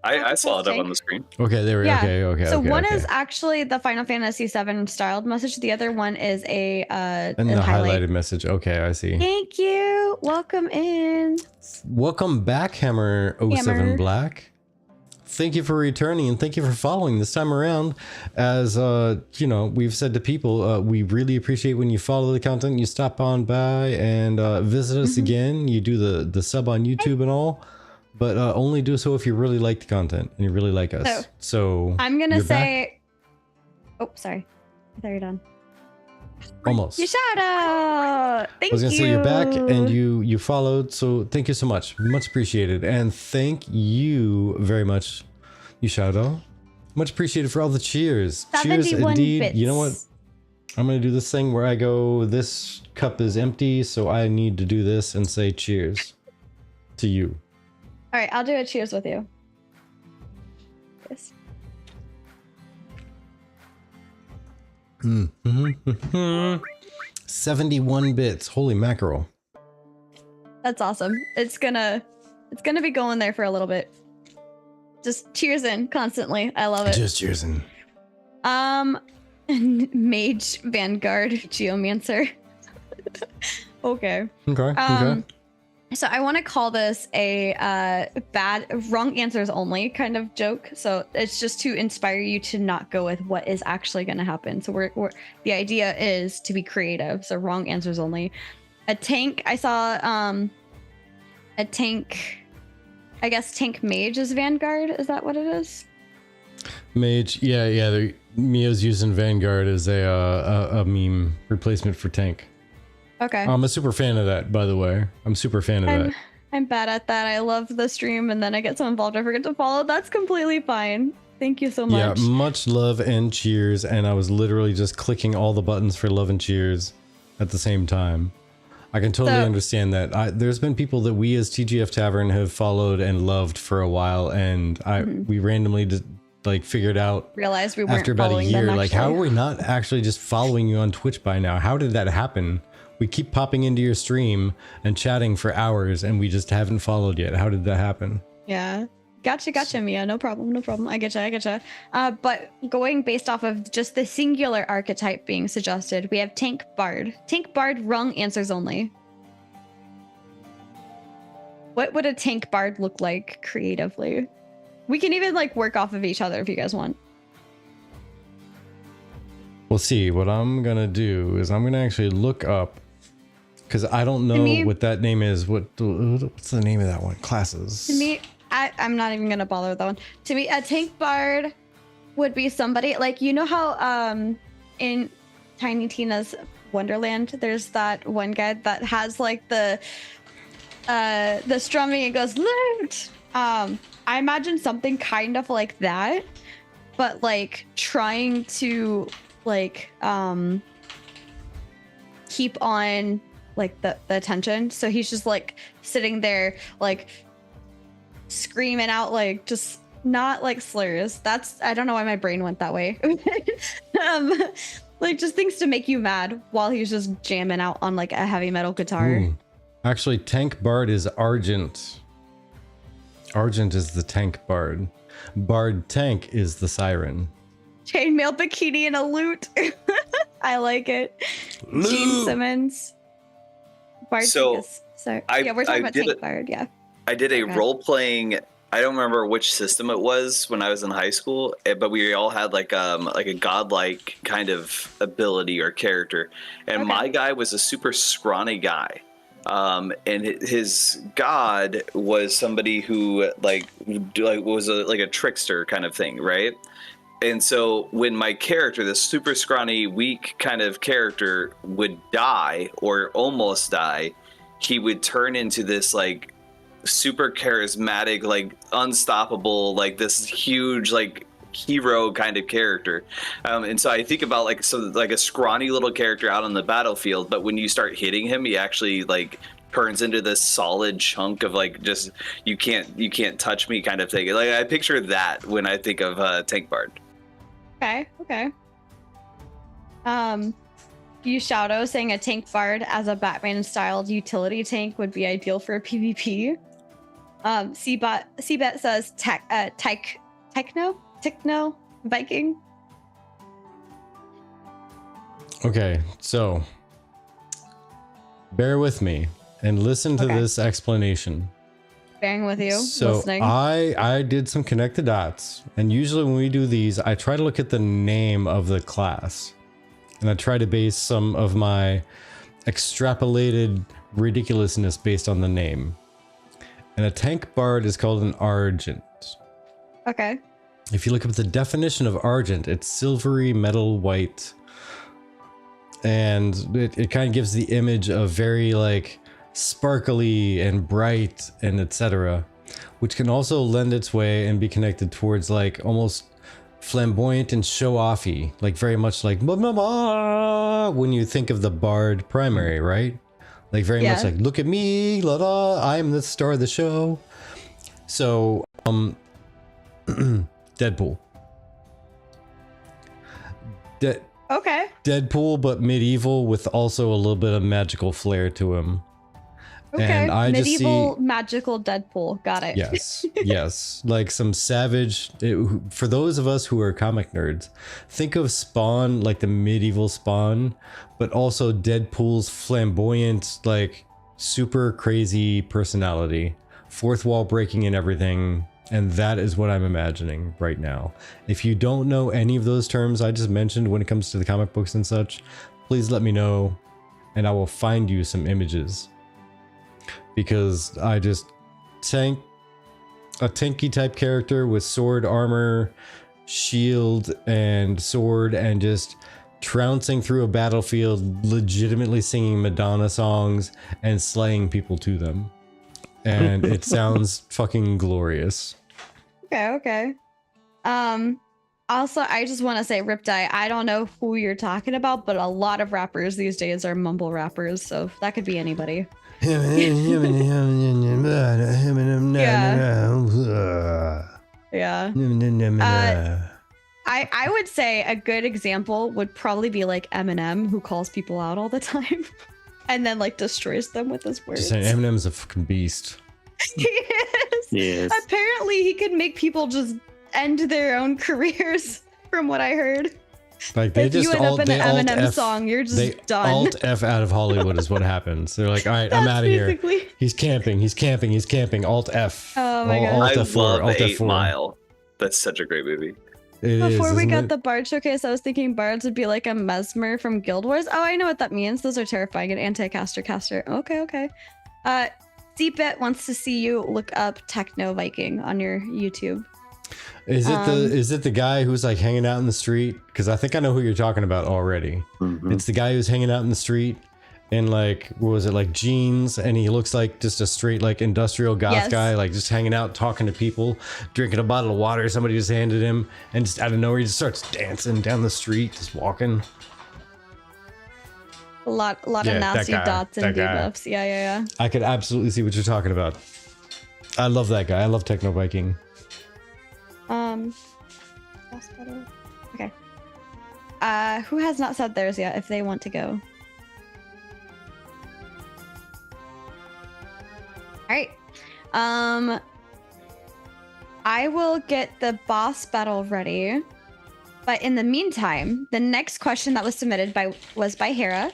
I saw it up Tank. on the screen. Okay, there we go. Yeah. Okay. So okay, one okay. is actually the Final Fantasy VII styled message. The other one is a And the highlight. highlighted message. Okay, I see. Thank you. Welcome in. Welcome back, Hammer07 Hammer. Black. Thank you for returning and thank you for following this time around. As you know, we've said to people, we really appreciate when you follow the content, you stop on by and visit us again. You do the sub on YouTube and all, but only do so if you really like the content and you really like us. So I'm gonna you're say. Oh, sorry. I thought you're done. almost. You shout out. Thank I was gonna you. say you're back and you followed, so thank you so much, much appreciated, and thank you very much. You shout out, much appreciated for all the cheers. Cheers 71 indeed. bits. You know what? I'm gonna do this thing where I go. This cup is empty, so I need to do this and say cheers to you. All right, I'll do a cheers with you. Yes. 71 bits. Holy mackerel! That's awesome. It's gonna be going there for a little bit. Just cheers in constantly. I love it. Just cheersing. Mage, Vanguard, Geomancer. Okay. Okay. So I want to call this a wrong answers only kind of joke. So it's just to inspire you to not go with what is actually going to happen. So we're the idea is to be creative. So wrong answers only. A tank. I saw a tank. I guess tank mage is Vanguard. Is that what it is? Mage. Yeah. Mio's using Vanguard as a meme replacement for tank. Okay. I'm a super fan of that, by the way. I'm super fan of that. I'm bad at that. I love the stream and then I get so involved I forget to follow. That's completely fine. Thank you so much. Yeah, much love and cheers. And I was literally just clicking all the buttons for love and cheers at the same time. I can totally understand that. There's been people that we as TGF Tavern have followed and loved for a while, and we randomly just like figured out Realized we weren't after about a following year, them, like how actually. are we not actually just following you on Twitch by now? How did that happen? We keep popping into your stream and chatting for hours, and we just haven't followed yet. How did that happen? Yeah. Gotcha, Mia. No problem. I getcha. But going based off of just the singular archetype being suggested, we have Tank Bard. Tank Bard, wrong answers only. What would a Tank Bard look like creatively? We can even like work off of each other if you guys want. We'll see. What I'm gonna do is I'm gonna actually look up, because I don't know what that name is. What's the name of that one? Classes. To me, I'm not even gonna bother with that one. To me, a Tank Bard would be somebody like, you know how in Tiny Tina's Wonderland, there's that one guy that has like the strumming. It goes loot. I imagine something kind of like that, but like trying to like keep on like the attention. So he's just like sitting there like screaming out like just not like slurs. That's, I don't know why my brain went that way. Like just things to make you mad while he's just jamming out on like a heavy metal guitar. Ooh. Actually, Tank Bard is Argent. Argent is the Tank Bard. Bard Tank is the Siren. Chainmail bikini and a lute. I like it. Gene Simmons. Bard. So, sorry. I- Yeah, we're talking I about did Tank it- Bard. Yeah. I did a Okay. role playing. I don't remember which system it was when I was in high school, but we all had like a godlike kind of ability or character, and Okay. my guy was a super scrawny guy, and his god was somebody who was a trickster kind of thing, right? And so when my character, this super scrawny, weak kind of character, would die or almost die, he would turn into this like super charismatic, like unstoppable, like this huge, like hero kind of character. And so I think about like a scrawny little character out on the battlefield, but when you start hitting him, he actually like turns into this solid chunk of like just you can't touch me kind of thing. Like I picture that when I think of Tank Bard. Okay. Shadow saying a Tank Bard as a Batman-styled utility tank would be ideal for a PvP. Cbet says Techno Viking. Okay, so bear with me and listen to this explanation. Bearing with you, so listening. I did some connect the dots, and usually when we do these, I try to look at the name of the class, and I try to base some of my extrapolated ridiculousness based on the name. And a Tank Bard is called an Argent. Okay. If you look up the definition of Argent, it's silvery metal white, and it kind of gives the image of very like sparkly and bright and etc., which can also lend its way and be connected towards like almost flamboyant and show-offy, like very much like when you think of the Bard primary, right? Like very much like, look at me, la la, I'm the star of the show. So Deadpool. Okay. Deadpool, but medieval with also a little bit of magical flair to him. Okay. And I medieval just see, magical Deadpool. Got it. Yes. Like some savage. For those of us who are comic nerds, think of Spawn like the medieval Spawn, but also Deadpool's flamboyant, like super crazy personality, fourth wall breaking and everything. And that is what I'm imagining right now. If you don't know any of those terms I just mentioned when it comes to the comic books and such, please let me know and I will find you some images. Because I just a tanky type character with sword, armor, shield, and sword, and just trouncing through a battlefield, legitimately singing Madonna songs and slaying people to them. And it sounds fucking glorious. Okay. Also, I just want to say, Riptide, I don't know who you're talking about, but a lot of rappers these days are mumble rappers, so that could be anybody. Yeah. I would say a good example would probably be like Eminem, who calls people out all the time and then like destroys them with his words. Just saying, Eminem's a fucking beast. He is. Yes. Apparently he can make people just end their own careers, from what I heard. Like they if just you end up in an Eminem song, you're just done. Alt F out of Hollywood is what happens. They're like, all right, I'm out of here. He's camping. Alt F. Oh my god. I F4, love Alt 8 F4. Mile. That's such a great movie. Before we got the Bard showcase, I was thinking Bards would be like a Mesmer from Guild Wars. Oh, I know what that means. Those are terrifying. An anti-caster. Okay. Deepit wants to see you look up Techno Viking on your YouTube. Is it the guy who's like hanging out in the street? Because I think I know who you're talking about already. Mm-hmm. It's the guy who's hanging out in the street in like, what was it, like jeans, and he looks like just a straight like industrial goth guy, like just hanging out, talking to people, drinking a bottle of water somebody just handed him, and just out of nowhere he just starts dancing down the street, just walking. A lot of nasty dots and debuffs. Yeah. I could absolutely see what you're talking about. I love that guy. I love Techno Viking. Okay. Who has not said theirs yet if they want to go? All right. I will get the boss battle ready. But in the meantime, the next question that was submitted was by Hera.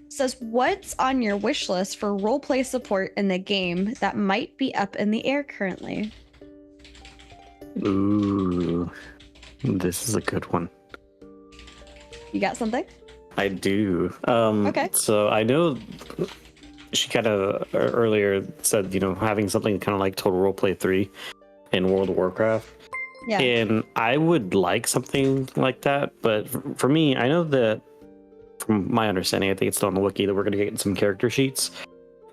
Says, what's on your wish list for roleplay support in the game that might be up in the air currently? Ooh, this is a good one. You got something? I do. Okay. So I know she kind of earlier said, having something kind of like Total Roleplay 3 in World of Warcraft. Yeah. And I would like something like that. But for me, I know that from my understanding, I think it's still on the wiki that we're going to get some character sheets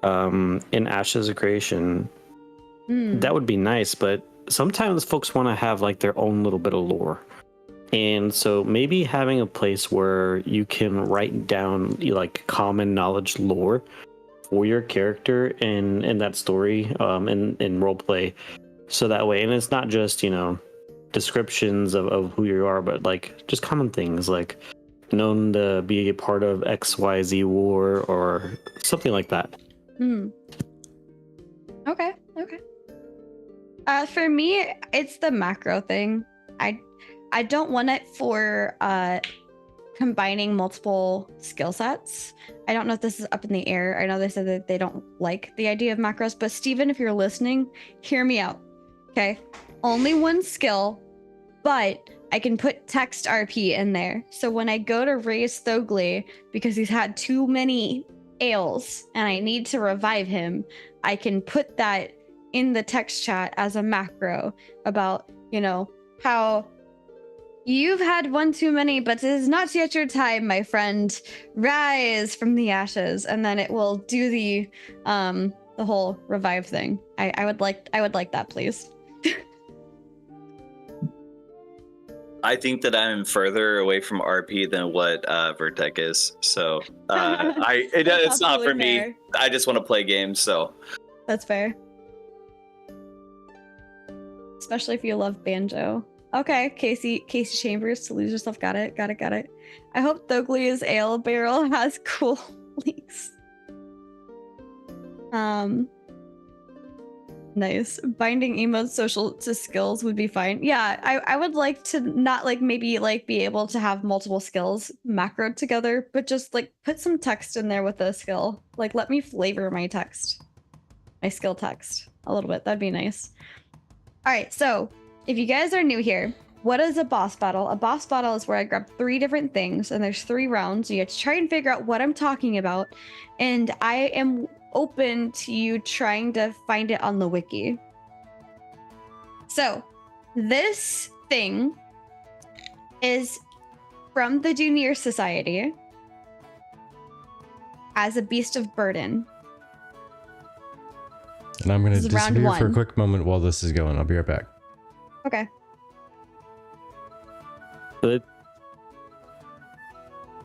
in Ashes of Creation. That would be nice, but sometimes folks want to have like their own little bit of lore. And so maybe having a place where you can write down like common knowledge lore for your character in that story in role play. So that way, and it's not just, descriptions of who you are, but like just common things like known to be a part of XYZ war or something like that. Okay. For me, it's the macro thing. I don't want it for combining multiple skill sets. I don't know if this is up in the air. I know they said that they don't like the idea of macros, but Steven, if you're listening, hear me out. Okay. Only one skill, but I can put text RP in there. So when I go to raise Thogli because he's had too many ails and I need to revive him, I can put that in the text chat as a macro about, how you've had one too many, but it is not yet your time, my friend. Rise from the ashes, and then it will do the whole revive thing. I would like that, please. I think that I'm further away from RP than what Vertec is, so it's not for me. Fair. I just want to play games, so That's fair. Especially if you love banjo. Okay, Casey Chambers, to lose yourself. Got it. I hope Thogli's ale barrel has cool leaks. Nice. Binding emotes social to skills would be fine. Yeah, I would like to not maybe be able to have multiple skills macroed together, but just put some text in there with a skill. Let me flavor my text. My skill text a little bit. That'd be nice. All right, so if you guys are new here, what is a boss battle? A boss battle is where I grab 3 different things and there's 3 rounds. You have to try and figure out what I'm talking about. And I am open to you trying to find it on the wiki. So this thing is from the Dunir Society as a beast of burden. And I'm going to This is round disappear for a 1. quick moment while this is going. I'll be right back. Okay. But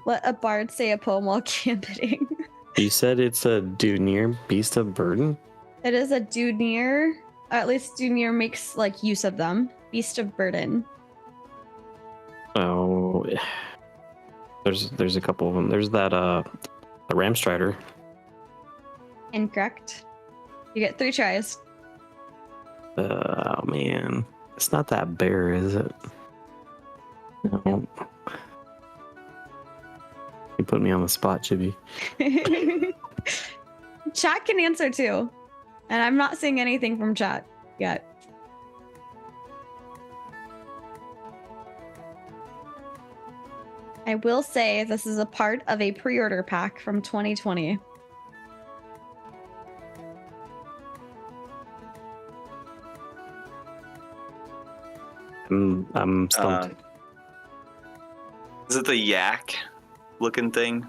Let a bard say a poem while gambiting. you said it's a Dunir beast of burden? It is a Dunir. At least Dunir makes use of them. Beast of burden. Oh, there's a couple of them. There's that the Ramstrider. Incorrect. You get 3 tries. Oh man, it's not that bear, is it? No. You put me on the spot, Chibi. Chat can answer too. And I'm not seeing anything from chat yet. I will say this is a part of a pre-order pack from 2020. I'm stumped. is it the yak looking thing?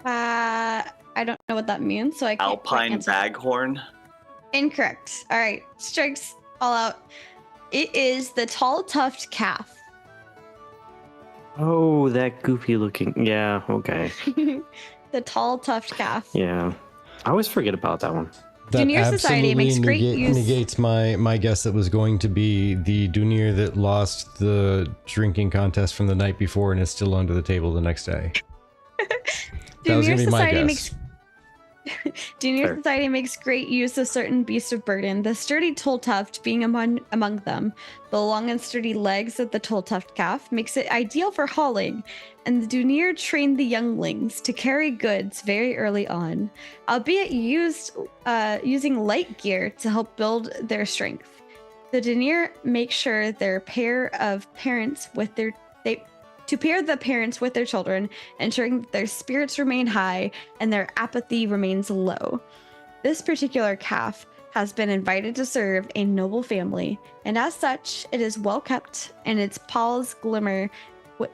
I don't know what that means, so I can't Alpine answer. baghorn? Incorrect. All right, strikes all out. It is the tall tuft calf. Oh, that goofy looking. Yeah, okay. The tall tuft calf. Yeah. I always forget about that one. That Dunir Society absolutely makes great use. negates my guess that was going to be the Dunir that lost the drinking contest from the night before and is still under the table the next day. That was Dunir going to be my Society guess. makes Dunir Fair. Society makes great use of certain beasts of burden, the sturdy tall tuft being among them. The long and sturdy legs of the tall tuft calf makes it ideal for hauling, and the Dunir trained the younglings to carry goods very early on, albeit using light gear to help build their strength. The Dunir make sure their pair of parents with their to pair the parents with their children, ensuring that their spirits remain high and their apathy remains low. This particular calf has been invited to serve a noble family, and as such, it is well kept, and its paws glimmer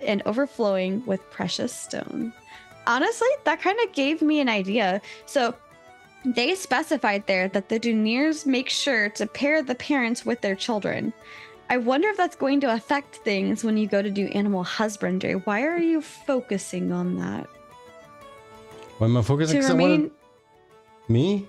and overflowing with precious stone. Honestly, that kind of gave me an idea. So They specified there that the Duniers make sure to pair the parents with their children. I wonder if that's going to affect things when you go to do animal husbandry. Why are you focusing on that? Why am I focusing? To remain... Me?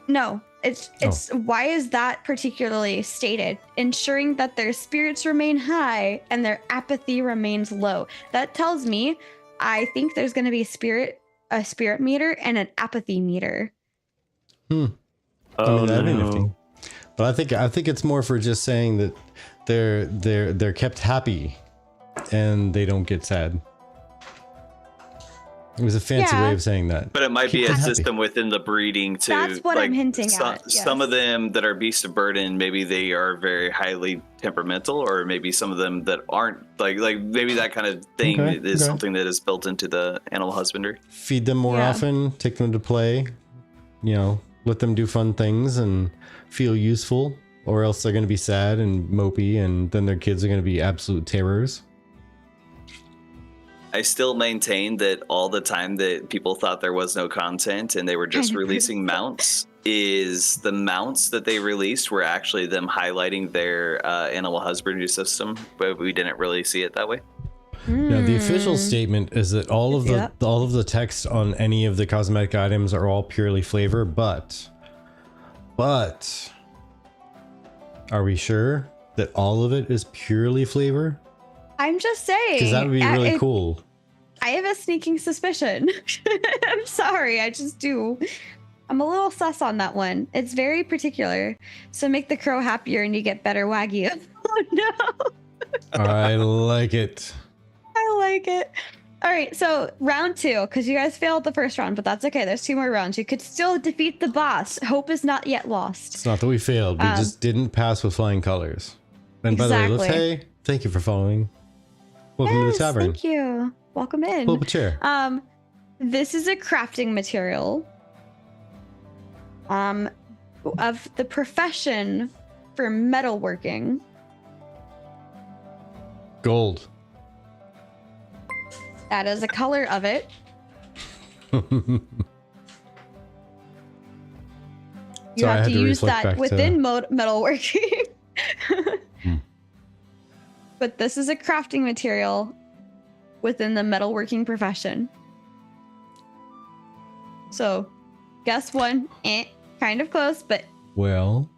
No, it's why is that particularly stated? Ensuring that their spirits remain high and their apathy remains low. That tells me I think there's going to be a spirit meter and an apathy meter. I mean, that'd be nifty. But I think it's more for just saying that they're kept happy and they don't get sad. It was a fancy way of saying that. But it might be a system within the breeding to. That's what I'm hinting at. Yes. Some of them that are beasts of burden, maybe they are very highly temperamental, or maybe some of them that aren't. Like maybe that kind of thing is something that is built into the animal husbandry. Feed them more often, take them to play, let them do fun things and feel useful, or else they're going to be sad and mopey, and then their kids are going to be absolute terrors. I still maintain that all the time that people thought there was no content and they were just releasing mounts, is the mounts that they released were actually them highlighting their animal husbandry system, but we didn't really see it that way. Now, the official statement is that all of the text on any of the cosmetic items are all purely flavor, but are we sure that all of it is purely flavor? I'm just saying. Because that would be really cool. I have a sneaking suspicion. I'm sorry, I just do. I'm a little sus on that one. It's very particular. So make the crow happier and you get better Wagyu. Oh no. I like it. I like it. All right, so round 2, because you guys failed the first round, but that's okay. There's 2 more rounds. You could still defeat the boss. Hope is not yet lost. It's not that we failed. We just didn't pass with flying colors. And by the way, thank you for following. Welcome to the tavern. Thank you. Welcome in. Pull up a chair. This is a crafting material. Of the profession for metalworking. Gold. That is the color of it. You have to use that within metalworking. But this is a crafting material within the metalworking profession. So, guess one, kind of close, but... Well,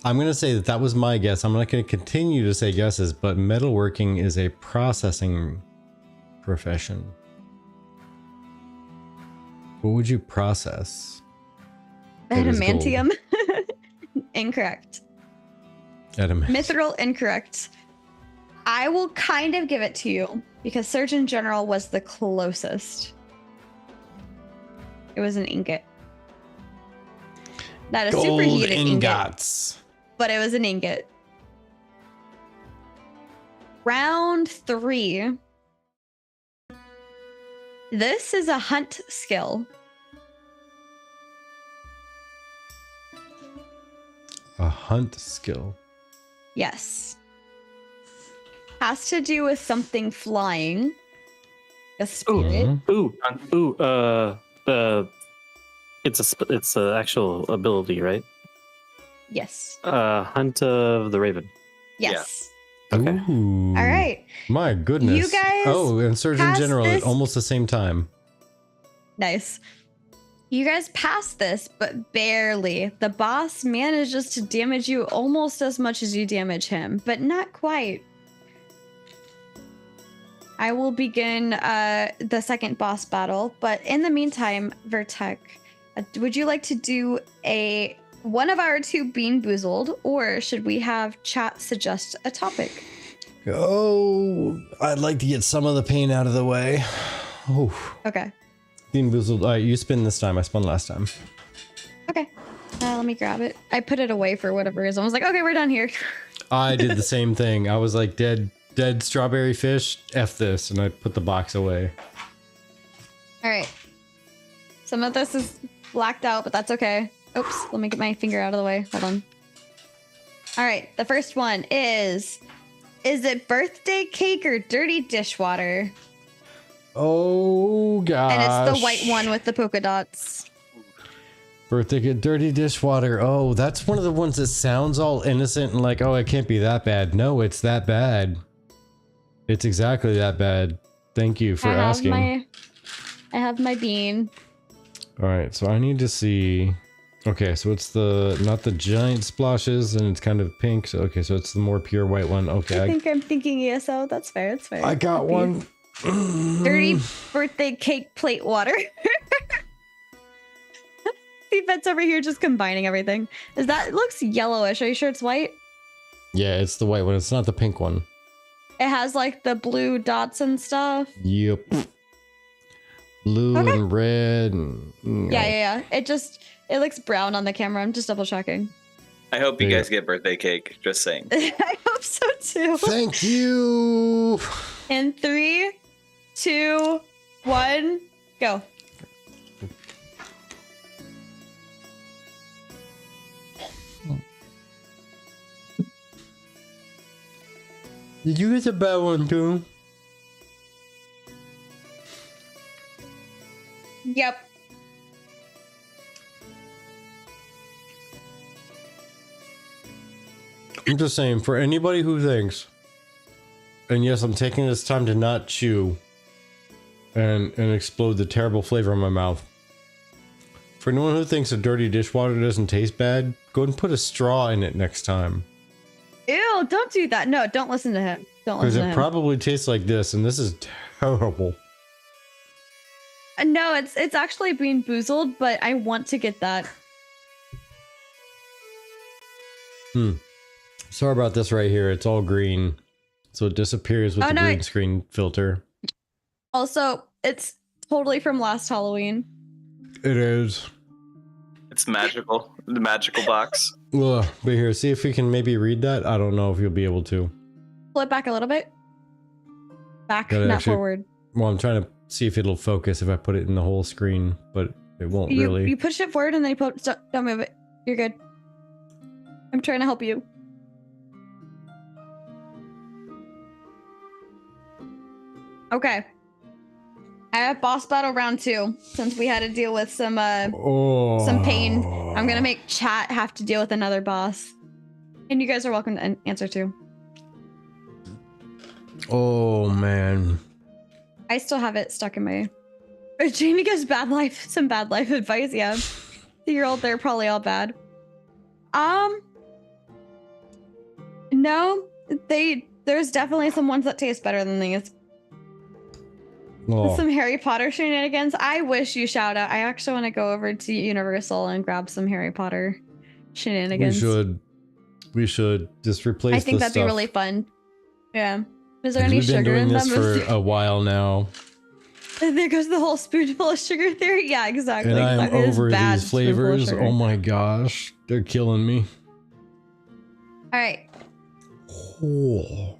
I'm going to say that was my guess. I'm not going to continue to say guesses, but metalworking is a processing profession. What would you process? Adamantium. Incorrect. Mithril, incorrect. I will kind of give it to you because Surgeon General was the closest. It was an ingot. Not a superheated ingot, but it was an ingot. Round 3. This is a hunt skill. A hunt skill? Yes. Has to do with something flying. A spirit. It's an actual ability, right? Yes. Hunt of the Raven. Yes. Yeah. Okay. Ooh. All right. My goodness. You guys. Oh, and Surgeon General at almost the same time. Nice. You guys passed this, but barely. The boss manages to damage you almost as much as you damage him, but not quite. I will begin the second boss battle, but in the meantime, Vertek, would you like to do one of our 2 Bean Boozled, or should we have chat suggest a topic? Oh, I'd like to get some of the pain out of the way. Oh. Okay. Bean Boozled. All right, you spin this time. I spun last time. Okay. Let me grab it. I put it away for whatever reason. I was like, okay, we're done here. I did the same thing. I was like, dead strawberry fish, F this, and I put the box away. All right. Some of this is blacked out, but that's okay. Oops, let me get my finger out of the way. Hold on. All right, the first one is it birthday cake or dirty dishwater? Oh, gosh. And it's the white one with the polka dots. Birthday kid, dirty dishwater. Oh, that's one of the ones that sounds all innocent and like, oh, it can't be that bad. No, it's that bad. It's exactly that bad. Thank you for asking. I have my bean. All right, so I need to see. Okay, so it's not the giant splashes, and it's kind of pink. So okay, so it's the more pure white one. Okay, I think I'm thinking ESO. That's fair. That's fair. I got one. Dirty birthday cake plate water. Defense over here just combining everything. It looks yellowish. Are you sure it's white? Yeah, it's the white one. It's not the pink one. It has like the blue dots and stuff. Yep. Blue and red. And, Yeah. It looks brown on the camera. I'm just double checking. I hope you guys get birthday cake. Just saying. I hope so too. Thank you. In 3, 2, 1, go. Did you get a bad one too? Yep. I'm just saying, for anybody who thinks, and yes, I'm taking this time to not chew and explode the terrible flavor in my mouth. For anyone who thinks a dirty dishwater doesn't taste bad, go ahead and put a straw in it next time. Ew, don't do that. No, don't listen to him. Don't Because listen to it him. probably tastes like this, and this is terrible. No, it's actually being boozled, but I want to get that. Sorry about this right here. It's all green. So it disappears with the green screen filter. Also, it's totally from last Halloween. It is. It's magical. The magical box. Ugh, but here, see if we can maybe read that. I don't know if you'll be able to. Pull it back a little bit. Back, Gotta not actually- forward. Well, I'm trying to see if it'll focus if I put it in the whole screen, but it won't really. You push it forward and then you put. Don't move it. You're good. I'm trying to help you. Okay. I have boss battle round 2 since we had to deal with some pain. I'm gonna make chat have to deal with another boss, and you guys are welcome to answer too. Oh man. I still have it stuck in my. Jamie gives some bad life advice. Yeah, you're old. They're probably all bad. No, there's definitely some ones that taste better than these. Oh. Some Harry Potter shenanigans. I wish you shout out. I actually want to go over to Universal and grab some Harry Potter shenanigans. We should just replace. I think that'd be really fun. Yeah. Is there any sugar in them? We've been doing this for a while now. There goes the whole spoonful of sugar theory. Yeah, exactly. And I'm It is over bad these flavors. spoonful of Oh my gosh, they're killing me. All right. Oh.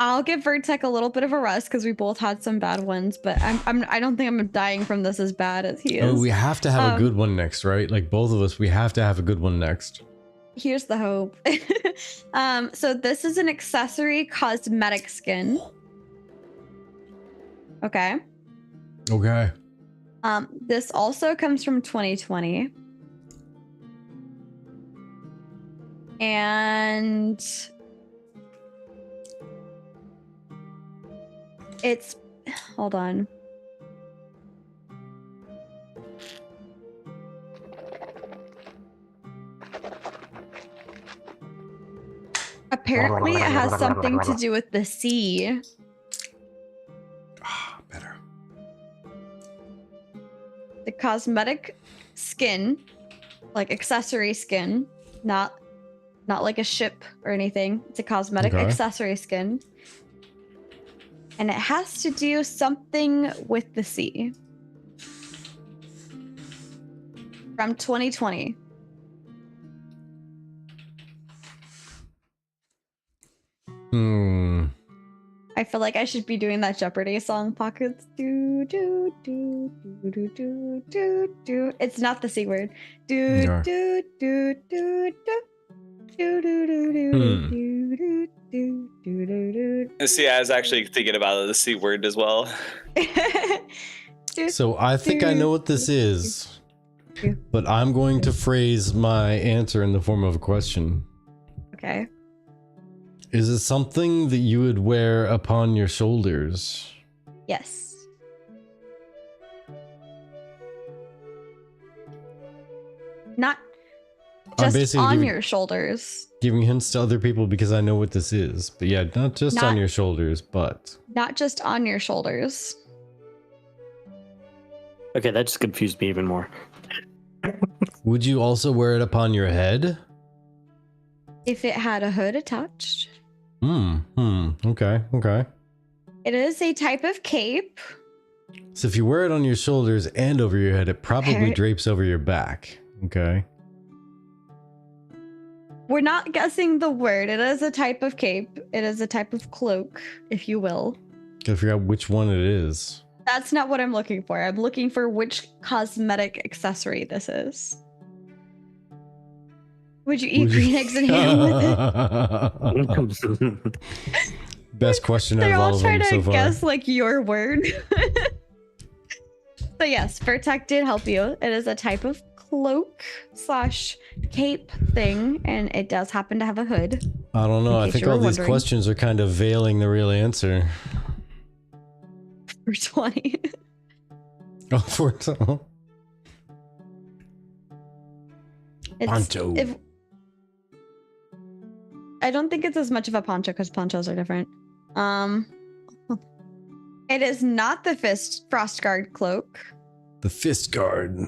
I'll give Vertec a little bit of a rest because we both had some bad ones, but I don't think I'm dying from this as bad as he is. Oh, we have to have a good one next, right? Like both of us, we have to have a good one next. Here's the hope. So this is an accessory cosmetic skin. Okay. Okay. This also comes from 2020. And it's, hold on. Apparently it has something to do with the sea. Ah, better. The cosmetic skin, like accessory skin, not like a ship or anything. It's a cosmetic accessory skin. And it has to do something with the sea. From 2020. I feel like I should be doing that Jeopardy song, pockets. Do do do do do do do do. It's not the C word. Do do do do do. See, I was actually thinking about the C word as well. So I think I know what this is. but I'm going to phrase my answer in the form of a question. Okay. Is it something that you would wear upon your shoulders? Yes. Not I'm just basically on your shoulders. giving hints to other people because I know what this is. But yeah, not just on Not- your shoulders, but Not just on your shoulders. Okay, that just confused me even more. would you also wear it upon your head? If it had a hood attached. Okay. It is a type of cape. So if you wear it on your shoulders and over your head, it probably Okay. drapes over your back. Okay. We're not guessing the word. It is a type of cape. It is a type of cloak, if you will. Gotta figure out which one it is. That's not what I'm looking for. I'm looking for which cosmetic accessory this is. Would you eat Would you- green eggs and ham with it? Best question out They're of all all of trying them to so far. guess like your word. So yes, Vertec did help you. It is a type of cloak / cape thing, and it does happen to have a hood. I don't know. In I case think you all were these wondering. questions are kind of veiling the real answer. For 20. Oh, for It's, Poncho. I don't think it's as much of a poncho because ponchos are different. It is not the frost guard cloak. The fist guard.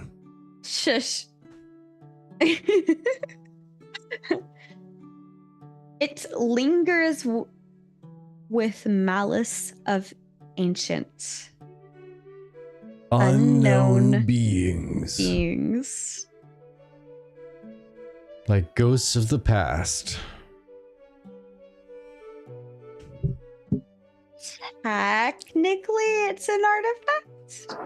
Shush. It lingers with malice of ancient Unknown beings. Like ghosts of the past. Technically, it's an artifact.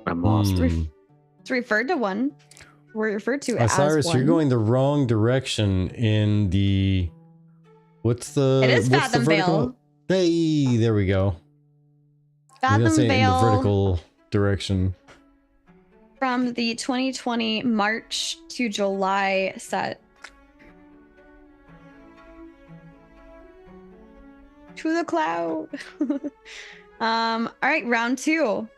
I'm lost. It's referred to one. We're referred to it as Cyrus, one. you're going the wrong direction in the... What's the... It is what's the Fathom vertical? Veil. Hey, there we go. I'm gonna Fathom say it in the Veil vertical direction. from the 2020 March to July set. To the cloud. All right, round 2.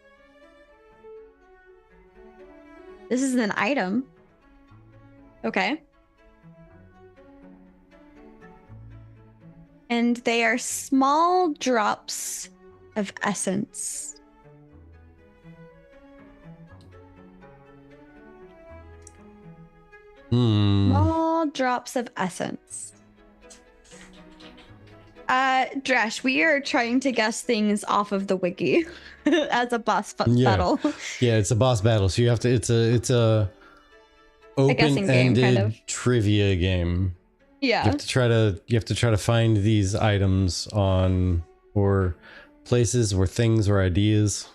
This is an item. Okay. And they are small drops of essence. Small drops of essence. Dresh, we are trying to guess things off of the wiki as a boss battle. Yeah, it's a boss battle, so you have to. It's a guessing game, open-ended kind of. trivia game. Yeah. You have to try to find these items on or places or things or ideas.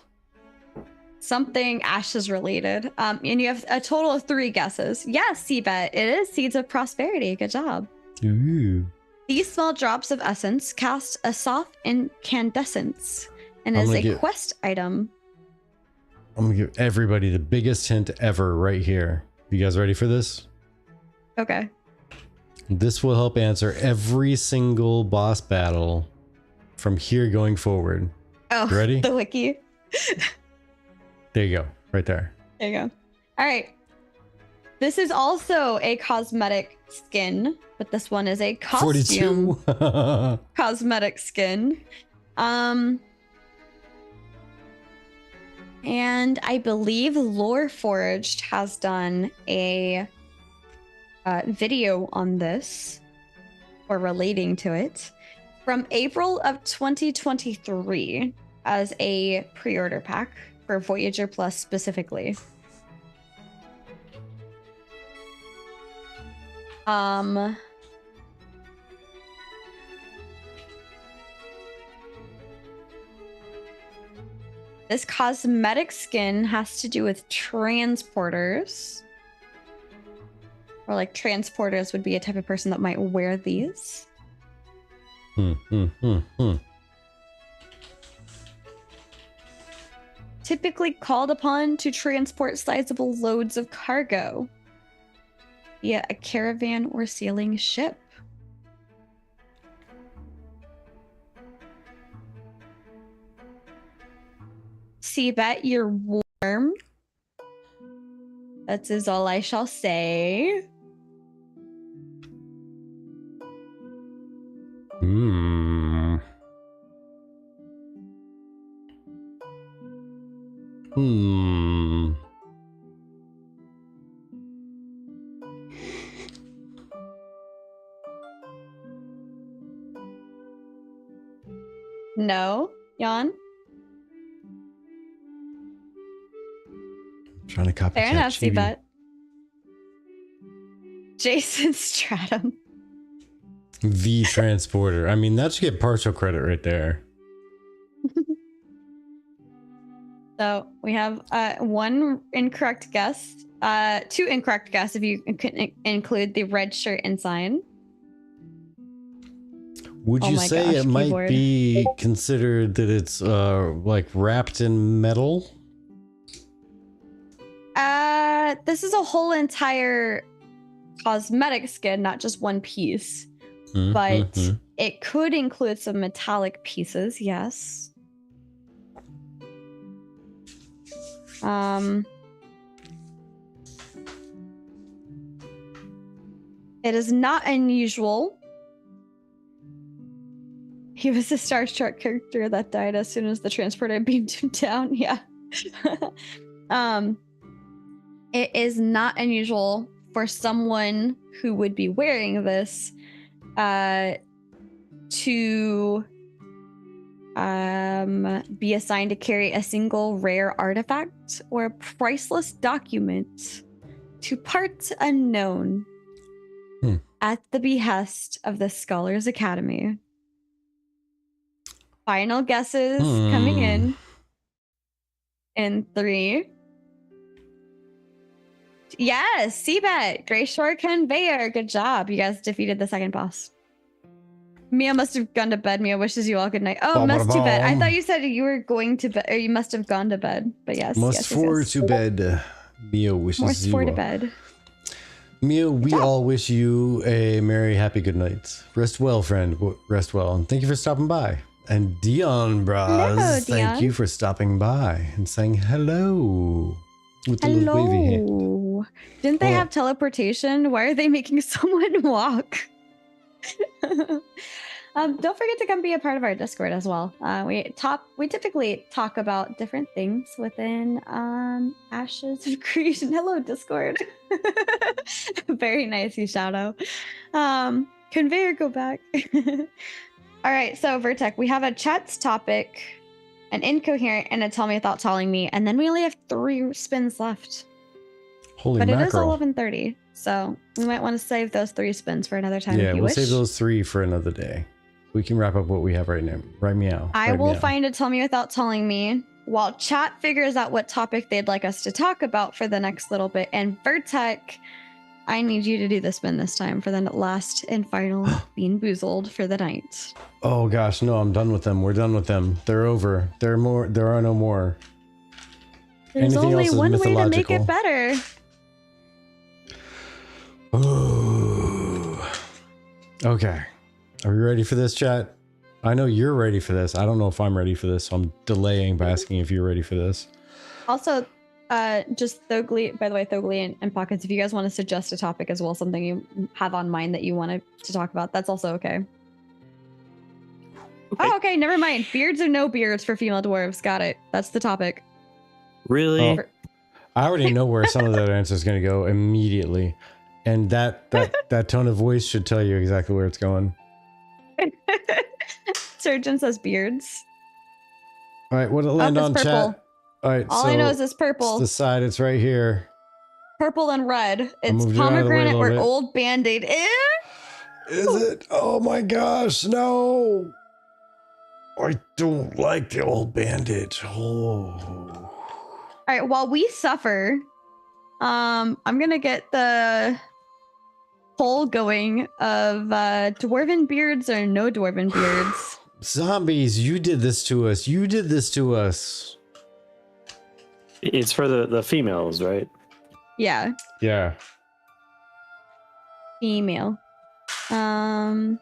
Something ashes related. And you have a total of 3 guesses. Yes, Seabet, it is Seeds of Prosperity. Good job. Ooh. These small drops of essence cast a soft incandescence and I'm is gonna a get- quest item. I'm gonna give everybody the biggest hint ever right here. You guys ready for this? Okay. This will help answer every single boss battle from here going forward. Oh, Ready? the wiki. There you go, right there. There you go. All right. This is also a cosmetic skin, but this one is a costume 42. cosmetic skin. And I believe Lore Forged has done a video on this or relating to it from April of 2023 as a pre-order pack for Voyager Plus specifically. This cosmetic skin has to do with transporters. Or like transporters would be a type of person that might wear these. typically called upon to transport sizable loads of cargo via a caravan or sailing ship. Seabet, you're warm. That is all I shall say. Hmm. Hmm. No, Jan? Trying to copy. Fair enough, Seabet. Jason Stratum. The transporter. I mean, that should get partial credit right there. So we have one incorrect guess, two incorrect guesses if you can include the red shirt and sign. Would you say it might be considered that it's like wrapped in metal? This is a whole entire cosmetic skin, not just one piece. But it could include some metallic pieces, yes. It is not unusual. He was a Star Trek character that died as soon as the transporter beamed him down. Yeah. It is not unusual for someone who would be wearing this to be assigned to carry a single rare artifact or a priceless document to parts unknown at the behest of the Scholars Academy. Final guesses coming in 3. Yes, Seabet, Greyshore Conveyor. Good job. You guys defeated the second boss. Mia must have gone to bed. Mia wishes you all good night. Oh, must to bed. I thought you said you were going to bed, or you must have gone to bed. But yes, must for to bed. Mia wishes you for to bed. Mia, we all wish you a merry, happy good night. Rest well, friend. Rest well, and thank you for stopping by. And Dion, bros, thank you for stopping by and saying hello. With the little wavy hand. Didn't they have teleportation? Why are they making someone walk? Don't forget to come be a part of our Discord as well. We typically talk about different things within Ashes of Creation. Hello, Discord. Very nice, you Shadow. Conveyor, go back. All right, so Vertec, we have a chat's topic, an incoherent, and a tell me without telling me, and then we only have 3 spins left. Holy but mackerel. It is 11:30, so we might want to save those 3 spins for another time. Yeah, if you we'll wish. save those 3 for another day. We can wrap up what we have right now. Right meow. I will find a tell me without telling me while chat figures out what topic they'd like us to talk about for the next little bit. And Vertec, I need you to do the spin this time for the last and final Bean Boozled for the night. Oh gosh, no, I'm done with them. We're done with them. They're over. There are no more. There's Anything only else is one way to make mythological. it better. Ooh. Okay. Are we ready for this, chat? I know you're ready for this. I don't know if I'm ready for this, so I'm delaying by asking if you're ready for this. Also, just Thogly, by the way, Thogly and Pockets, if you guys want to suggest a topic as well, something you have on mind that you wanted to talk about, that's also okay. Oh, okay, never mind. Beards or no beards for female dwarves. Got it. That's the topic. Really? Oh, I already know where some of that answer is going to go immediately. And that tone of voice should tell you exactly where it's going. Surgeon says beards. All right, what'll it land on, purple. chat? All right, all I know is it's purple. It's the side, it's right here. Purple and red. It's pomegranate or old Band-Aid. Is it? Oh my gosh, no. I don't like the old bandage. Oh. All right, while we suffer, I'm gonna get the poll going of dwarven beards or no dwarven beards. Zombies, you did this to us. You did this to us. It's for the females, right? Yeah, Yeah. female. And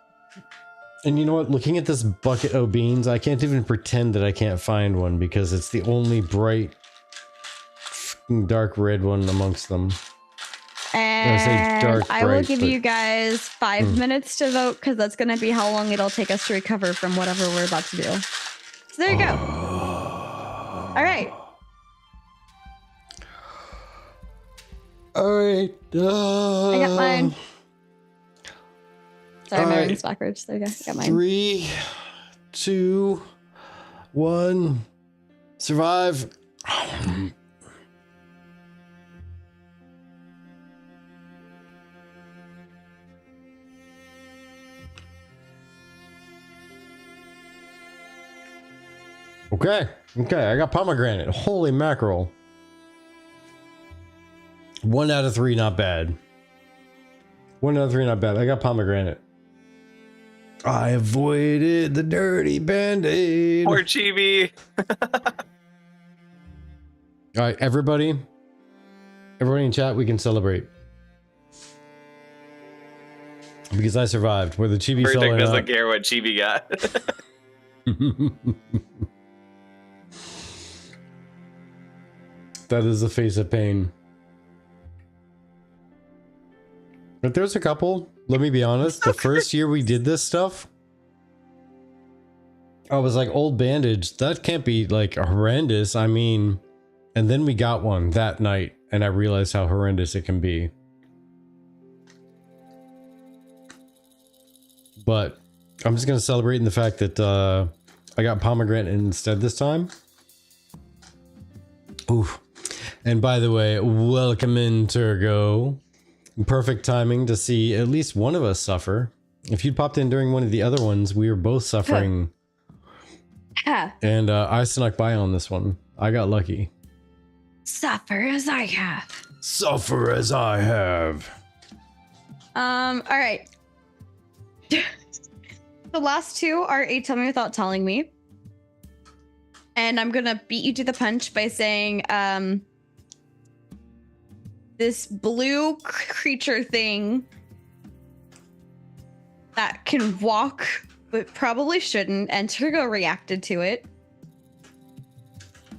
you know what? Looking at this bucket of beans, I can't even pretend that I can't find one because it's the only bright, dark red one amongst them. And I will bright, give but- you guys 5 minutes to vote because that's going to be how long it'll take us to recover from whatever we're about to do. So there you go. All right. All right. I got mine. Sorry, All my right. ring's backwards. There you go. I got mine. 3, 2, 1. Survive. Okay. I got pomegranate. Holy mackerel. 1 out of 3, not bad. 1 out of 3, not bad. I got pomegranate. I avoided the dirty band-aid. Poor Chibi. All right, everybody in chat, we can celebrate. Because I survived. Whether Chibi fell Vertec or doesn't not. care what Chibi got. That is the face of pain. But there's a couple. Let me be honest. The first year we did this stuff, I was like, old bandage, that can't be like horrendous. I mean, and then we got one that night and I realized how horrendous it can be. But I'm just going to celebrate in the fact that I got pomegranate instead this time. Oof. And by the way, welcome in, Turgo. Perfect timing to see at least one of us suffer. If you'd popped in during one of the other ones, we were both suffering. And I snuck by on this one. I got lucky. Suffer as I have. Suffer as I have. All right. The last two are a tell me without telling me. And I'm gonna beat you to the punch by saying, this blue creature thing that can walk, but probably shouldn't, and Turgo reacted to it,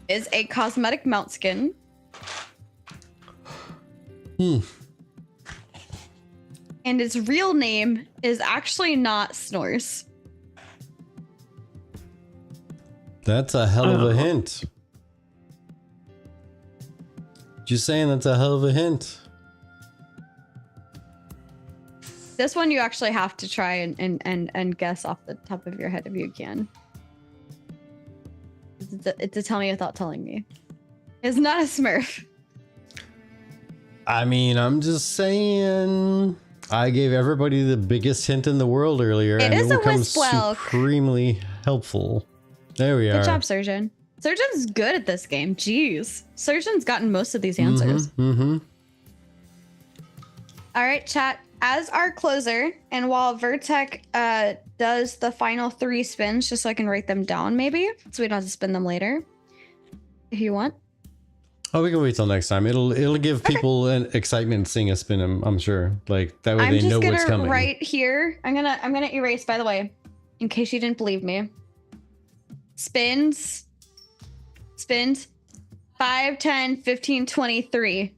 is a cosmetic mount skin. And its real name is actually not Snores. That's a hell of a hint. Just saying, that's a hell of a hint. This one you actually have to try and guess off the top of your head if you can. It's a tell me without telling me. It's not a Smurf. I mean, I'm just saying. I gave everybody the biggest hint in the world earlier, It and is it will a come Wisp-Welk. supremely helpful. There we are. Good job, Surgeon. Surgeon's good at this game. Jeez. Surgeon's gotten most of these answers. All right, chat. As our closer, and while Vertec does the final 3 spins, just so I can write them down, maybe, so we don't have to spin them later, if you want. Oh, we can wait till next time. It'll give people an excitement seeing us spin them. I'm sure. Like that way I'm they know just what's gonna coming. write here. I'm gonna erase, by the way, in case you didn't believe me. Spins 5, 10, 15, 23.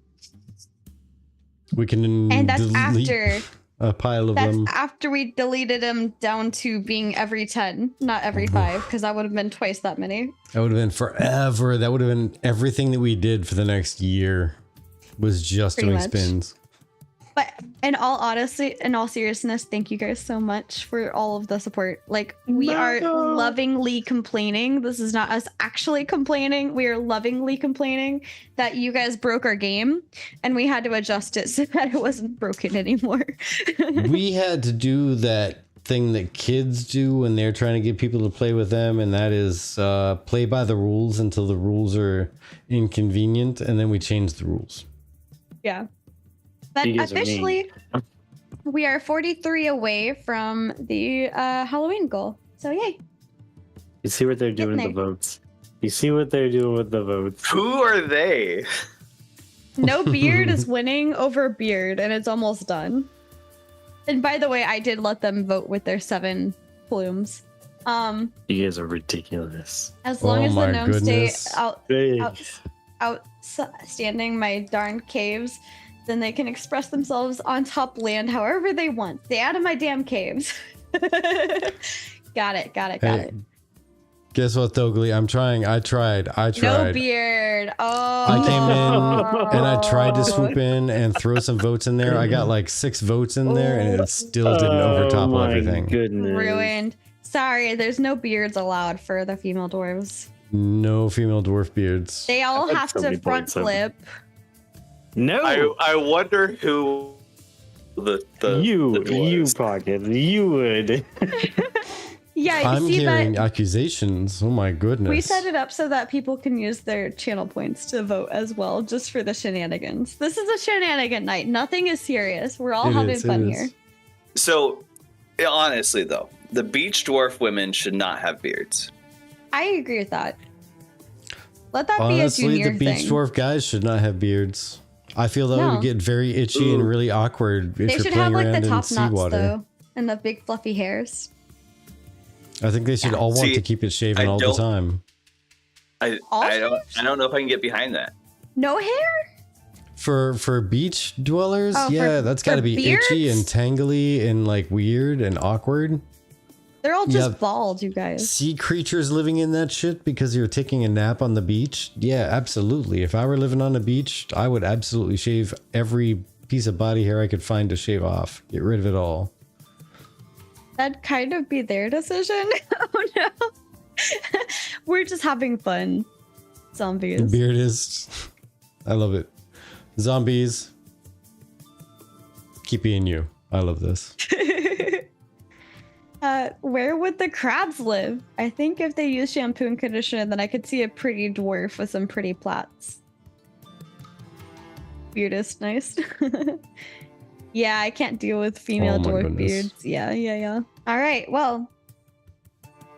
We can And that's delete after a pile of that's them. after we deleted them down to being every 10, not every 5, because that would have been twice that many. That would have been forever. That would have been everything that we did for the next year was just Pretty doing much. spins. But in all honesty, in all seriousness, thank you guys so much for all of the support. Like, we are lovingly complaining. This is not us actually complaining. We are lovingly complaining that you guys broke our game and we had to adjust it so that it wasn't broken anymore. We had to do that thing that kids do when they're trying to get people to play with them, and that is play by the rules until the rules are inconvenient, and then we change the rules. Yeah. But You guys are mean. officially, we are 43 away from the Halloween goal. So yay. You see what they're doing in the Getting there. votes. You see what they're doing with the votes. Who are they? No beard is winning over beard, and it's almost done. And by the way, I did let them vote with their 7 plumes. You guys are ridiculous. As long as the my gnomes goodness. stay outstanding my darn caves, then they can express themselves on top land however they want. Stay out of my damn caves. Got it. Hey, guess what, Thogly? I'm trying. I tried. No beard. Oh. I came in and I tried to swoop in and throw some votes in there. I got like 6 votes in there, and it still didn't overtopple my everything. Goodness. Ruined. Sorry, there's no beards allowed for the female dwarves. No female dwarf beards. They all That's have so to many front points, Evan. flip. No. I wonder who you was. Pocket. You would. Yeah, you I'm see hearing that accusations. Oh my goodness. we set it up so that people can use their channel points to vote as well, just for the shenanigans. This is a shenanigan night. Nothing is serious. We're all It having is, it fun is. here. So, honestly, though, the beach dwarf women should not have beards. I agree with that. Let that be a Honestly, junior the beach thing. dwarf guys should not have beards. I feel that No. would get very itchy and really awkward if They you're should playing have like around the in top knots seawater. though, and the big fluffy hairs. I think they should all want See, to keep it shaven I all the don't- time. I don't know if I can get behind that. No hair? For beach dwellers, Oh, yeah, for- that's got to for be itchy beards? and tangly and like weird and awkward. They're all just Yeah. bald, you guys. Sea creatures living in that shit because you're taking a nap on the beach? Yeah, absolutely. If I were living on the beach, I would absolutely shave every piece of body hair I could find to shave off. Get rid of it all. That'd kind of be their decision. Oh no. We're just having fun. Zombies. Beardist. I love it. Zombies. Keep being you. I love this. Where would the crabs live? I think if they use shampoo and conditioner, then I could see a pretty dwarf with some pretty plaits. Beardist, nice. Yeah, I can't deal with female Oh my dwarf goodness. beards. Yeah. All right, well,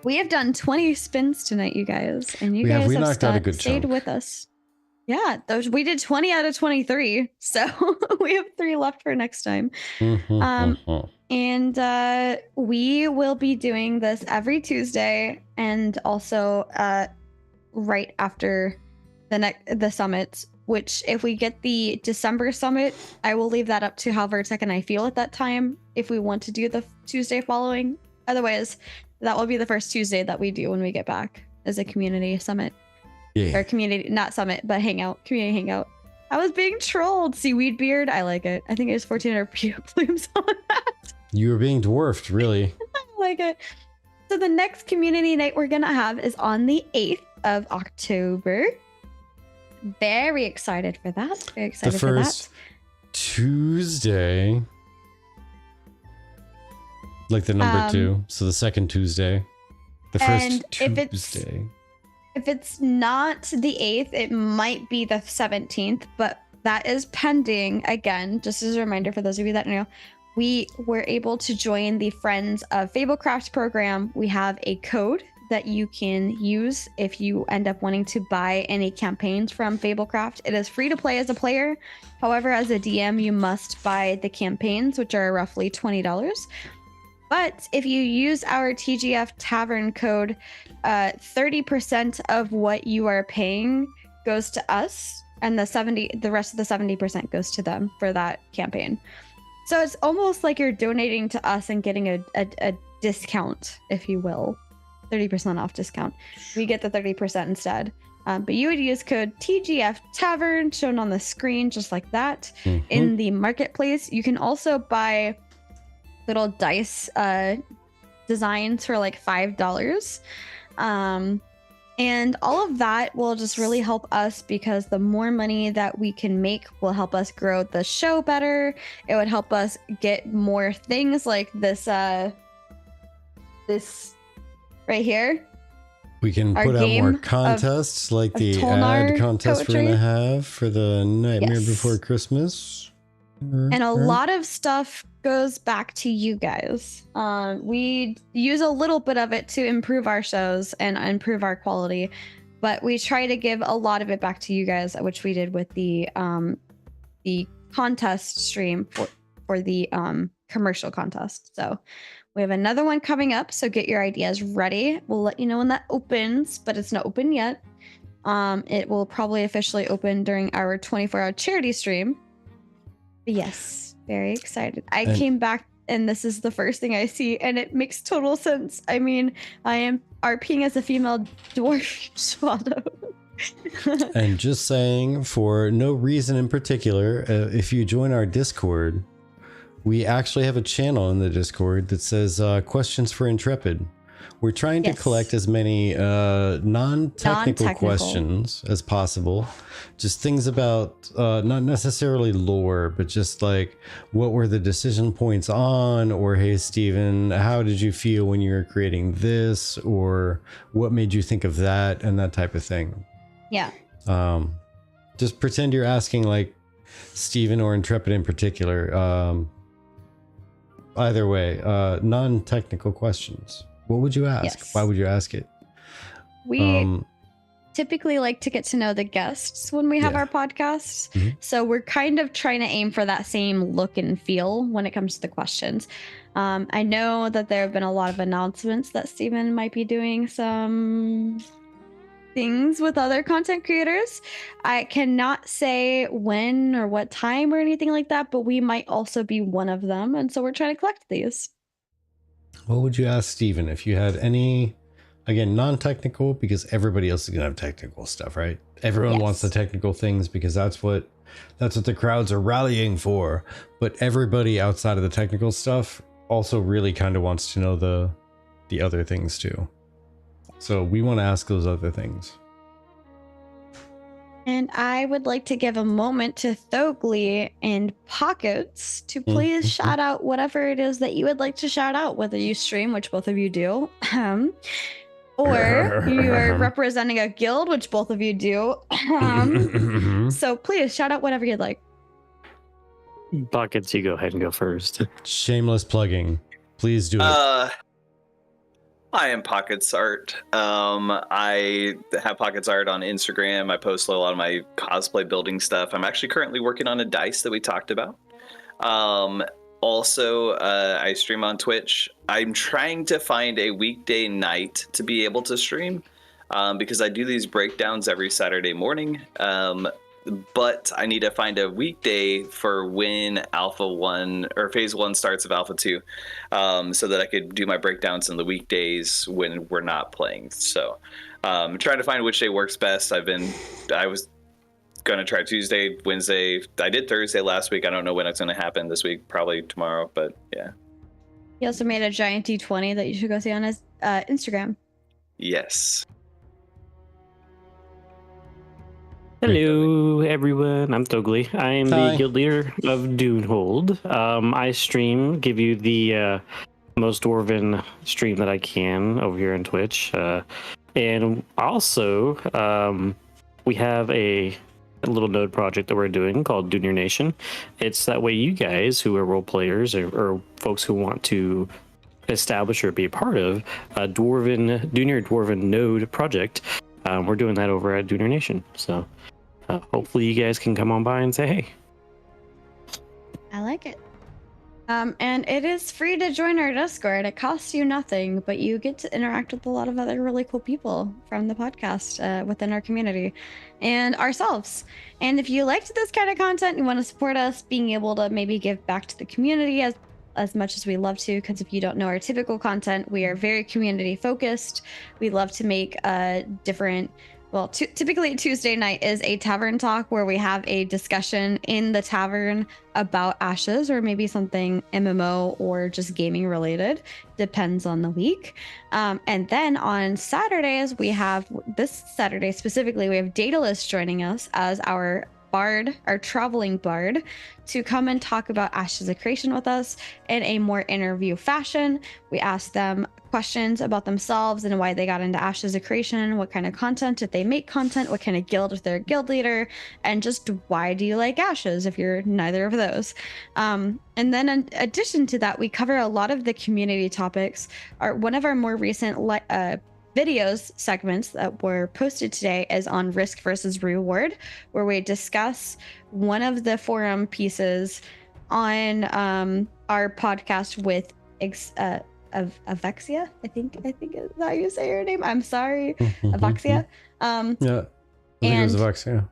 we have done 20 spins tonight, you guys, and you We have. guys We have knocked out a good stayed chunk. with us. Yeah, we did 20 out of 23, so we have 3 left for next time. And we will be doing this every Tuesday, and also right after the summit. Which, if we get the December summit, I will leave that up to how Vertec and I feel at that time. If we want to do the Tuesday following, otherwise, that will be the first Tuesday that we do when we get back as a community summit. Yeah. Or community, not summit, but hangout, community hangout. I was being trolled. Seaweed beard, I like it. I think there's 1,400 plumes on that. You were being dwarfed, really. I like it. So the next community night we're gonna have is on the 8th of October. Very excited for that. Very The excited for that. first Tuesday. Like the number 2. So the second Tuesday. The first and if it's- Tuesday. If it's not the 8th, it might be the 17th, but that is pending. Again, just as a reminder for those of you that know, we were able to join the Friends of Fablecraft program. We have a code that you can use if you end up wanting to buy any campaigns from Fablecraft. It is free to play as a player. However, as a DM, you must buy the campaigns, which are roughly $20. But if you use our TGF Tavern code, 30% of what you are paying goes to us, and the rest of the 70% goes to them for that campaign. So it's almost like you're donating to us and getting a discount, if you will. 30% off discount. We get the 30% instead. But you would use code TGF Tavern, shown on the screen, just like that, in the marketplace. You can also buy little dice designs for like $5. And all of that will just really help us, because the more money that we can make will help us grow the show better. It would help us get more things like this right here. We can Our put out more game contests like of the Tolnar ad contest we're poetry. going to have for the Nightmare Yes. Before Christmas. And a lot of stuff goes back to you guys. We use a little bit of it to improve our shows and improve our quality. but we try to give a lot of it back to you guys, which we did with the contest stream for the commercial contest. So we have another one coming up, so get your ideas ready. We'll let you know when that opens, but it's not open yet. It will probably officially open during our 24-hour charity stream. But yes, very excited. I came back and this is the first thing I see, and it makes total sense. I mean, I am RPing as a female dwarf shadow. And just saying, for no reason in particular, if you join our Discord, we actually have a channel in the Discord that says questions for Intrepid. We're trying to collect as many non-technical questions as possible. Just things about not necessarily lore, but just like, what were the decision points on? Or, hey, Steven, how did you feel when you were creating this? Or what made you think of that? And that type of thing. Yeah. Just pretend you're asking like Steven or Intrepid in particular. Either way, non-technical questions. What would you ask? Yes. Why would you ask it? We typically like to get to know the guests when we have our podcasts. Mm-hmm. So we're kind of trying to aim for that same look and feel when it comes to the questions. I know that there have been a lot of announcements that Steven might be doing some things with other content creators. I cannot say when or what time or anything like that, but we might also be one of them. And so we're trying to collect these. What would you ask Steven if you had any, again, non-technical, because everybody else is going to have technical stuff, right? Everyone wants the technical things because that's what the crowds are rallying for. But everybody outside of the technical stuff also really kind of wants to know the other things too. So we want to ask those other things. And I would like to give a moment to Thogli and Pockets to please shout out whatever it is that you would like to shout out, whether you stream, which both of you do, or you are representing a guild, which both of you do. So please shout out whatever you'd like. Pockets, you go ahead and go first. Shameless plugging. Please do it. I am Pockets Art. I have Pockets Art on Instagram. I post a lot of my cosplay building stuff. I'm actually currently working on a dice that we talked about. Also, I stream on Twitch. I'm trying to find a weekday night to be able to stream because I do these breakdowns every Saturday morning. But I need to find a weekday for when Alpha 1 or Phase 1 starts of Alpha 2 so that I could do my breakdowns in the weekdays when we're not playing. So I'm trying to find which day works best. I was going to try Tuesday, Wednesday. I did Thursday last week. I don't know when it's going to happen this week, probably tomorrow, but yeah. He also made a giant D20 that you should go see on his Instagram. Yes. Hello, everyone. I'm Thogli. I am the guild leader of Dunehold. I stream, give you the most dwarven stream that I can over here on Twitch. And also, we have a little node project that we're doing called Junior Nation. It's that way you guys who are role players or folks who want to establish or be a part of a Junior Dwarven node project. We're doing that over at Junior Nation. So hopefully you guys can come on by and say hey. I like it. And it is free to join our Discord. It costs you nothing, but you get to interact with a lot of other really cool people from the podcast within our community and ourselves. And if you liked this kind of content, you want to support us being able to maybe give back to the community as much as we love to, because if you don't know our typical content, we are very community focused. We love to make different, typically Tuesday night is a Tavern Talk where we have a discussion in the tavern about Ashes or maybe something MMO or just gaming related, depends on the week. And then on Saturdays, this Saturday specifically, we have Daedalus joining us as our bard, our traveling bard, to come and talk about Ashes of Creation with us in a more interview fashion. We ask them questions about themselves and why they got into Ashes of Creation, what kind of content did they make content, what kind of guild is their guild leader, and just why do you like Ashes if you're neither of those. And then in addition to that, we cover a lot of the community topics. One of our more recent videos segments that were posted today is on risk versus reward, where we discuss one of the forum pieces on our podcast with Avexia. I think is how you say her name. I'm sorry, Avexia. Yeah, I think it was Avexia.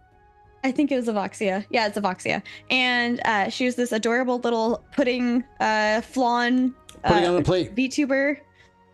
I think it was Avoxia. Yeah, it's Avoxia. And she was this adorable little pudding flan Putting on a plate. VTuber.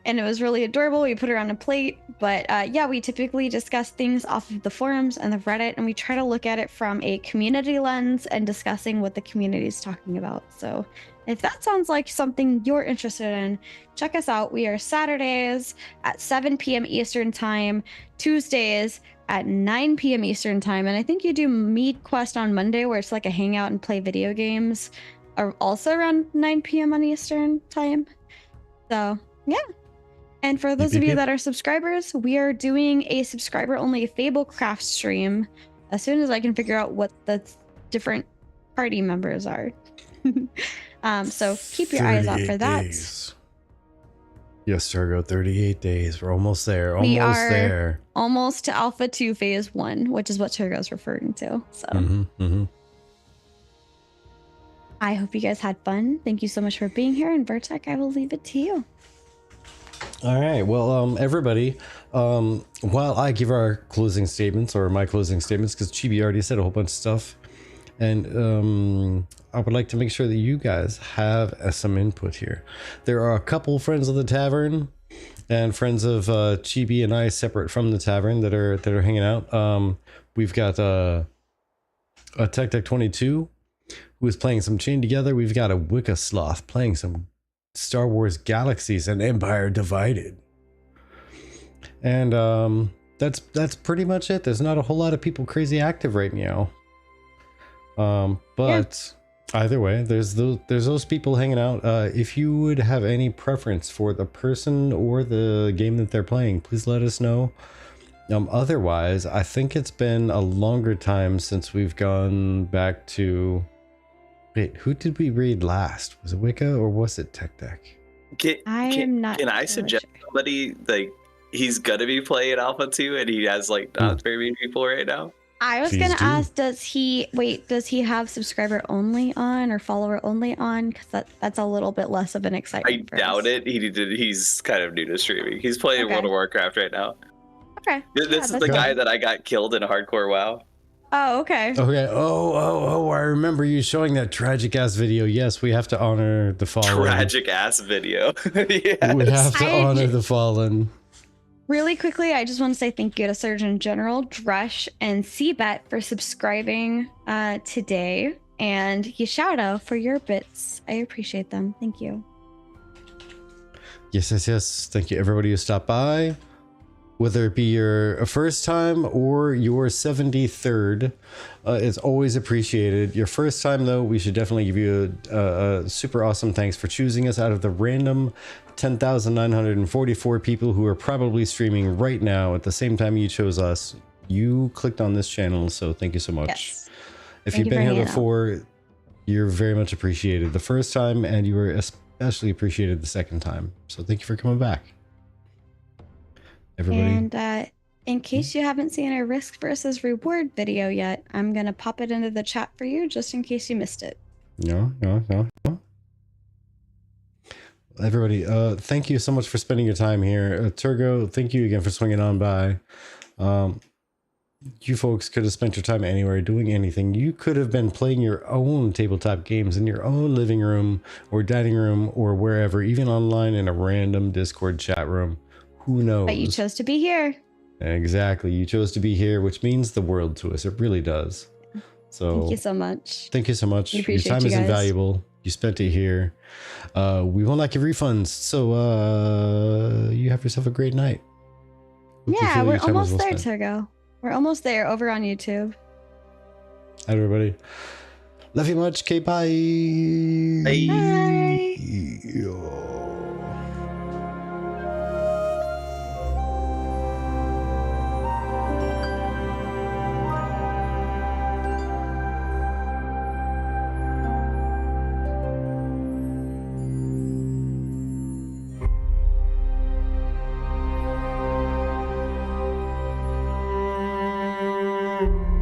And it was really adorable. We put her on a plate. But yeah, we typically discuss things off of the forums and the Reddit. And we try to look at it from a community lens and discussing what the community is talking about. So if that sounds like something you're interested in, check us out. We are Saturdays at 7 p.m. Eastern Time, Tuesdays at 9 p.m. Eastern Time. And I think you do Mead Quest on Monday, where it's like a hangout and play video games, are also around 9 p.m. on Eastern Time. So, yeah. And for those of you that are subscribers, we are doing a subscriber-only Fablecraft stream as soon as I can figure out what the different party members are. So keep your eyes out for that. Days. Yes, Turgo, 38 days. We're almost there. We are almost to Alpha 2 Phase 1, which is what Turgo's referring to. So I hope you guys had fun. Thank you so much for being here. And Vertec, I will leave it to you. All right. Well, everybody, while I give our closing statements, or my closing statements, because Chibi already said a whole bunch of stuff, and I would like to make sure that you guys have some input here. There are a couple friends of the tavern and friends of Chibi and I separate from the tavern that are hanging out. We've got a Tech 22 who is playing some Chain Together. We've got a Wicca Sloth playing some Star Wars Galaxies and Empire Divided. And that's pretty much it. There's not a whole lot of people crazy active right now. But either way, there's those people hanging out. If you would have any preference for the person or the game that they're playing, please let us know. Otherwise, I think it's been a longer time since we've gone back to... Wait, who did we read last? Was it Wicca or was it Tech Deck? Can I suggest somebody, like, he's gonna be playing Alpha 2 and he has like not very many people right now? I was gonna ask, does he have subscriber only on or follower only on? Because that's a little bit less of an excitement. I doubt it. He's kind of new to streaming. He's playing World of Warcraft right now. Okay. This is the guy that I got killed in a hardcore WoW. Oh, okay. Okay. Oh, I remember you showing that tragic ass video. Yes, we have to honor the fallen. Tragic ass video. Yes. We have to honor the fallen. Really quickly, I just want to say thank you to Surgeon General, Dresh, and Cbet for subscribing today, and Yashadow for your bits. I appreciate them. Thank you. Yes. Thank you, everybody who stopped by. Whether it be your first time or your 73rd, it's always appreciated. Your first time, though, we should definitely give you a super awesome thanks for choosing us out of the random 10,944 people who are probably streaming right now at the same time you chose us. You clicked on this channel, so thank you so much. Yes. If you've been here before, you're very much appreciated the first time, and you were especially appreciated the second time. So thank you for coming back. Everybody. And in case you haven't seen our risk versus reward video yet, I'm going to pop it into the chat for you just in case you missed it. No. Everybody, thank you so much for spending your time here. Turgo, thank you again for swinging on by. You folks could have spent your time anywhere doing anything. You could have been playing your own tabletop games in your own living room or dining room or wherever, even online in a random Discord chat room. Who knows? But you chose to be here. Exactly. You chose to be here, which means the world to us. It really does. So thank you so much. Thank you so much. Your time is invaluable. You spent it here. We will not give refunds. So you have yourself a great night. Yeah, we're almost there, Turgo. We're almost there over on YouTube. Hi, everybody. Love you much. Okay, bye. Bye. Bye. Bye.